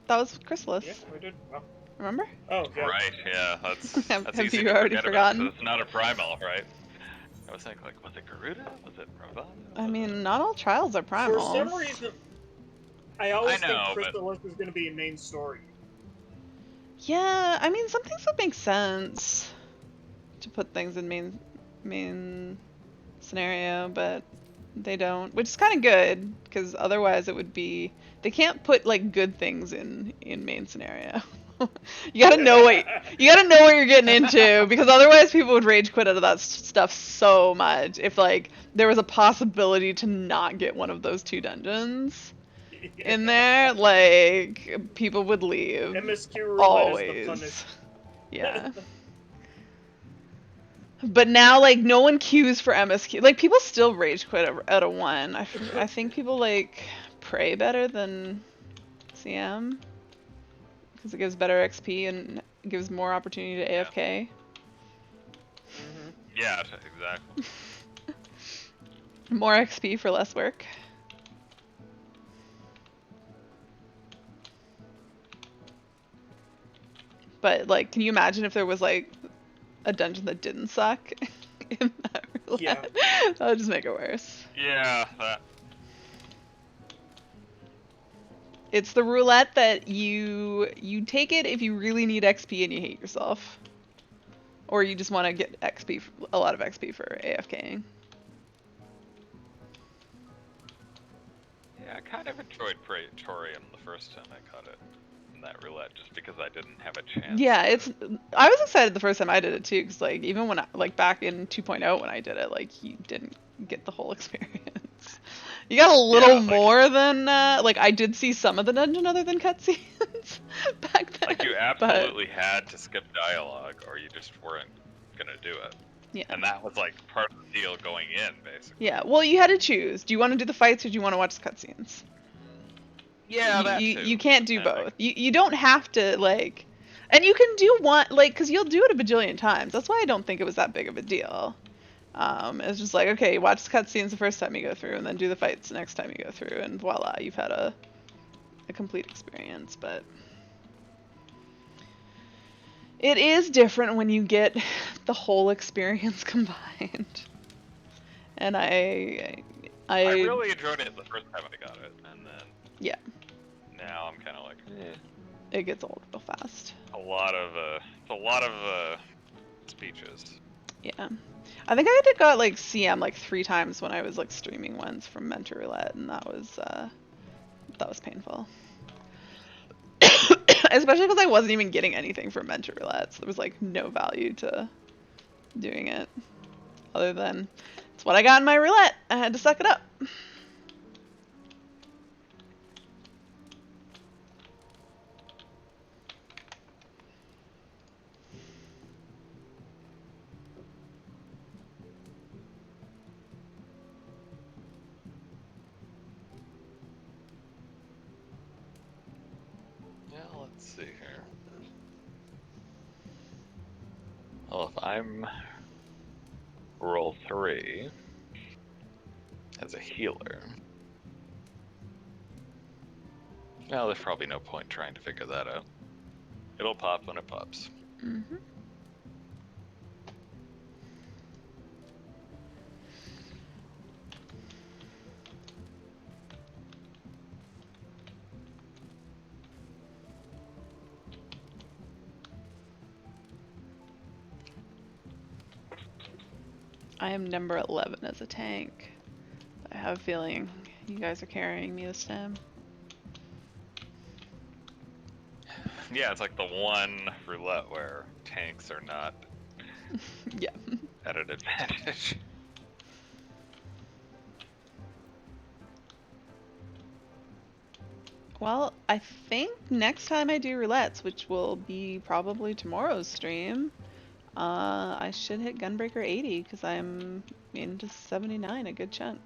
That was Chrysalis. Yeah, we did. Oh, Remember? oh yeah. Right, yeah, that's Have easy you to already forget about, forgotten? 'cause it's not a primal, right? I was thinking, like, was it Garuda? Was it Ravana? I mean, not all trials are primals. For some reason, I always I know, think but- Chrysalis is going to be a main story. Yeah, I mean, some things would make sense to put things in main scenario, but they don't, which is kind of good because otherwise it would be they can't put like good things in main scenario. You gotta know what you're getting into because otherwise people would rage quit out of that stuff so much if like there was a possibility to not get one of those 2 dungeons in there, like people would leave. MSQ roulette Always. is the funnest. Yeah. But now, like, no one queues for MSQ. Like, people still rage quit out of 1. I think people, like, pray better than CM. Because it gives better XP and gives more opportunity to AFK. Mhm. Yeah, exactly. More XP for less work. But, like, can you imagine if there was, like, a dungeon that didn't suck in that roulette? Yeah. That would just make it worse. Yeah, that. It's the roulette that you take it if you really need XP and you hate yourself. Or you just want to get XP, a lot of XP for AFKing. Yeah, I kind of enjoyed Praetorium the first time I caught it in that roulette, just because I didn't have a chance. Yeah, I was excited the first time I did it too, because like even when like back in 2.0 when I did it, like you didn't get the whole experience. You got a little like- more than like I did see some of the dungeon other than cutscenes back then. Like you absolutely had to skip dialogue, or you just weren't gonna do it. Yeah. And that was like part of the deal going in, basically. Yeah. Well, you had to choose. Do you want to do the fights or do you want to watch the cutscenes? Yeah, that you, too. you can't do I both. think- You don't have to like, and you can do one like because you'll do it a bajillion times. That's why I don't think it was that big of a deal. It's just like okay, watch the cutscenes the first time you go through, and then do the fights the next time you go through, and voila, you've had a complete experience. But it is different when you get the whole experience combined. And I really enjoyed it the first time I got it, and then yeah, now I'm kind of like, it gets old real fast. a lot of speeches. Yeah. I think I got like CM like 3 times when I was like streaming once from Mentor Roulette, and that was painful. Especially because I wasn't even getting anything from Mentor Roulette, so there was like no value to doing it. Other than it's That's what I got in my roulette. I had to suck it up. Yeah, let's see here. Well, if I'm roll 3 as a healer, well, there's probably no point trying to figure that out. It'll pop when it pops. Mm-hmm. I am number 11 as a tank. I have a feeling you guys are carrying me this time. Yeah, it's like the one roulette where tanks are not Yeah. at an advantage. Well, I think next time I do roulettes, which will be probably tomorrow's stream, I should hit Gunbreaker 80 because I'm into 79 a good chunk.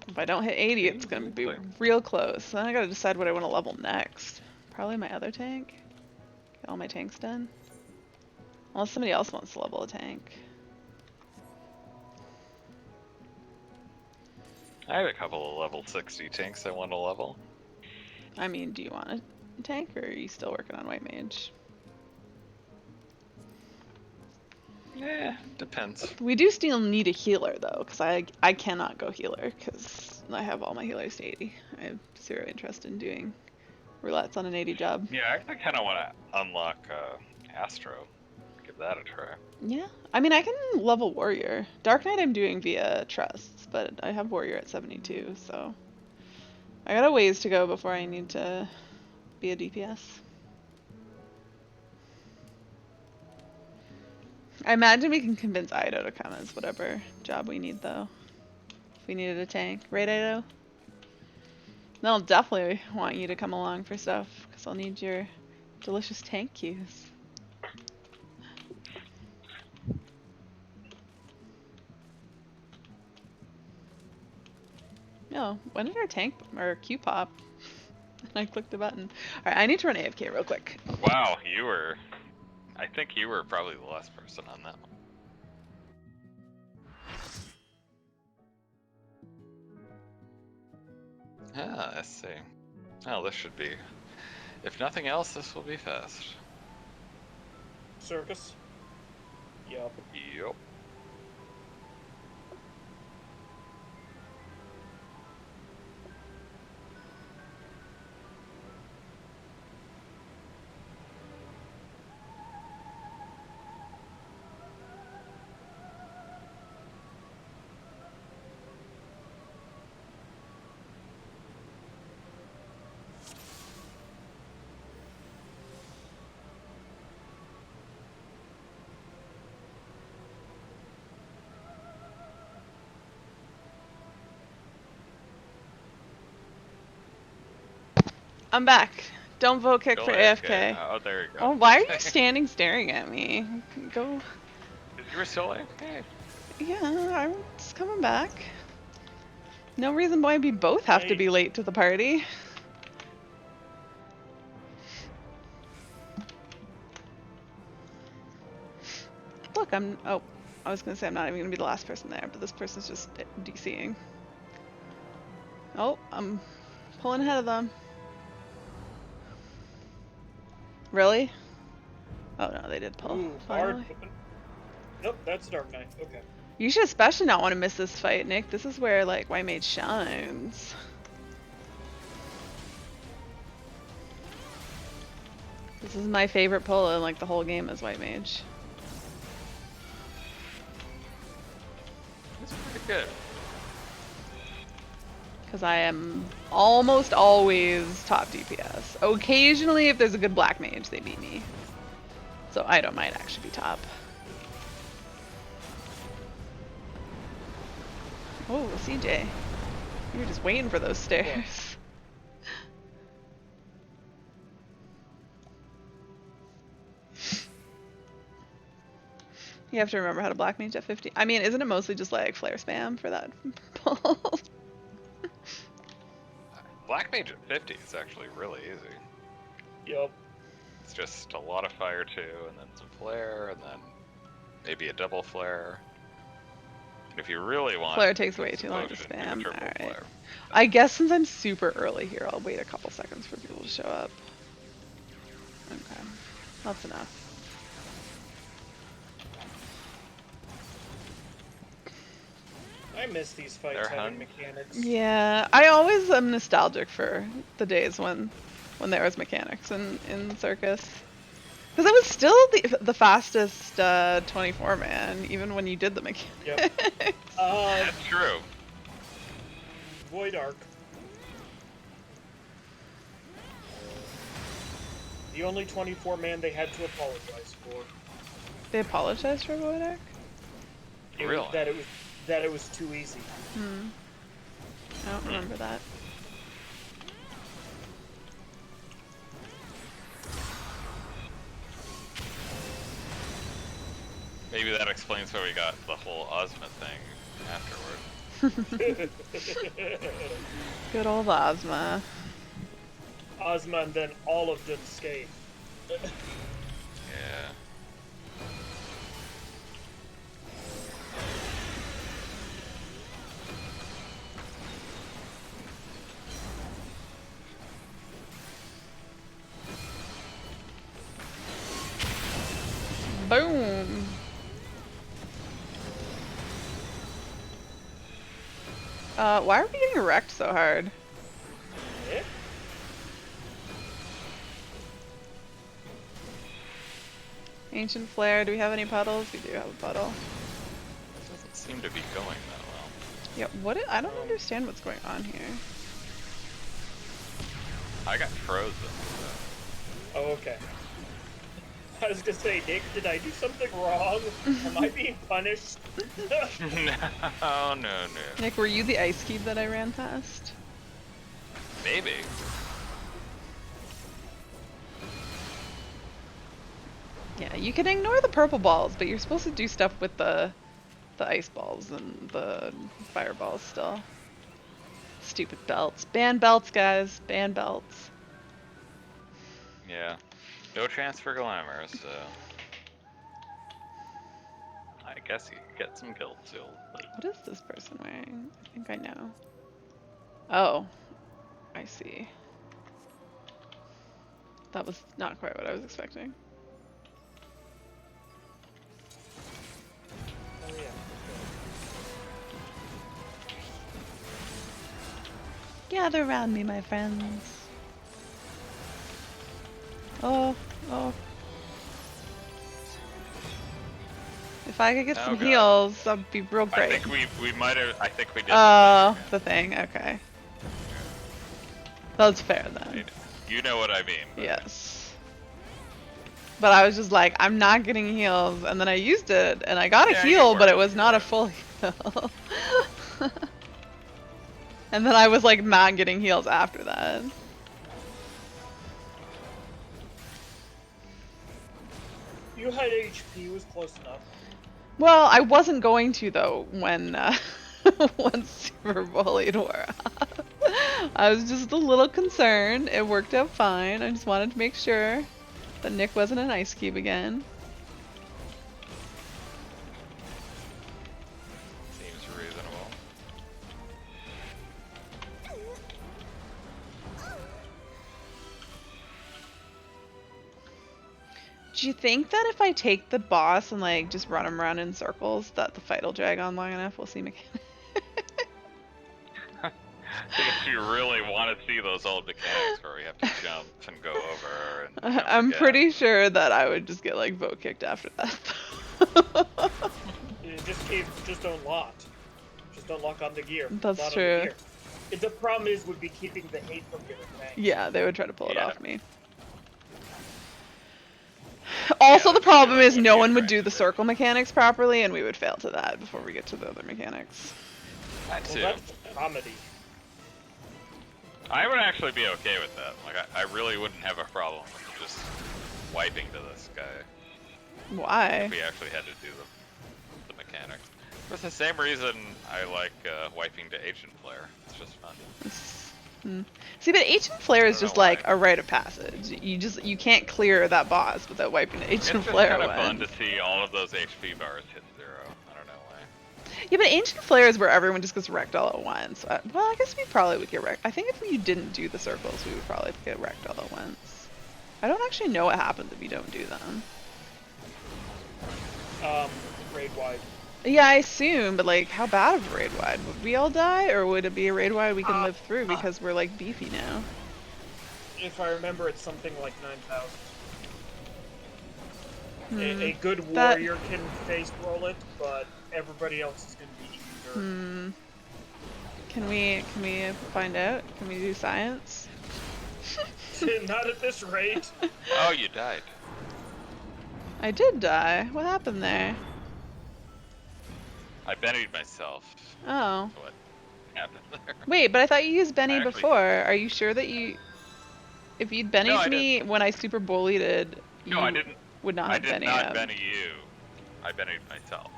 If I don't hit 80, it's gonna be real close. Then I gotta decide what I want to level next. Probably my other tank. Get all my tanks done. Unless somebody else wants to level a tank. I have a couple of level 60 tanks I want to level. I mean, do you want a tank or are you still working on White Mage? Yeah, depends. We do still need a healer though, because I cannot go healer because I have all my healers to 80. I have zero interest in doing roulettes on an 80 job. Yeah, I kind of want to unlock Astro. Give that a try. Yeah, I mean I can level Warrior. Dark Knight I'm doing via Trusts, but I have Warrior at 72, so I got a ways to go before I need to be a DPS. I imagine we can convince Ido to come as whatever job we need though. If we needed a tank, right Ido? Then I'll definitely want you to come along for stuff, because I'll need your delicious tank cues. No, when did our tank or Q pop? And I clicked the button. Alright, I need to run AFK real quick. Wow, I think you were probably the last person on that one. Ah, I see. Oh, this should be... If nothing else, this will be fast. Circus. Yup. Yup. I'm back. Don't vote kick Go for AFK. AFK. Oh, there you go. Oh, why are you standing staring at me? Go. You were still AFK. Yeah, I'm just coming back. No reason why we both have to be late to the party. Look, oh, I was gonna say I'm not even gonna be the last person there, but this person's just DCing. Oh, I'm pulling ahead of them. Really? Oh no, they did pull. Ooh, Finally. hard. Nope, that's Dark Knight. Okay. You should especially not want to miss this fight, Nick. This is where, like, White Mage shines. This is my favorite pull in, like, the whole game is White Mage. That's pretty good. Because I am almost always top DPS. Occasionally, if there's a good Black Mage, they beat me. So I don't might actually be top. Oh, CJ. You were just waiting for those stairs. You have to remember how to black mage at 50. I mean, isn't it mostly just like flare spam for that pull? Black Mage at 50 is actually really easy. Yup. It's just a lot of fire too, and then some flare, and then maybe a double flare. And if you really want, Flare takes way use too a long to potion, do a spam. triple Alright. flare. I guess since I'm super early here, I'll wait a couple seconds for people to show up. Okay. That's enough. I miss these fights They're having hun- mechanics. Yeah, I always am nostalgic for the days when there was mechanics in Circus. Because it was still the fastest 24 man, even when you did the mechanics. Yep. That's true. Void Arc. The only 24 man they had to apologize for. They apologized for Void Arc? Really? That it was too easy. I don't remember that. Maybe that explains why we got the whole Ozma thing afterward. Good old Ozma. Ozma and then all of them skate. Yeah. Boom! Why are we getting wrecked so hard? Eh? Ancient Flare, do we have any puddles? We do have a puddle. Doesn't seem to be going that well. Yeah, I don't understand what's going on here. I got frozen. So. Oh, okay. I was gonna say, Nick, did I do something wrong? Am I being punished? No. Nick, were you the ice cube that I ran past? Maybe. Yeah, you can ignore the purple balls, but you're supposed to do stuff with the ice balls and the fireballs still. Stupid belts. Ban belts, guys. Ban belts. Yeah. No chance for glamour, so. I guess you could get some guild seal. What is this person wearing? I think I know. Oh. I see. That was not quite what I was expecting. Oh, yeah. Gather around me, my friends. Oh. If I could get Oh, some God. heals, that'd be real great. I think we might have. I think we did. Oh, the thing. Okay. That's fair then. You know what I mean. But Yes. But I was just like, I'm not getting heals, and then I used it, and I got a Yeah, you heal, but were. it was not a full heal. And then I was like not getting heals after that. You had HP, was close enough. Well, I wasn't going to though when when Super Bullied wore off. I was just a little concerned. It worked out fine. I just wanted to make sure that Nick wasn't an ice cube again. seems reasonable. Do you think that if I take the boss and like just run him around in circles, that the fight will drag on long enough? We'll see mechanics. If you really want to see those old mechanics where we have to jump and go over and jump I'm again. pretty sure that I would just get like vote kicked after that. Just don't lock. Just don't lock on the gear. That's Not on true. the gear. The problem is would be keeping the hate from getting back. Yeah, they would try to pull it Yeah. off me. Also, Yeah, the problem that is would no be one would do the attractive. circle mechanics properly, and we would fail to that before we get to the other mechanics. That Well, too. that's comedy. I would actually be okay with that. Like, I really wouldn't have a problem with just wiping to this guy Why? if we actually had to do the mechanics. For the same reason I like wiping to Agent Flare. It's just fun. See, but Ancient Flare is I don't just know like why. a rite of passage. You can't clear that boss without wiping the It's Ancient just Flare kind of fun once. to see all of those HP bars hit 0. I don't know why. Yeah, but Ancient Flare is where everyone just gets wrecked all at once. Well, I guess we probably would get wrecked. I think if we didn't do the circles, we would probably get wrecked all at once. I don't actually know what happens if you don't do them. Raid wide. Yeah, I assume, but like, how bad of a raid wide? Would we all die, or would it be a raid wide we can live through because we're like beefy now? If I remember, it's something like 9,000. A good That- warrior can face roll it, but everybody else is going to be eating dirt. Can we find out? Can we do science? Not at this rate. Oh, you died. I did die. What happened there? I bennied myself. Oh. What happened there? Wait, but I thought you used Benny Actually- before. Are you sure that you... If you'd Bennied No, I me when I super bullied, you No, I didn't. would not I have did Benny not him. benny you. I bennied myself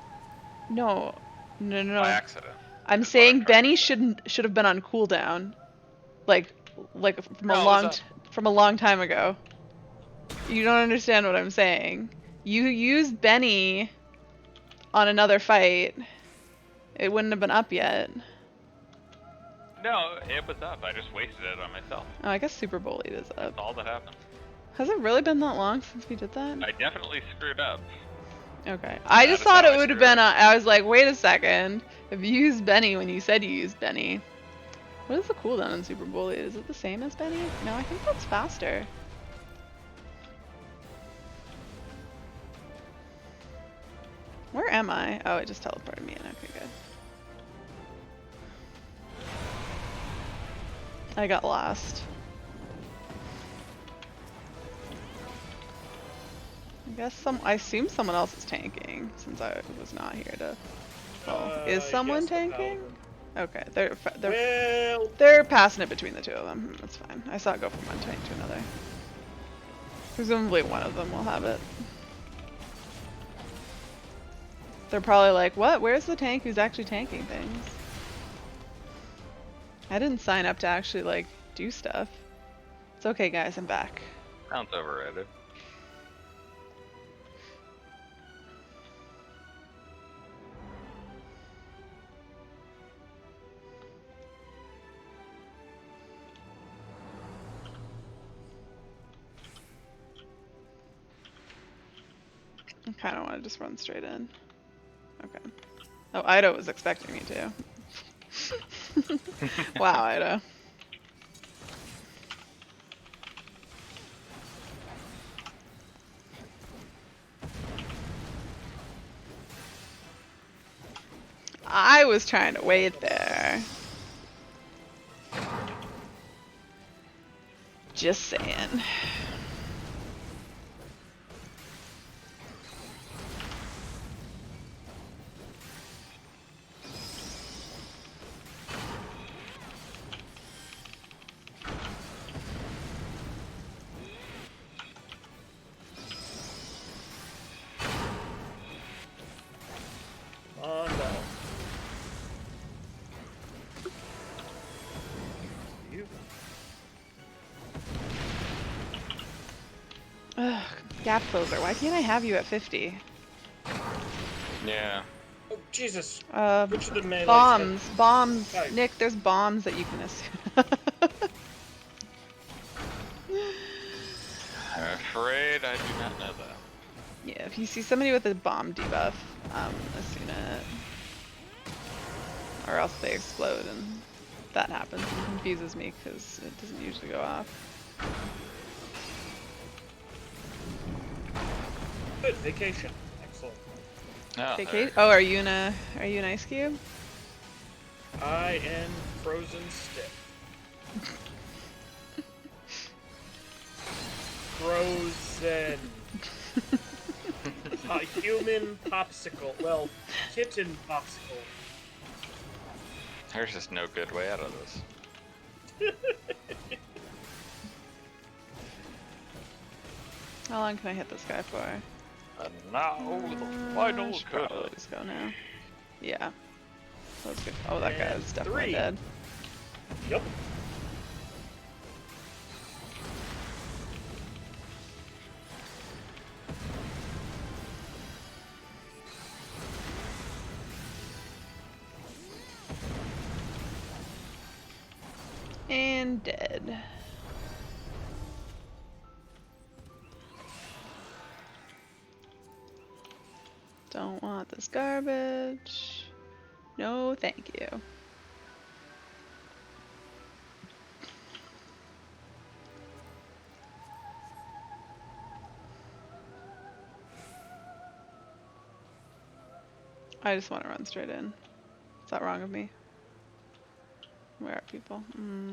No. No. by accident. I'm is what saying I'm trying Benny to should have been on cooldown. Like from No, a it long was from a long time ago. You don't understand what I'm saying. You used Benny on another fight. It wouldn't have been up yet. No, it was up. I just wasted it on myself. Oh, I guess super bullied is up. That's all that happened. Has it really been that long since we did that? I definitely screwed up. Okay. I just is thought how it I would have screwed been. I was like, wait a second. If you used Benny when you said you used Benny, what is the cooldown on Super Bully? Is it the same as Benny? No, I think that's faster. Where am I? Oh, it just teleported me in. Okay, good. I got lost. I assume someone else is tanking since I was not here to. Oh, is someone yes, the tanking? paladin. Okay, Well, they're passing it between the two of them. That's fine. I saw it go from one tank to another. Presumably one of them will have it. They're probably like, what? Where's the tank who's actually tanking things? I didn't sign up to actually, like, do stuff. It's okay, guys. I'm back. Sounds overrated. I kind of want to just run straight in. Okay. Oh, Ida was expecting me to. Wow, Ida. I was trying to wait there. Just saying. on now. You. Ugh, gap closer. Why can't I have you at 50? Yeah. Oh, Jesus. Uh, Which of the melee bombs. Right. Nick, there's bombs that you can assume. I'm afraid I do not know that. Yeah, if you see somebody with a bomb debuff, assume it. Or else they explode, and that happens and confuses me because it doesn't usually go off. Good vacation. Excellent. Oh, Oh, are you in Ice Cube? I am frozen stiff. Frozen. A human popsicle. Well, kitten popsicle. There's just no good way out of this. How long can I hit this guy for? And now the final should probably cut. just go now. Yeah. Let's go. Oh, that And guy's definitely 3. dead. Yep. And dead. Don't want this garbage. No, thank you. I just want to run straight in. Is that wrong of me? Where are people?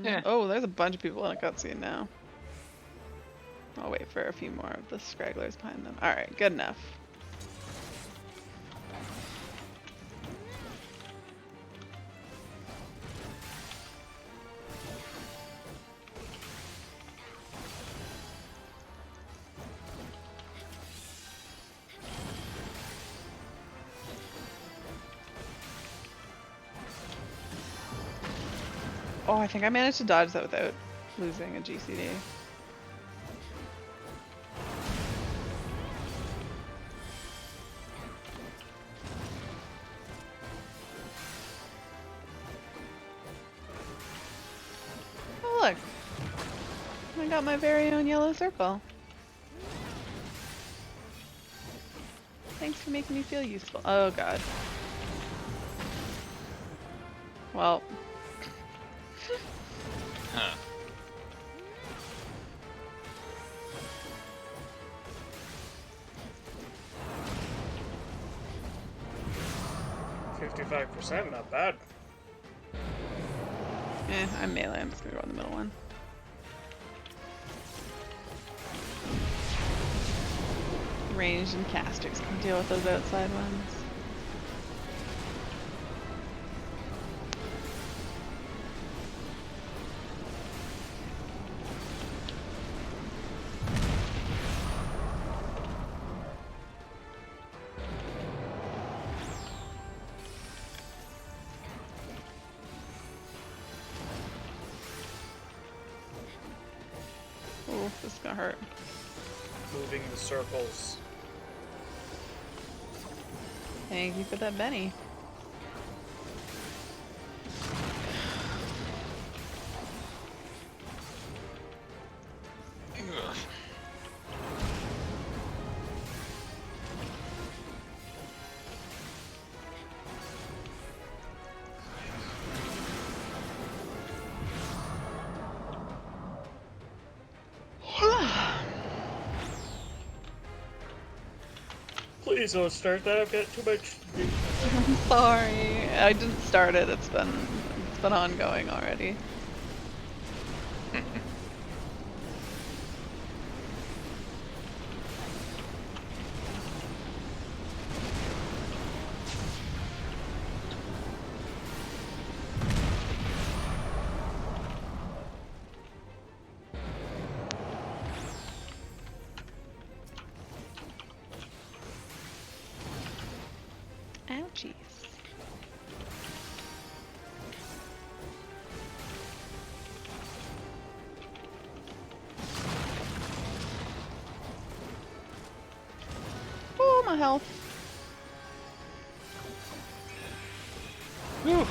Yeah. Oh, there's a bunch of people in a cutscene now. I'll wait for a few more of the scragglers behind them. Alright, good enough. Oh, I think I managed to dodge that without losing a GCD. Oh, look. I got my very own yellow circle. Thanks for making me feel useful. Oh, God. Well. Huh. %, not bad. I'm melee. I'm just gonna go on the middle one. Ranged and casters can deal with those outside ones. Oh, this is gonna hurt. Moving the circles. Thank you for that, Benny. Ugh. Please don't start that. I've got too much to do. I'm sorry. I didn't start it. It's been ongoing already. Ouchies. Oh, my health. Whew.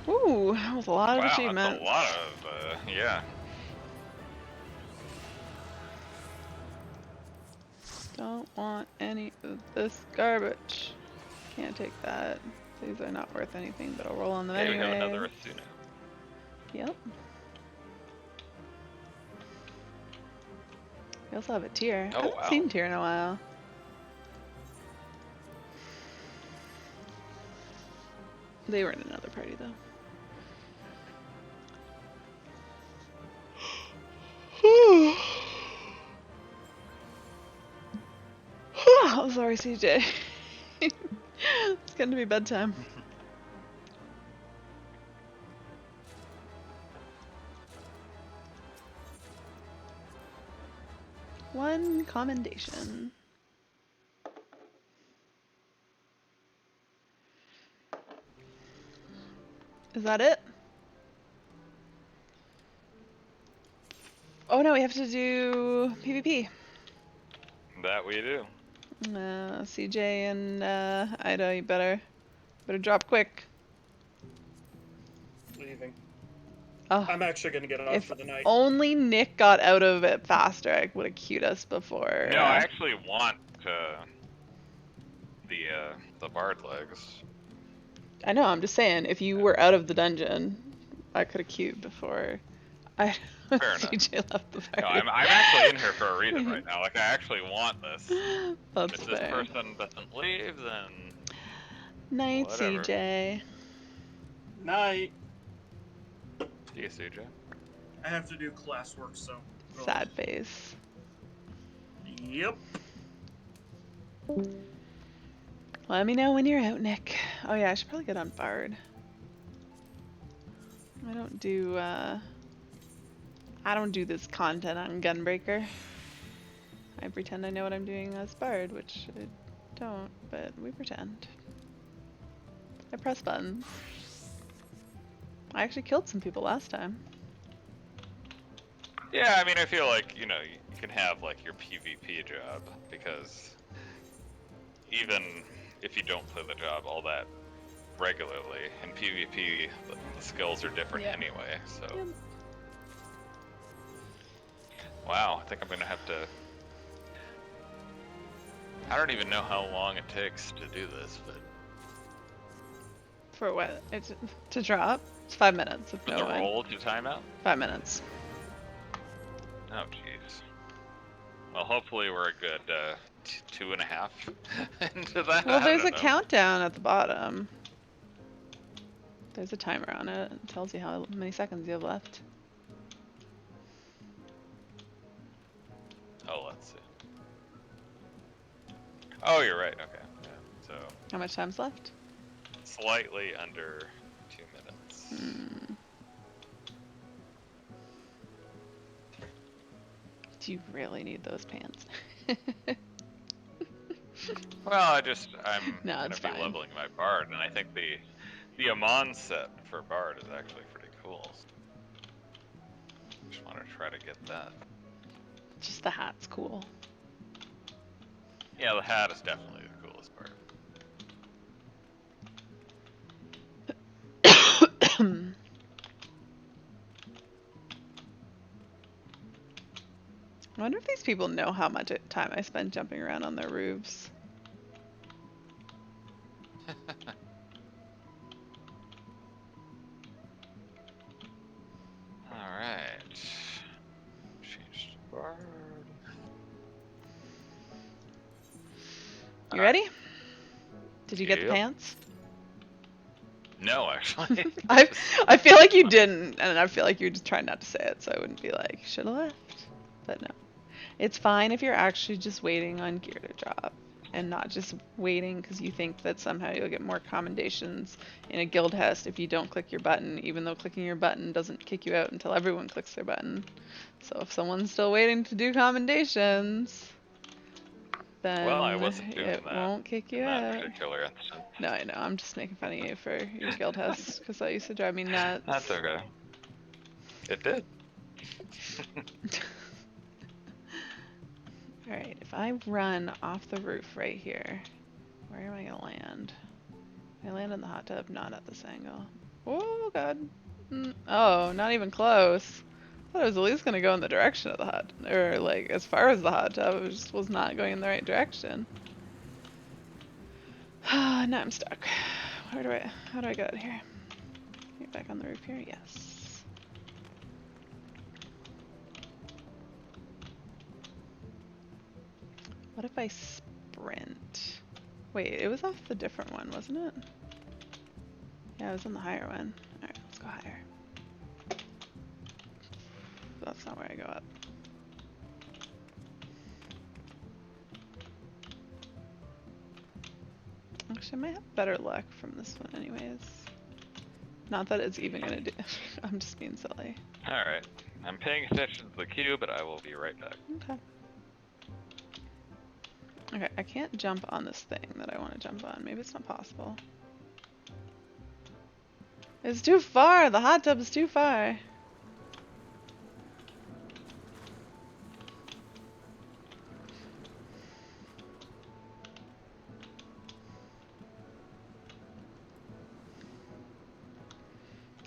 Ooh, that was a lot of Wow, achievements. that's a lot of, yeah. Don't want any of this garbage. Can't take that. These are not worth anything, but I'll roll on them Okay, anyway. we have another Asuna. Yep. We also have a tier. Oh, I haven't wow. seen tier in a while. They were in another party Sorry, CJ. It's getting to be bedtime. One commendation. Is that it? Oh no, we have to do PvP. That we do. CJ and Ida, you better drop quick. Leaving. Oh, I'm actually gonna get off if for the night. only Nick got out of it faster, I would have queued us before. No, I actually want the bard legs. I know. I'm just saying, if you were out of the dungeon, I could have queued before. Fair enough. CJ left the No, party. I'm actually in here for a reason right now. Like I actually want this. That's If this fair. person doesn't leave, then Night, whatever. CJ. Night. See you, CJ. I have to do classwork, so. Sad face. Yep. Let me know when you're out, Nick. Oh yeah, I should probably get on Bard. I don't do this content on Gunbreaker. I pretend I know what I'm doing as Bard, which I don't, but we pretend. I press buttons. I actually killed some people last time. Yeah, I mean, I feel like, you know, you can have, like, your PvP job, because even if you don't play the job all that regularly, in PvP, the skills are different Yeah. anyway, so... Yep. Wow, I think I'm gonna have to... I don't even know how long it takes to do this, but... For what? It's to drop? It's 5 minutes with For no the one. roll to timeout? 5 minutes. Oh, jeez. Well, hopefully we're a good 2.5 into that. Well, I there's a don't know. countdown at the bottom. There's a timer on it. It tells you how many seconds you have left. Oh, let's see. Oh, you're right. Okay. Yeah. So How much time's left? slightly under 2 minutes. Hmm. Do you really need those pants? Well, I'm No, gonna it's be fine. leveling my bard, and I think the Amon set for bard is actually pretty cool. Just want to try to get that. Just the hat's cool. Yeah, the hat is definitely the coolest part. I wonder if these people know how much time I spend jumping around on their roofs. Alright. Change to bard. You ready? Did you get the Yep. pants? No, actually. I feel like you didn't, and I feel like you're just trying not to say it, so I wouldn't be like, should have left. But no. It's fine if you're actually just waiting on gear to drop, and not just waiting because you think that somehow you'll get more commendations in a guild test if you don't click your button, even though clicking your button doesn't kick you out until everyone clicks their button. So if someone's still waiting to do commendations, then Well, I wasn't doing it that won't kick you in that out. particular instance. No, I know. I'm just making fun of you for your guild test because that used to drive me nuts. That's okay. It did. Alright, if I run off the roof right here, where am I gonna land? I land in the hot tub, not at this angle. Oh god. Oh, not even close. I thought I was at least gonna go in the direction of the hot, or like as far as the hot tub. It just was not going in the right direction. Now I'm stuck. How do I get out of here? Get back on the roof here? Yes. What if I sprint? Wait, it was off the different one, wasn't it? Yeah, it was on the higher one. Alright, let's go higher. That's not where I go up. Actually, I might have better luck from this one anyways. Not that it's even gonna do. I'm just being silly. Alright. I'm paying attention to the queue, but I will be right back. Okay. Okay, I can't jump on this thing that I want to jump on. Maybe it's not possible. It's too far! The hot tub is too far!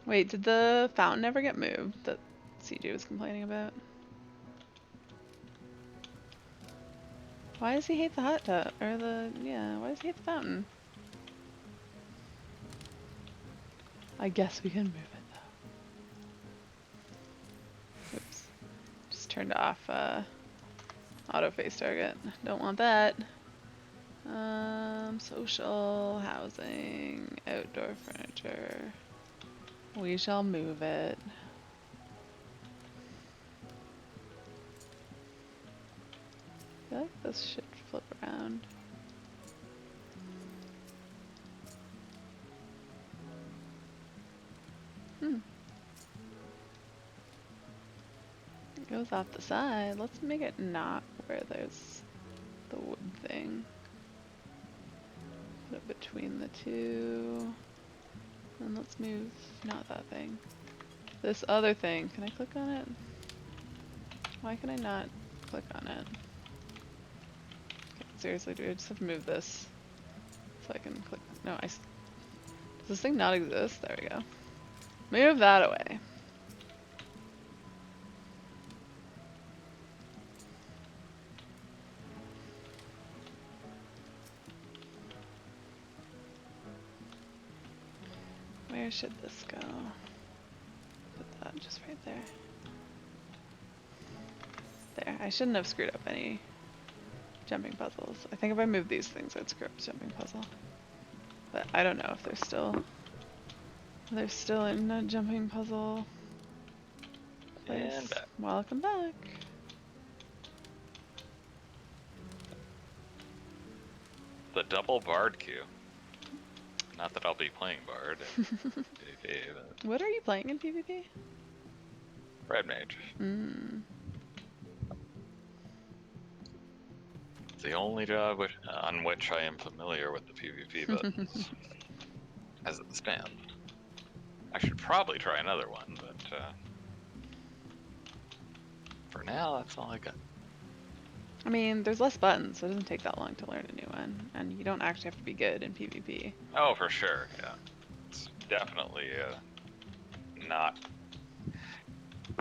Wait, did the fountain ever get moved that CJ was complaining about? Why does he hate the hot tub? Or the, yeah, why does he hate the fountain? I guess we can move it though. Oops. Just turned off auto face target. Don't want that. Social, housing, outdoor furniture. We shall move it. I feel like this should flip around. It goes off the side. Let's make it not where there's the wood thing. Put it between the two. And let's move, not that thing. This other thing. Can I click on it? Why can I not click on it? Okay, seriously, do I just have to move this so I can click? No, does this thing not exist? There we go. Move that away. Where should this go? Put that just right there. There. I shouldn't have screwed up any jumping puzzles. I think if I moved these things, I'd screw up the jumping puzzle. But I don't know if they're still in a jumping puzzle place. And back. Welcome back. The double Bard queue. Not that I'll be playing Bard in PvP, but What are you playing in PvP? Red Mage. It's the only job on which I am familiar with the PvP buttons. As it stands. I should probably try another one, but for now, that's all I got. I mean, there's less buttons, so it doesn't take that long to learn a new one. And you don't actually have to be good in PvP. Oh, for sure, yeah. It's definitely not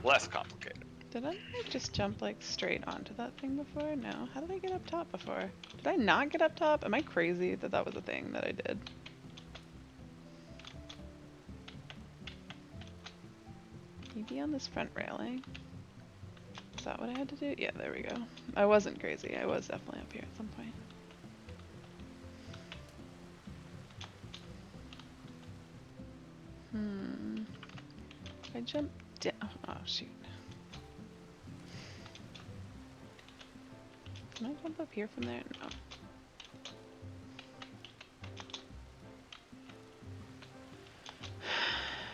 less complicated. Did I just jump like straight onto that thing before? No. How did I get up top before? Did I not get up top? Am I crazy that that was a thing that I did? Maybe on this front railing? Is that what I had to do? Yeah, there we go. I wasn't crazy. I was definitely up here at some point. If I jump down. Oh, shoot. Can I jump up here from there? No.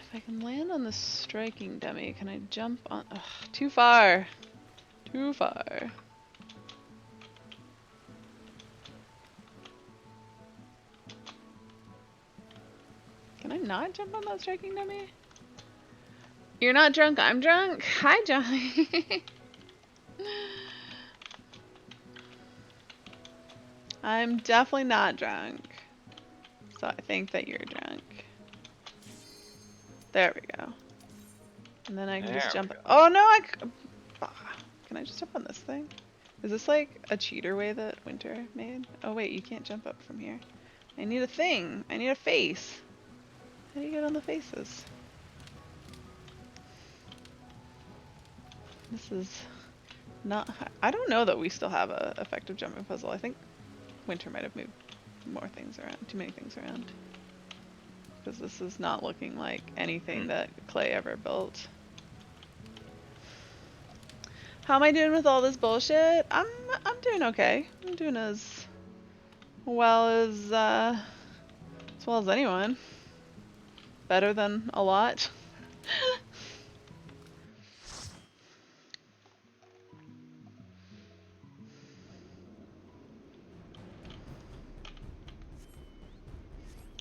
If I can land on the striking dummy, can I jump on? Ugh, too far. Too far. Can I not jump on that striking dummy? You're not drunk, I'm drunk? Hi, Johnny. I'm definitely not drunk. So I think that you're drunk. There we go. And then I can just There jump. we go. Oh no, can I just jump on this thing? Is this like a cheater way that Winter made? Oh wait, you can't jump up from here. I need a thing. I need a face. How do you get on the faces? This is not. I don't know that we still have a effective jumping puzzle. I think Winter might have moved more things around, too many things around. Because this is not looking like anything that Clay ever built. How am I doing with all this bullshit? I'm doing okay. I'm doing as well as As well as anyone. Better than a lot.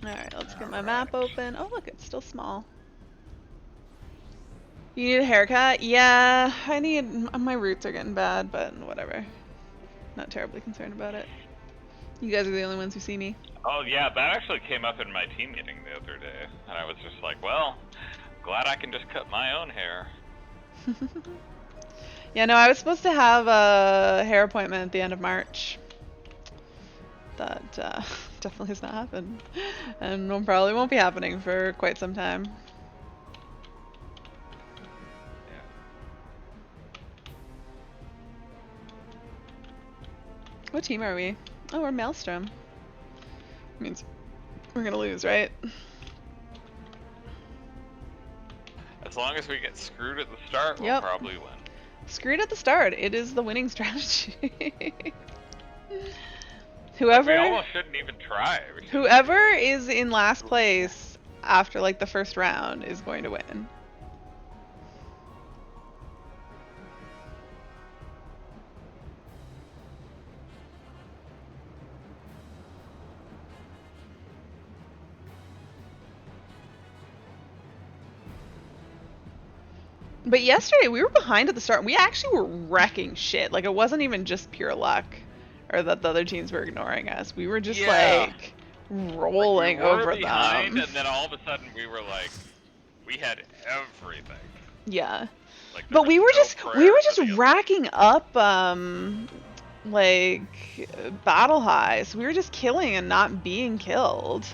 Alright, let's get my map open. Oh look, it's still small. You need a haircut? Yeah, I need... My roots are getting bad, but whatever. Not terribly concerned about it. You guys are the only ones who see me. Oh yeah, that actually came up in my team meeting the other day, and I was just like, well, glad I can just cut my own hair. Yeah, no, I was supposed to have a hair appointment at the end of March. That definitely has not happened. And probably won't be happening for quite some time. What team are we? Oh, we're Maelstrom. Means we're gonna lose, right? As long as we get screwed at the start, we'll probably win. Screwed at the start. It is the winning strategy. Whoever... We almost shouldn't even try. Whoever is in last place after like the first round is going to win. But yesterday we were behind at the start and we actually were wrecking shit. Like it wasn't even just pure luck or that the other teams were ignoring us. We were just like rolling like we were over behind, them. And then all of a sudden we were like, we had everything. Yeah. Like, but we were just racking up like battle highs. We were just killing and not being killed.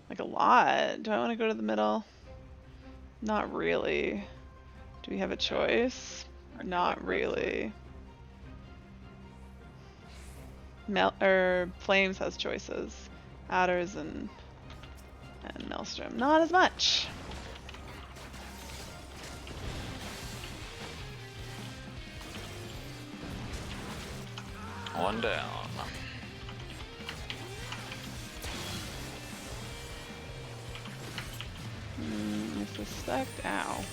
Like a lot. Do I want to go to the middle? Not really. Do we have a choice? Not really. Flames has choices. Adders and Maelstrom. Not as much. One down. I suspect. Ow.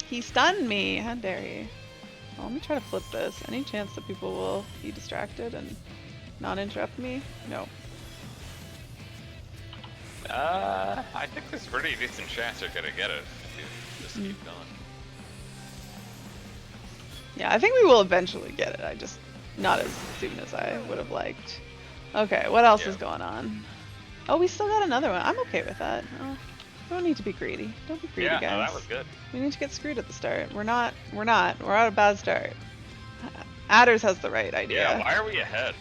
He stunned me. How dare he? Well, let me try to flip this. Any chance that people will be distracted and not interrupt me? No. I think there's a pretty decent chance they're gonna get it if you just keep going. Yeah, I think we will eventually get it. I just not as soon as I would have liked. Okay, what else is going on? Oh, we still got another one. I'm okay with that. Oh, don't need to be greedy. Don't be greedy, guys. No, that was good. We need to get screwed at the start. We're not. We're at a bad start. Adders has the right idea. Yeah, why are we ahead?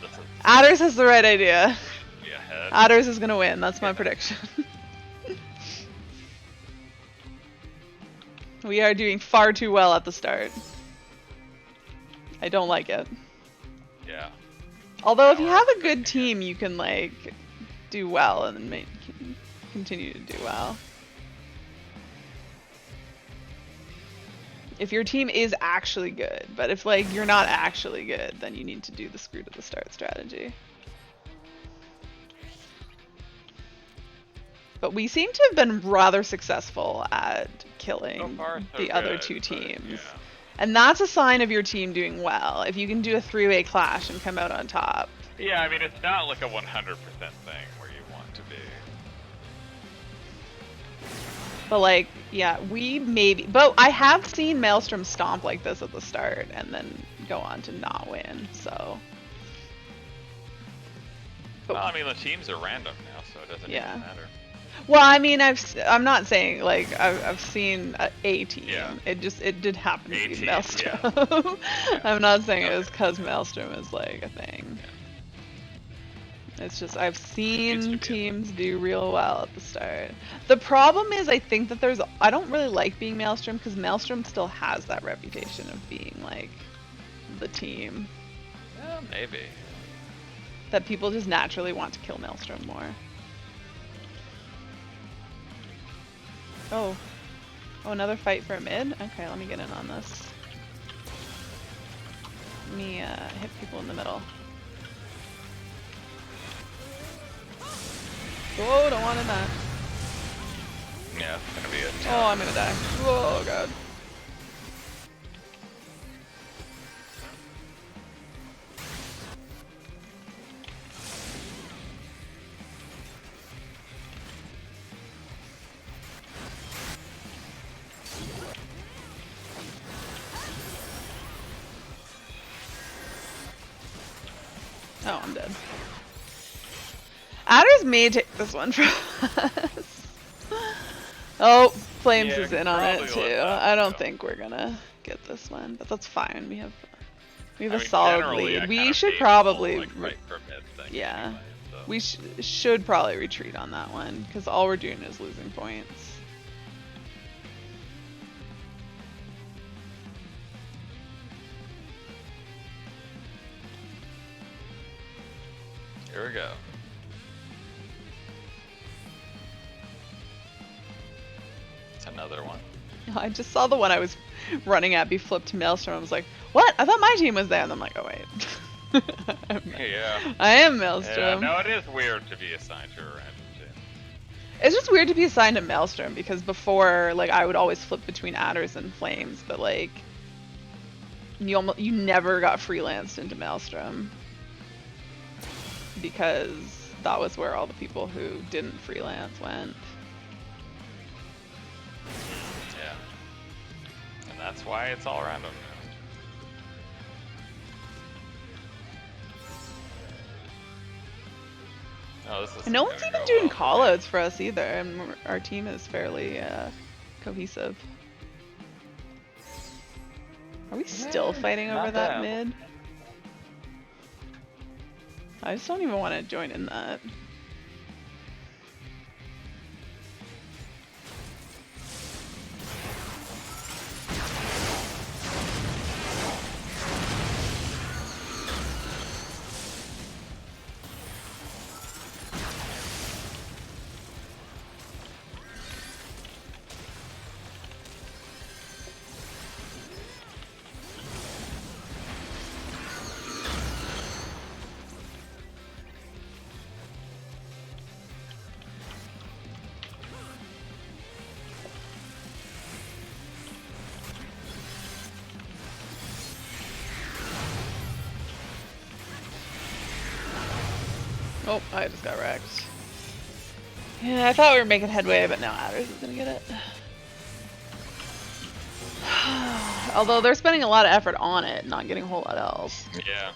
Adders has the right idea. Be ahead. Adders is gonna win. That's my prediction. We are doing far too well at the start. I don't like it. Yeah. Although if you have a good team, you can like do well and continue to do well. If your team is actually good, but if like you're not actually good, then you need to do the screwed at the start strategy. But we seem to have been rather successful at killing the other two teams. Yeah. And that's a sign of your team doing well. If you can do a three-way clash and come out on top. Yeah, I mean, it's not like a 100% thing where you want to be. But like, yeah, we maybe... But I have seen Maelstrom stomp like this at the start and then go on to not win, so... Well, I mean, the teams are random now, so it doesn't even matter. Well, I mean, I'm not saying like I've seen a team. Yeah. It did happen to be team, Maelstrom. yeah. I'm not saying it was because Maelstrom is like a thing. Yeah. It's just I've seen teams do real well at the start. The problem is I think that I don't really like being Maelstrom because Maelstrom still has that reputation of being like the team. Yeah, maybe. That people just naturally want to kill Maelstrom more. Oh, another fight for a mid? Okay, let me get in on this. me hit people in the middle. Oh, don't want in that. Yeah, it's gonna be a Oh, tough. I'm gonna die. Oh god. Oh, I'm dead. Adder's may take this one from us. Oh, Flames Yeah, is in on it probably too. let that I don't go. think we're gonna get this one, but that's fine. We have I a mean, solid generally, I lead. We kinda should bait the whole, probably like, right for mid thing yeah. anyway, so. We should probably retreat on that one because all we're doing is losing points. Here we go. It's another one. I just saw the one I was running at be flipped to Maelstrom. I was like, what? I thought my team was there. And I'm like, oh wait. Yeah. I am Yeah, Maelstrom. no, it is weird to be assigned to a random team. It's just weird to be assigned to Maelstrom because before, like, I would always flip between Adders and Flames, but like, you never got freelanced into Maelstrom because that was where all the people who didn't freelance went. Yeah. And that's why it's all random. Oh, this is And no one's gonna even go doing well. callouts for us either, and our team is fairly cohesive. Are we still fighting over not that bad. mid? I just don't even want to join in that. Oh, I just got wrecked. Yeah, I thought we were making headway, but now Adders is gonna get it. Although they're spending a lot of effort on it, not getting a whole lot else. Yeah.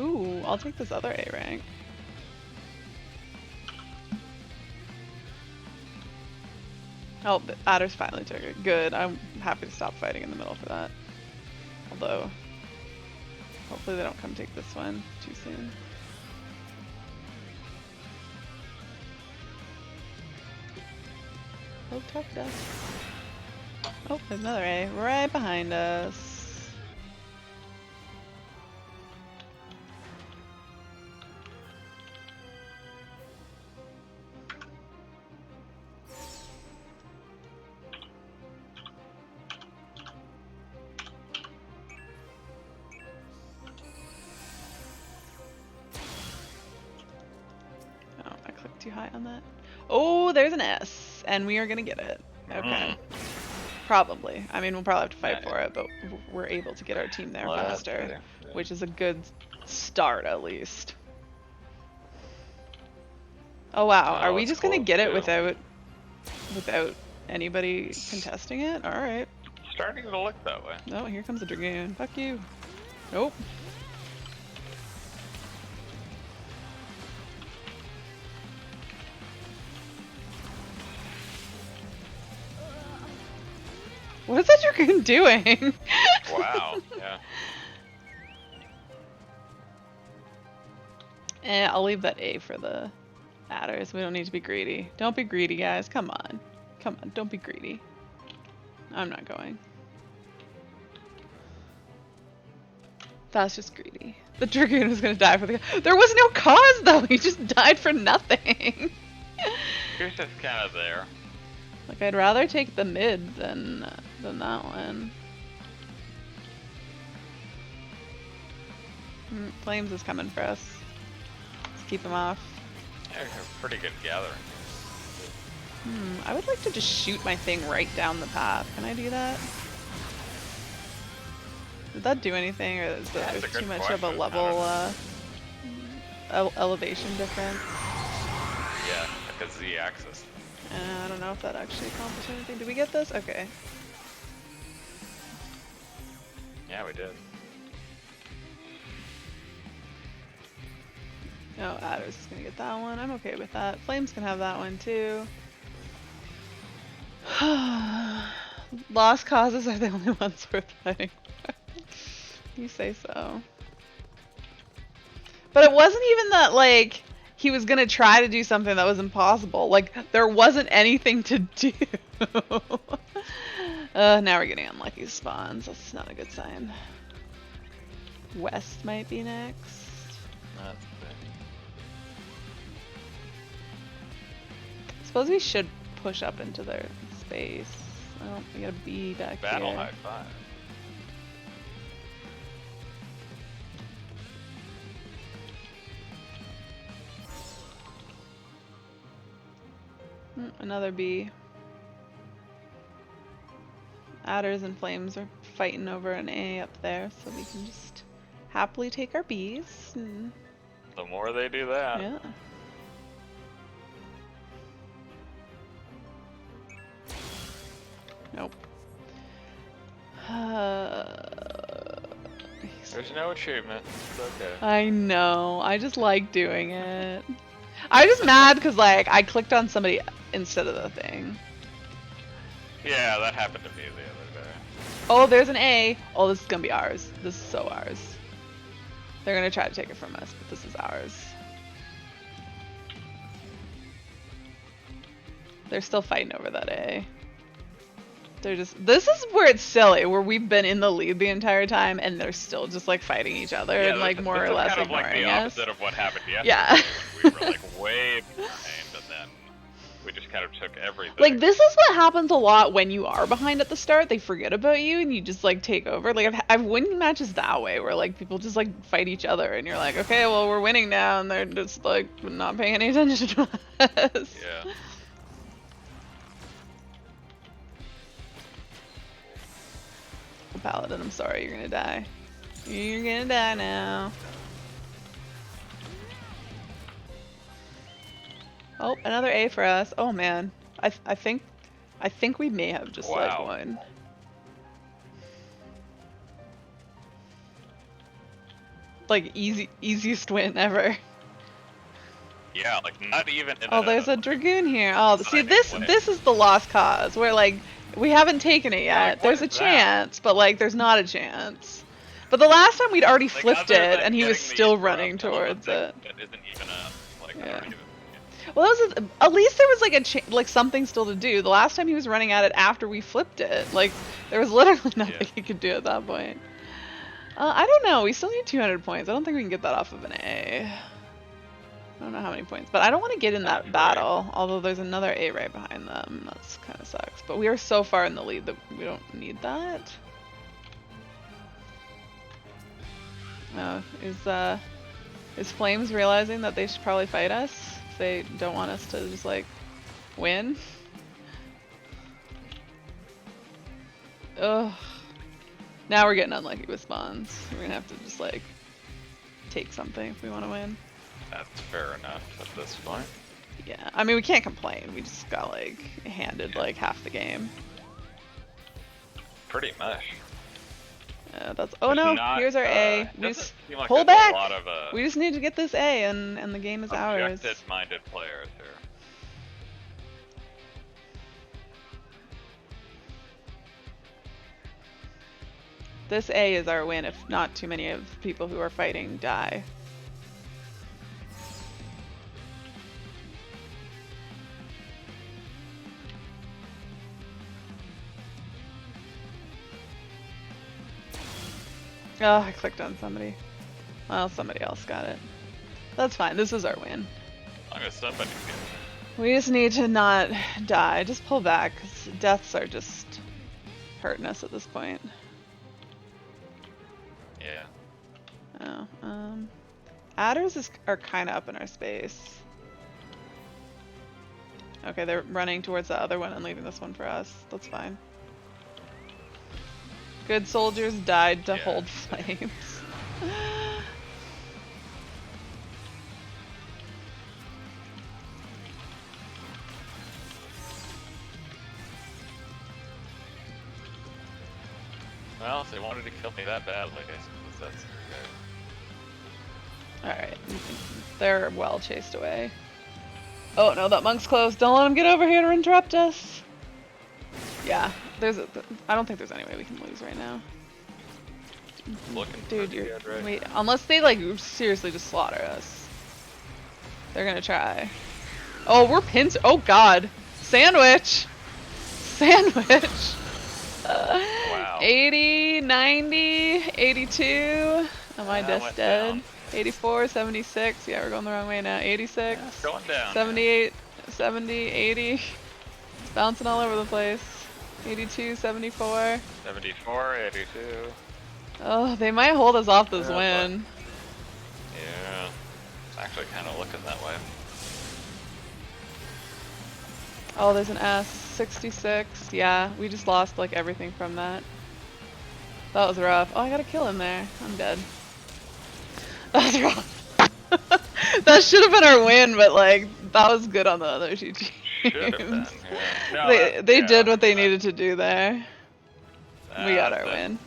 Ooh, I'll take this other A rank. Oh, the Adders finally took it. Good. I'm happy to stop fighting in the middle for that. Although, hopefully they don't come take this one too soon. Protect us. Oh, there's another A right behind us. Oh, I clicked too high on that. Oh, there's an S, and we are gonna get it. Okay. Probably. I mean, we'll probably have to fight Yeah. for it, but we're able to get our team there Well, that's faster, better. which is a good start at least. Oh wow, Oh, are we it's just gonna close, get it too. without anybody contesting it? All right. Starting to look that way. Oh, here comes a Dragoon. Fuck you. Nope. What is that Dragoon doing? Wow. Yeah. I'll leave that A for the Adders. We don't need to be greedy. Don't be greedy, guys. Come on. Come on, don't be greedy. I'm not going. That's just greedy. The Dragoon was gonna die for the. There was no cause though. He just died for nothing. Here's just kind of there. Like, I'd rather take the mid than that one. Flames is coming for us. Let's keep him off. Yeah, you're pretty good gathering. I would like to just shoot my thing right down the path. Can I do that? Did that do anything, or is That's there a good too much of a question. level elevation difference? Yeah, like a Z-axis. I don't know if that actually accomplished anything. Did we get this? Okay. Yeah, we did. Oh, Adder's is gonna get that one. I'm okay with that. Flames can have that one too. Lost causes are the only ones worth fighting for. You say so. But it wasn't even that, like, he was gonna try to do something that was impossible. Like, there wasn't anything to do. Now we're getting unlucky spawns. That's not a good sign. West might be next. That's good. Suppose we should push up into their space. Oh, we got a B back Battle here. high five. Another B. Adders and Flames are fighting over an A up there, so we can just happily take our Bs. And, The more they do that. yeah. Nope. There's no achievement. It's okay. I know. I just like doing it. I'm just mad because, like, I clicked on somebody instead of the thing. Yeah, that happened to me the other day. Oh, there's an A. Oh, this is gonna be ours. This is so ours. They're gonna try to take it from us, but this is ours. They're still fighting over that A. They're just. This is where it's silly, where we've been in the lead the entire time, and they're still just like fighting each other and like more or less kind of like ignoring the us. opposite of what happened yesterday. Yeah. We were like way behind, and then we just kind of took everything. Like, this is what happens a lot when you are behind at the start. They forget about you and you just like take over. Like, I've winning matches that way where like people just like fight each other and you're like, okay, well, we're winning now, and they're just like not paying any attention to us. Yeah. Paladin, I'm sorry, you're gonna die. You're gonna die now. Oh, another A for us. Oh man, I think we may have just like Wow. won. Like easiest win ever. Yeah, like not even in Oh, there's a dragoon here. Oh, see, Deciding this win. this is the lost cause where like we haven't taken it yet. Like, what There's a is that? chance, but like there's not a chance. But the last time we'd already Like, flipped other it, than and he was getting the still interrupt running element towards it. That isn't even a like. I Yeah. don't even, Well, that was at least there was like like something still to do. The last time he was running at it after we flipped it. Like there was literally nothing he could do at that point. I don't know. We still need 200 points. I don't think we can get that off of an A. I don't know how many points, but I don't want to get in that battle. Although there's another A right behind them. That's kind of sucks. But we are so far in the lead that we don't need that. Is Flames realizing that they should probably fight us if they don't want us to just like win? Ugh. Now we're getting unlucky with spawns. We're gonna have to just like take something if we want to win. that's fair enough at this point. Yeah, I mean we can't complain. We just got like handed like half the game. Pretty much. That's oh There's no, not, here's our A. it We doesn't just seem like pull there's back. A lot of We just need to get this A and the game is ours. objective-minded players here. This A is our win if not too many of the people who are fighting die. Oh, I clicked on somebody. Well, somebody else got it. That's fine. This is our win. As long as somebody's good. We just need to not die. Just pull back, because deaths are just hurting us at this point. Yeah. Oh, adders are kind of up in our space. Okay, they're running towards the other one and leaving this one for us. That's fine. Good soldiers died to Yeah. hold flames. Well, if they wanted to kill me that badly, I suppose that's okay. Alright, they're well chased away. Oh no, that monk's close. Don't let him get over here to interrupt us. Yeah, I don't think there's any way we can lose right now. Looking Dude, pretty good right wait, now. unless they like seriously just slaughter us. They're gonna try. Oh, we're pinned. Oh god. Sandwich! Sandwich! Wow. 80, 90, 82. Am I That just went dead? down. 84, 76. Yeah, we're going the wrong way now. 86. Yeah, it's going down. 78, 70, 80. It's bouncing all over the place. 82, 74. 74, 82. Oh, they might hold us off this Yeah, win. Yeah. It's actually kind of looking that way. Oh, there's an S. 66. Yeah, we just lost like everything from that. That was rough. Oh, I got a kill in there. I'm dead. That was rough. That should have been our win, but like that was good on the other two teams. Should have been, yeah. No, They yeah, did what they needed to do there. We got our that's it. win.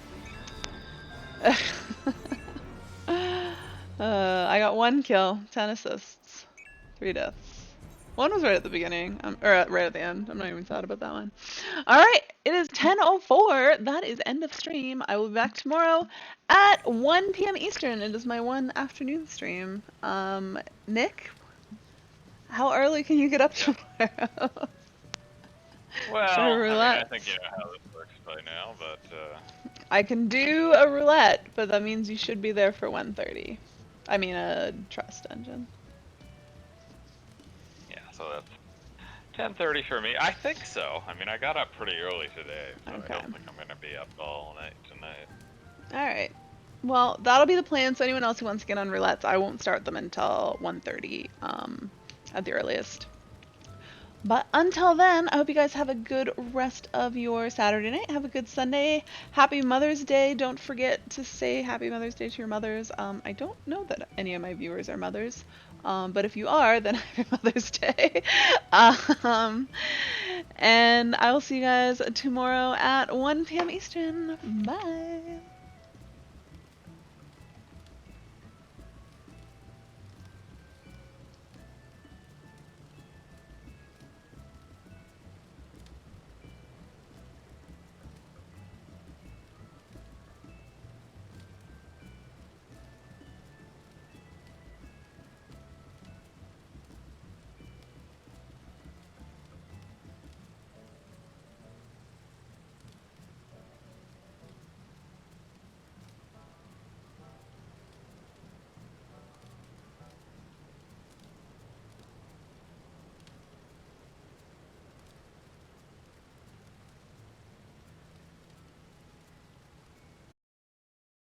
I got 1 kill, 10 assists, 3 deaths. One was right at the beginning, or right at the end. I'm not even sad about that one. All right, it is 10:04. That is end of stream. I will be back tomorrow at 1 p.m. Eastern. It is my 1 afternoon stream. Nick, how early can you get up tomorrow? Well, For I roulette. think you know how this works by now, but I can do a roulette, but that means you should be there for 1:30. I mean a trust engine. yeah, so that's 10:30 for me. I think so. I mean, I got up pretty early today, so Okay. I don't think I'm gonna be up all night tonight. Alright. Well, that'll be the plan. So anyone else who wants to get on roulettes, I won't start them until 1:30 at the earliest. But until then, I hope you guys have a good rest of your Saturday night. Have a good Sunday. Happy Mother's Day. Don't forget to say Happy Mother's Day to your mothers. I don't know that any of my viewers are mothers. But if you are, then Happy Mother's Day. And I will see you guys tomorrow at 1 p.m. Eastern. Bye.